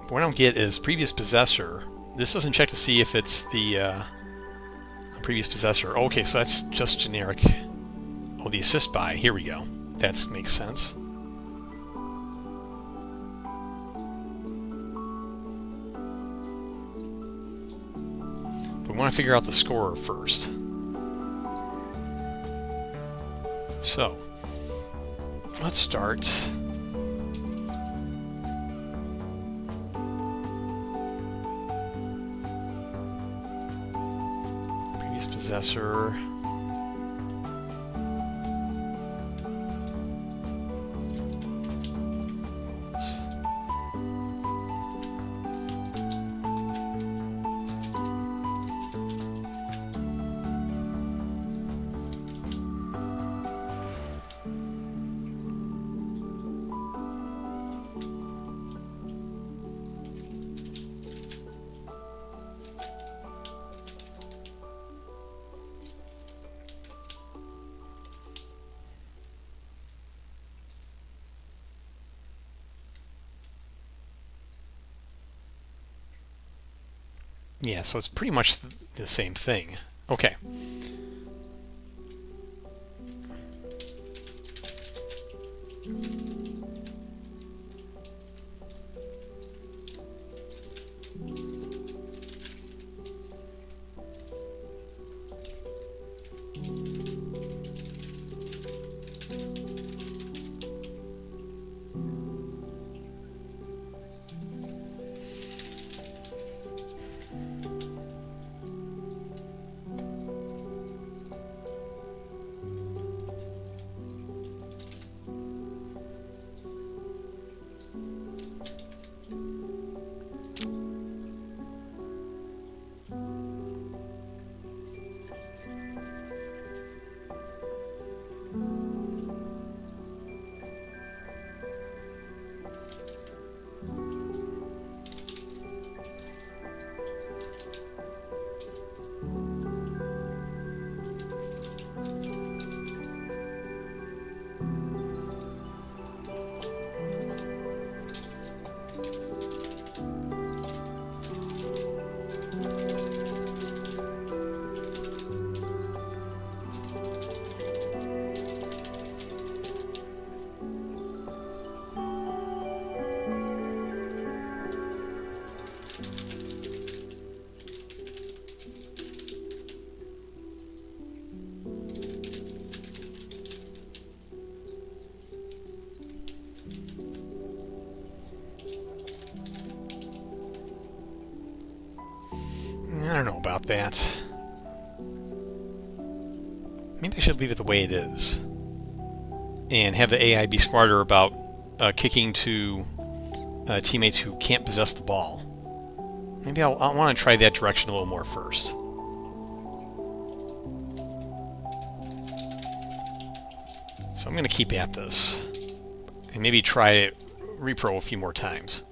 What I don't get is previous possessor. This doesn't check to see if it's the previous possessor. Okay, so that's just generic. Oh, the assist by. Here we go. That makes sense. But we want to figure out the scorer first. So, let's start. Possessor. Yeah, so it's pretty much the same thing. Okay. I don't know about that. Maybe I should leave it the way it is and have the AI be smarter about kicking to teammates who can't possess the ball. Maybe I'll want to try that direction a little more first. So I'm going to keep at this and maybe try it repro a few more times.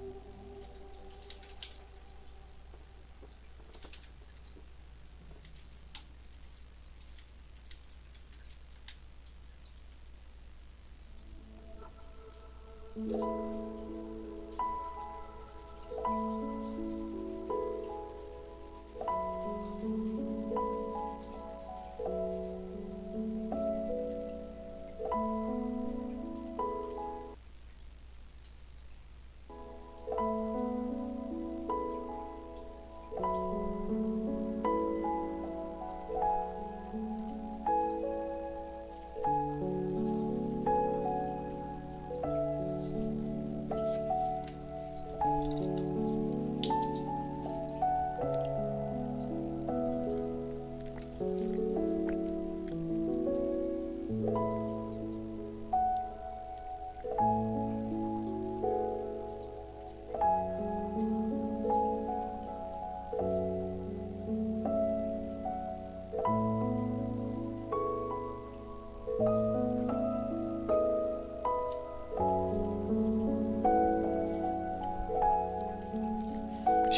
So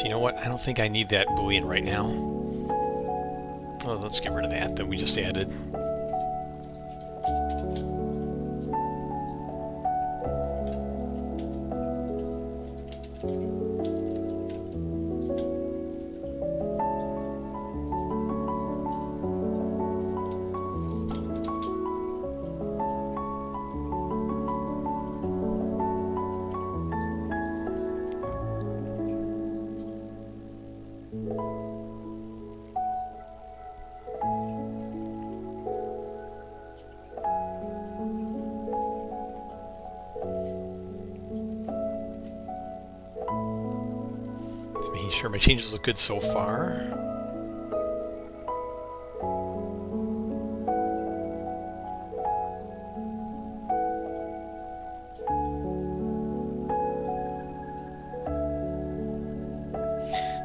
you know what? I don't think I need that boolean right now. Oh, let's get rid of that we just added. Just making sure my changes look good so far.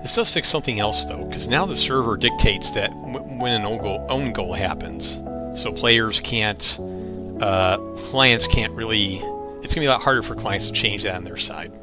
This does fix something else though, because now the server dictates that when an own goal happens, so players can't, clients can't really. It's gonna be a lot harder for clients to change that on their side.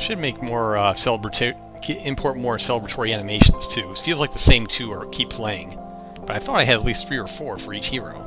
Should make more import more celebratory animations too. It feels like the same two are keep playing, but I thought I had at least 3 or 4 for each hero.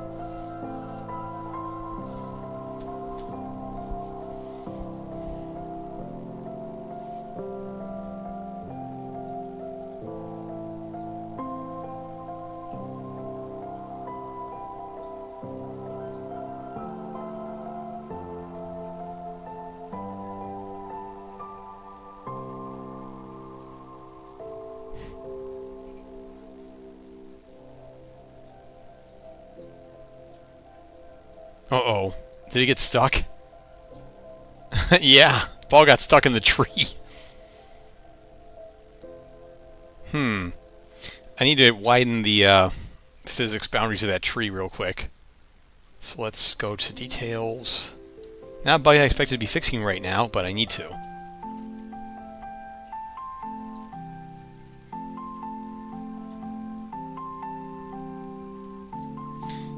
Uh-oh. Did he get stuck? Yeah, ball got stuck in the tree. I need to widen the physics boundaries of that tree real quick. So let's go to details. Not bug I expected to be fixing right now, but I need to.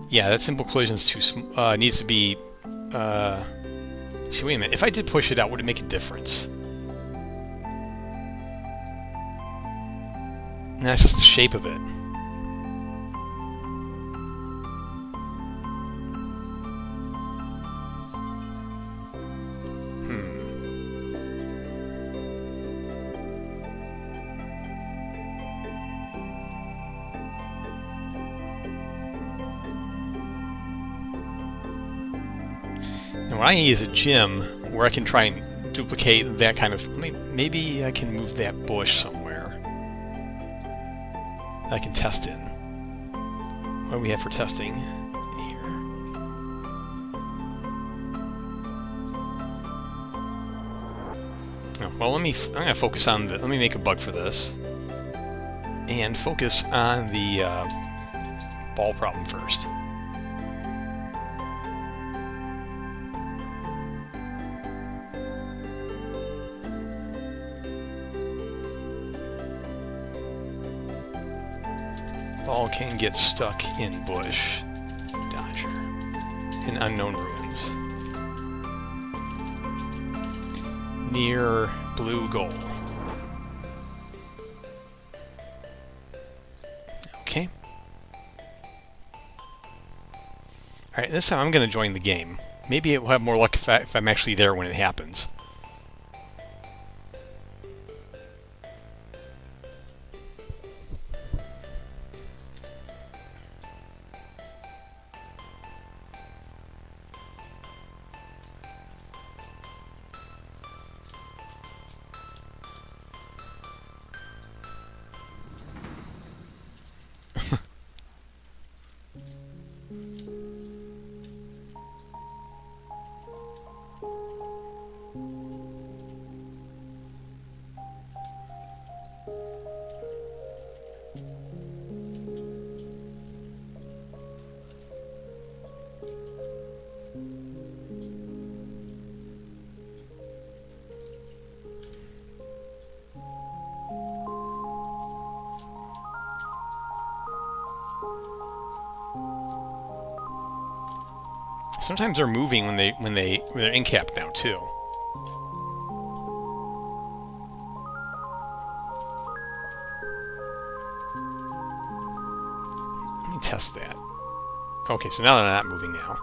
Yeah, that simple collision is needs to be. Actually, wait a minute. If I did push it out, would it make a difference? No, it's just the shape of it. And what I need is a gym where I can try and duplicate that kind of... Maybe I can move that bush somewhere that I can test in. What do we have for testing here? Oh, well, I'm going to focus on the... Let me make a bug for this. And focus on the ball problem first. Ball can get stuck in bush. Dodger. In unknown ruins. Near blue goal. Okay. Alright, this time I'm going to join the game. Maybe it will have more luck if I'm actually there when it happens. Sometimes they're moving when they're in cap now too. Let me test that. Okay, so now they're not moving now.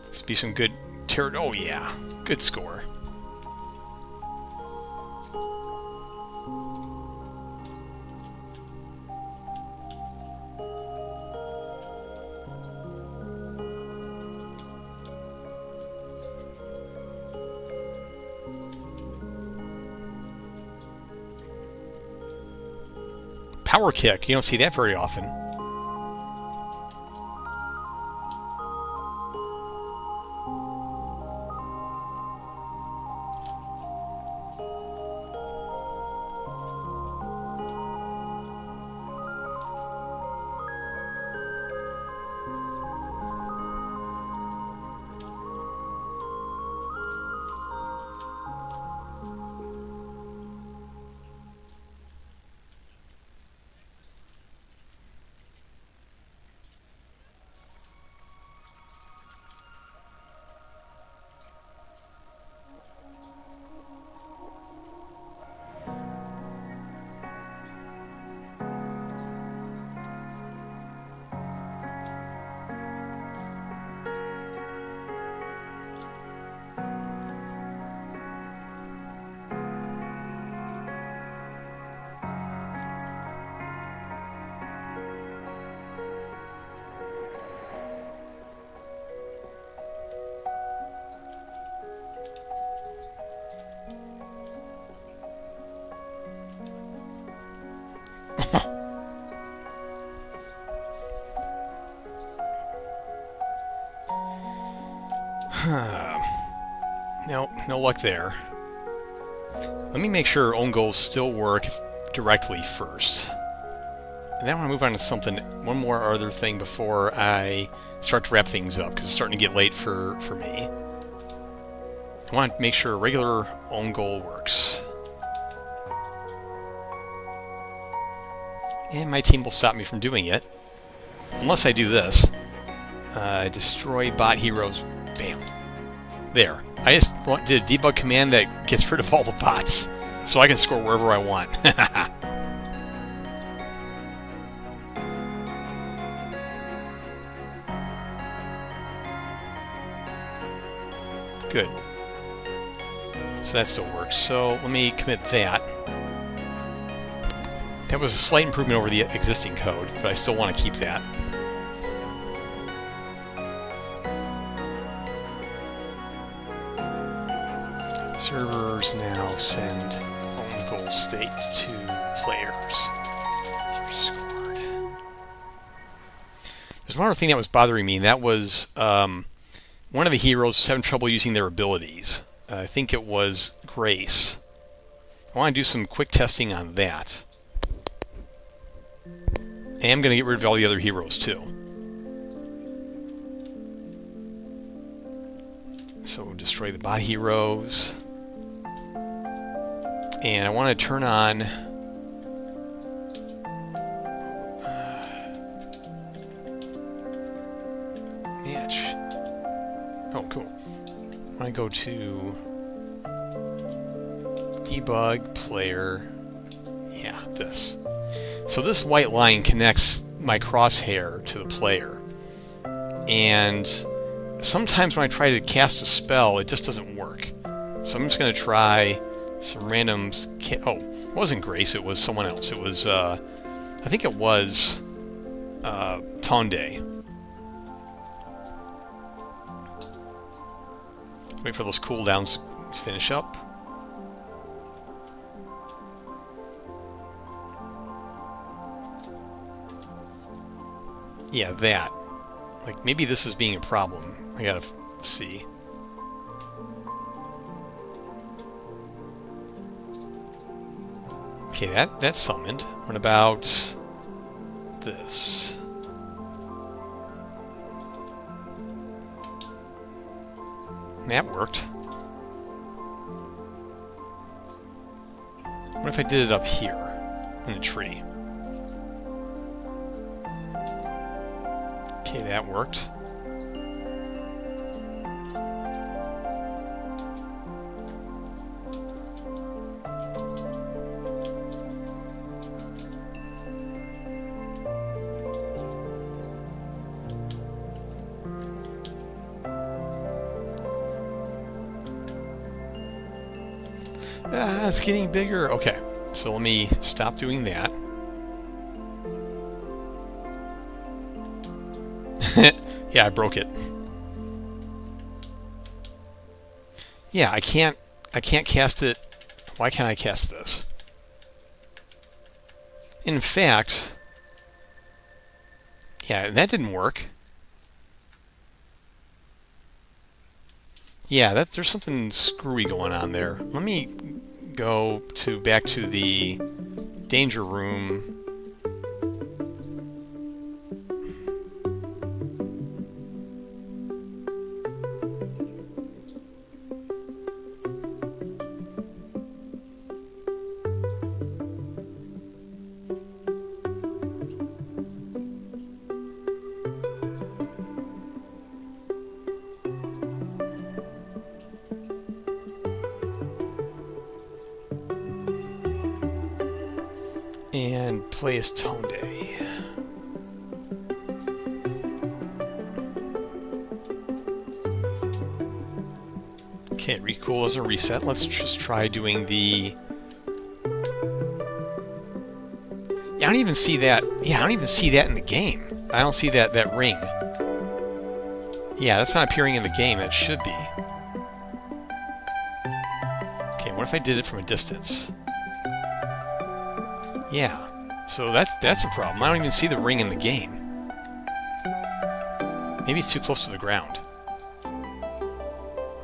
This be some good oh yeah, good score. Power kick, you don't see that very often. No luck there. Let me make sure own goals still work directly first. And then I want to move on to one more other thing before I start to wrap things up, because it's starting to get late for me. I want to make sure a regular own goal works. And my team will stop me from doing it. Unless I do this. Destroy bot heroes. Bam. There. I just did a debug command that gets rid of all the bots, so I can score wherever I want. Good. So that still works. So let me commit that. That was a slight improvement over the existing code, but I still want to keep that. Servers now send own goal state to players. Scored. There's one other thing that was bothering me, and that was one of the heroes was having trouble using their abilities. I think it was Grace. I want to do some quick testing on that. And I'm going to get rid of all the other heroes too. So destroy the bot heroes. And I want to turn on match. Oh, cool. I want to go to debug player. Yeah, this. So this white line connects my crosshair to the player. And sometimes when I try to cast a spell, it just doesn't work. So I'm just going to try some random... Oh, it wasn't Grace, it was someone else. It was, I think it was Tonde. Wait for those cooldowns to finish up. Yeah, that. Like, maybe this is being a problem. I gotta see. Okay, that's summoned. What about this? That worked. What if I did it up here in the tree? Okay, that worked. It's getting bigger. Okay, so let me stop doing that. Yeah, I broke it. Yeah, I can't cast it. Why can't I cast this? In fact, yeah, that didn't work. Yeah, there's something screwy going on there. Let me go back to the danger room. And play as Tonde. Okay, recool as a reset. Let's just try doing the... Yeah, I don't even see that. Yeah, I don't even see that in the game. I don't see that ring. Yeah, that's not appearing in the game. That should be. Okay, what if I did it from a distance? Yeah, so that's a problem. I don't even see the ring in the game. Maybe it's too close to the ground.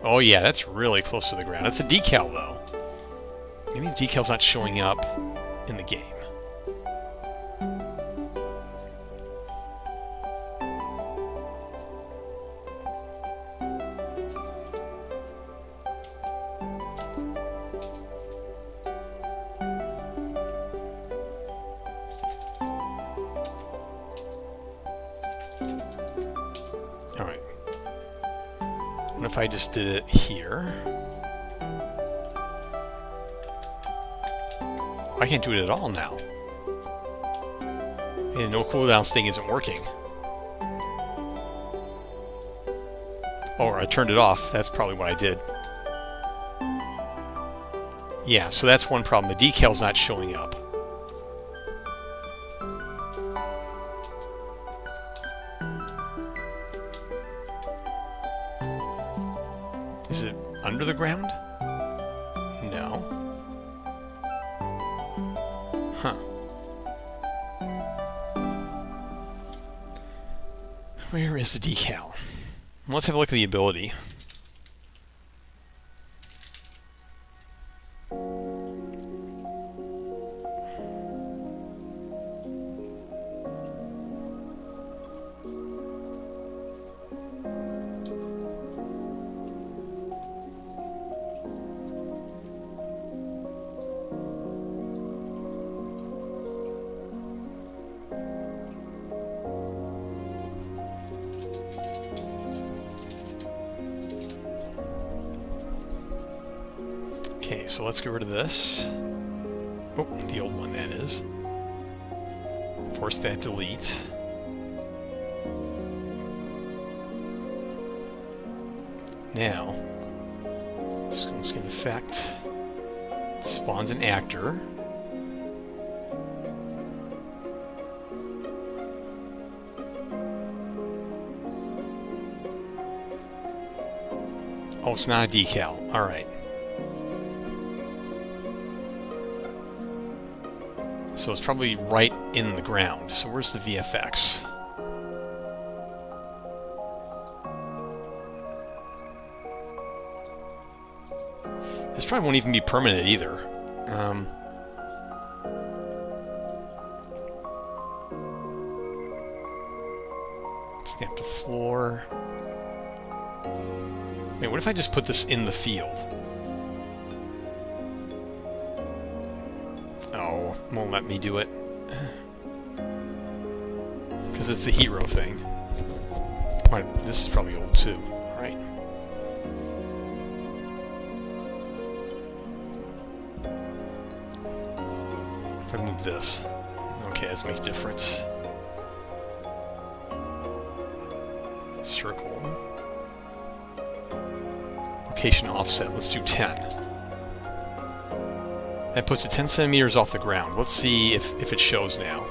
Oh yeah, that's really close to the ground. That's a decal though. Maybe the decal's not showing up in the game. If I just did it here. I can't do it at all now. Hey, the no cooldowns thing isn't working. Or I turned it off. That's probably what I did. Yeah, so that's one problem. The decal's not showing up. Is it under the ground? No. Huh. Where is the decal? Let's have a look at the ability. Okay, so let's get rid of this. Oh, the old one that is. Force that delete. Now, this one's going to affect. It spawns an actor. Oh, it's not a decal. All right. So it's probably right in the ground. So where's the VFX? This probably won't even be permanent either. Stamp the floor. Wait, what if I just put this in the field? Oh, won't let me do it. Because it's a hero thing. This is probably old too, right? If I move this. Okay, let's make a difference. Circle. Location offset, let's do 10. That puts it 10 centimeters off the ground. Let's see if it shows now.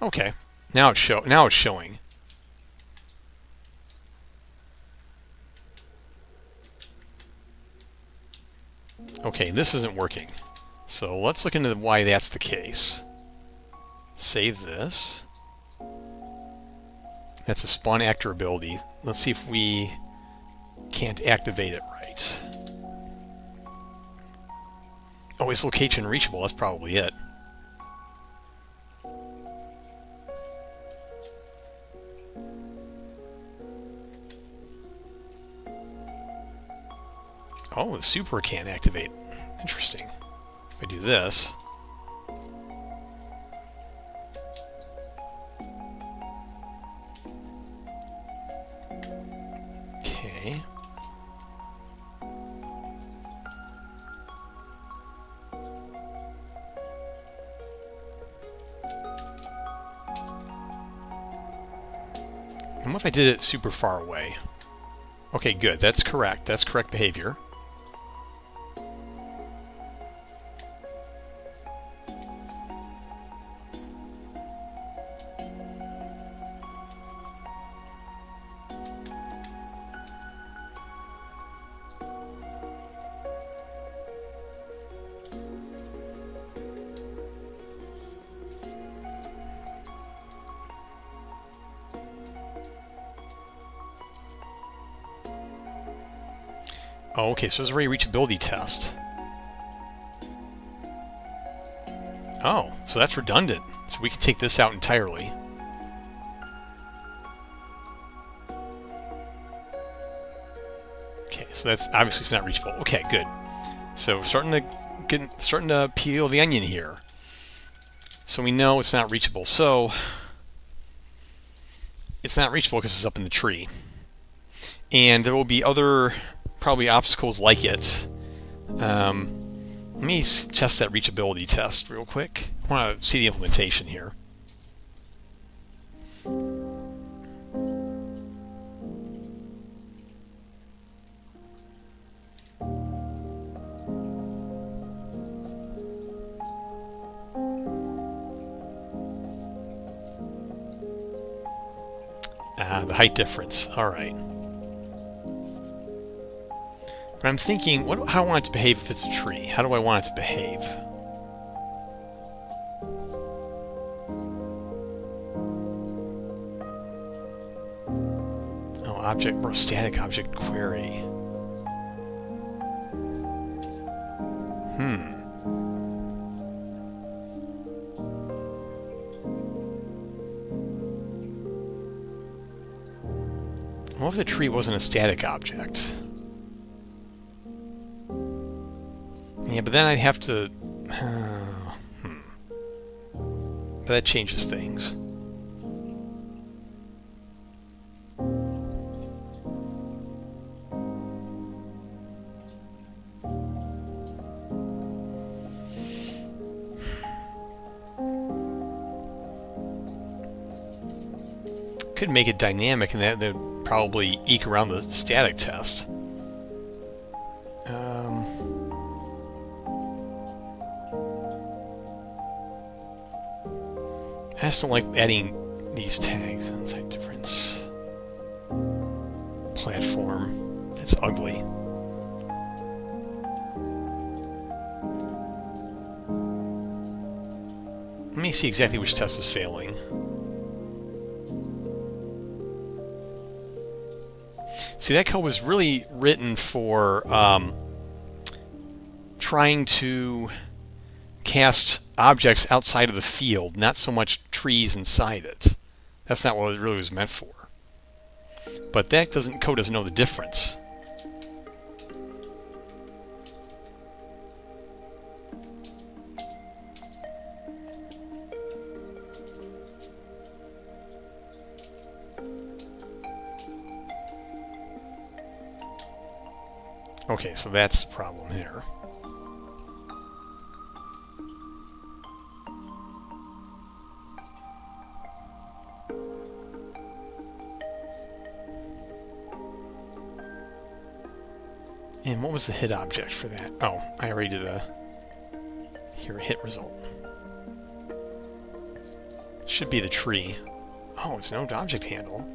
Okay, now it's showing. Okay, this isn't working. So let's look into why that's the case. Save this. That's a spawn actor ability. Let's see if we can't activate it right. Oh, is location reachable? That's probably it. Oh, the super can't activate. Interesting. If I do this. Okay. And what if I did it super far away? Okay, good. That's correct. That's correct behavior. Oh, okay, so there's a reachability test. Oh, so that's redundant. So we can take this out entirely. Okay, so that's obviously it's not reachable. Okay, good. So we're starting to peel the onion here. So we know it's not reachable. So it's not reachable because it's up in the tree. And there will be other probably obstacles like it. Let me test that reachability test real quick. I want to see the implementation here. The height difference. All right. But I'm thinking, how do I want it to behave if it's a tree? How do I want it to behave? Oh, object, or static object query. What if the tree wasn't a static object? Yeah, but then I'd have to... But that changes things. Could make it dynamic, and that would probably eke around the static test. I just don't like adding these tags. Type difference. Platform. That's ugly. Let me see exactly which test is failing. See, that code was really written for trying to cast objects outside of the field, not so much trees inside it. That's not what it really was meant for. But that code doesn't know the difference. Okay, so that's the problem here. And what was the hit object for that? Oh, I already did a hit result. Should be the tree. Oh, it's no object handle.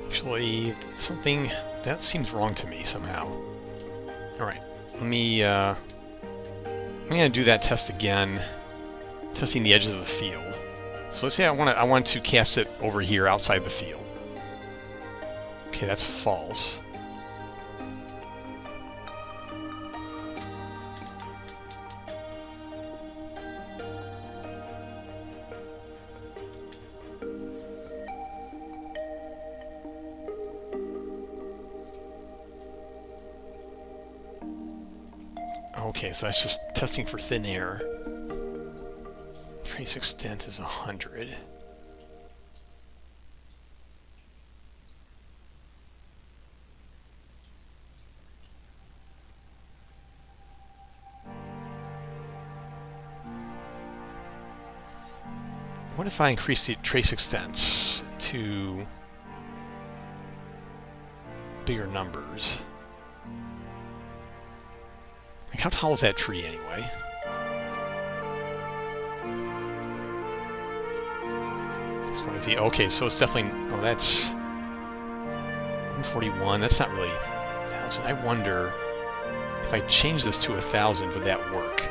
Actually, something that seems wrong to me somehow. All right, let me. I'm gonna do that test again, testing the edges of the field. So let's say I want to cast it over here outside the field. Okay, that's false. Okay, so that's just testing for thin air. Trace extent is 100. What if I increase the trace extents to bigger numbers? Like, how tall is that tree anyway? That's what I see. Okay, so it's definitely... Oh, that's 141. That's not really 1,000. I wonder if I change this to 1,000, would that work?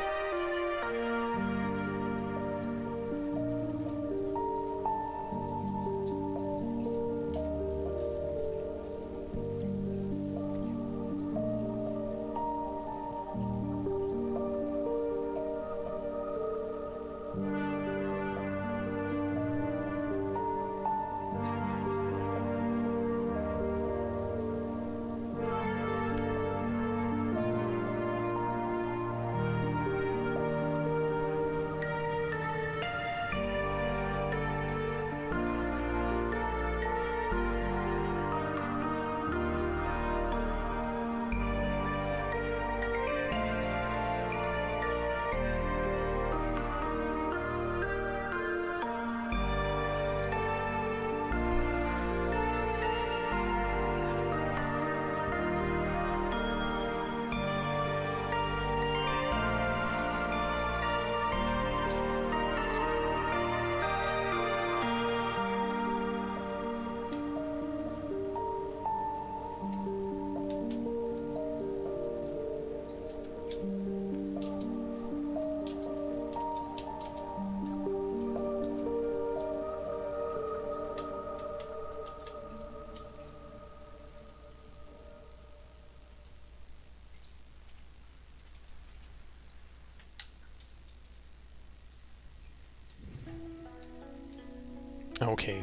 Okay,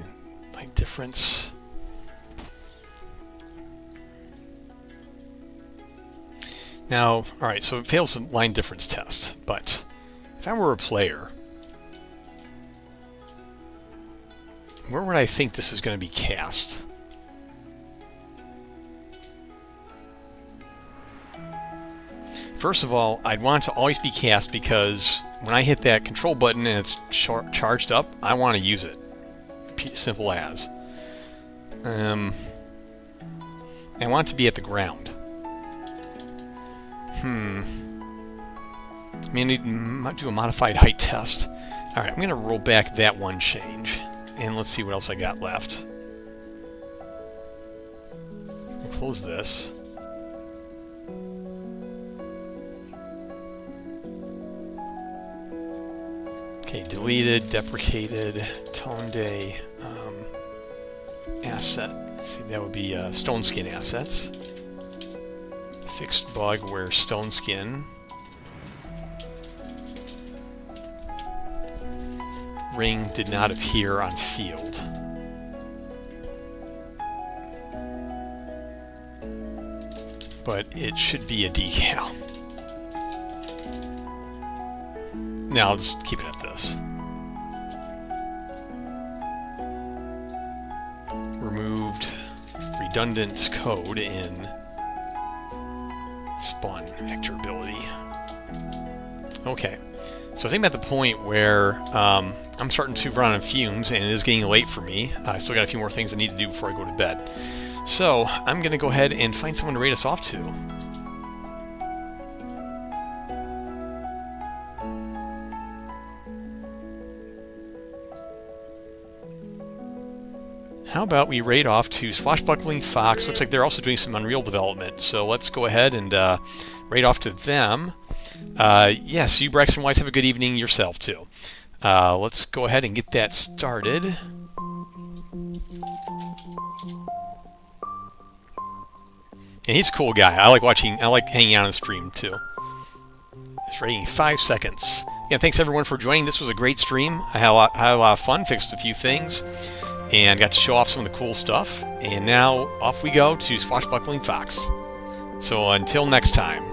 line difference. Now, alright, so it fails the line difference test, but if I were a player, where would I think this is going to be cast? First of all, I'd want it to always be cast because when I hit that control button and it's charged up, I want to use it. Simple as. I want it to be at the ground. I mean, I need to do a modified height test. Alright, I'm going to roll back that one change. And let's see what else I got left. We'll close this. Okay, deleted, deprecated, tone day, asset. Let's see, that would be stone skin assets. Fixed bug where stone skin. Ring did not appear on field. But it should be a decal. Now I'll just keep it at this. Removed redundant code in spawn actor ability. Okay, so I think I'm at the point where I'm starting to run on fumes and it is getting late for me. I still got a few more things I need to do before I go to bed. So I'm going to go ahead and find someone to raid us off to. How about we raid off to Swashbuckling Fox? Looks like they're also doing some Unreal development. So let's go ahead and raid off to them. Yes, you Braxton Wise have a good evening yourself too. Let's go ahead and get that started. And he's a cool guy. I like hanging out on the stream too. It's rating 5 seconds. Yeah, thanks everyone for joining. This was a great stream. I had a lot of fun, fixed a few things, and got to show off some of the cool stuff. And now off we go to Swashbuckling Fox. So until next time.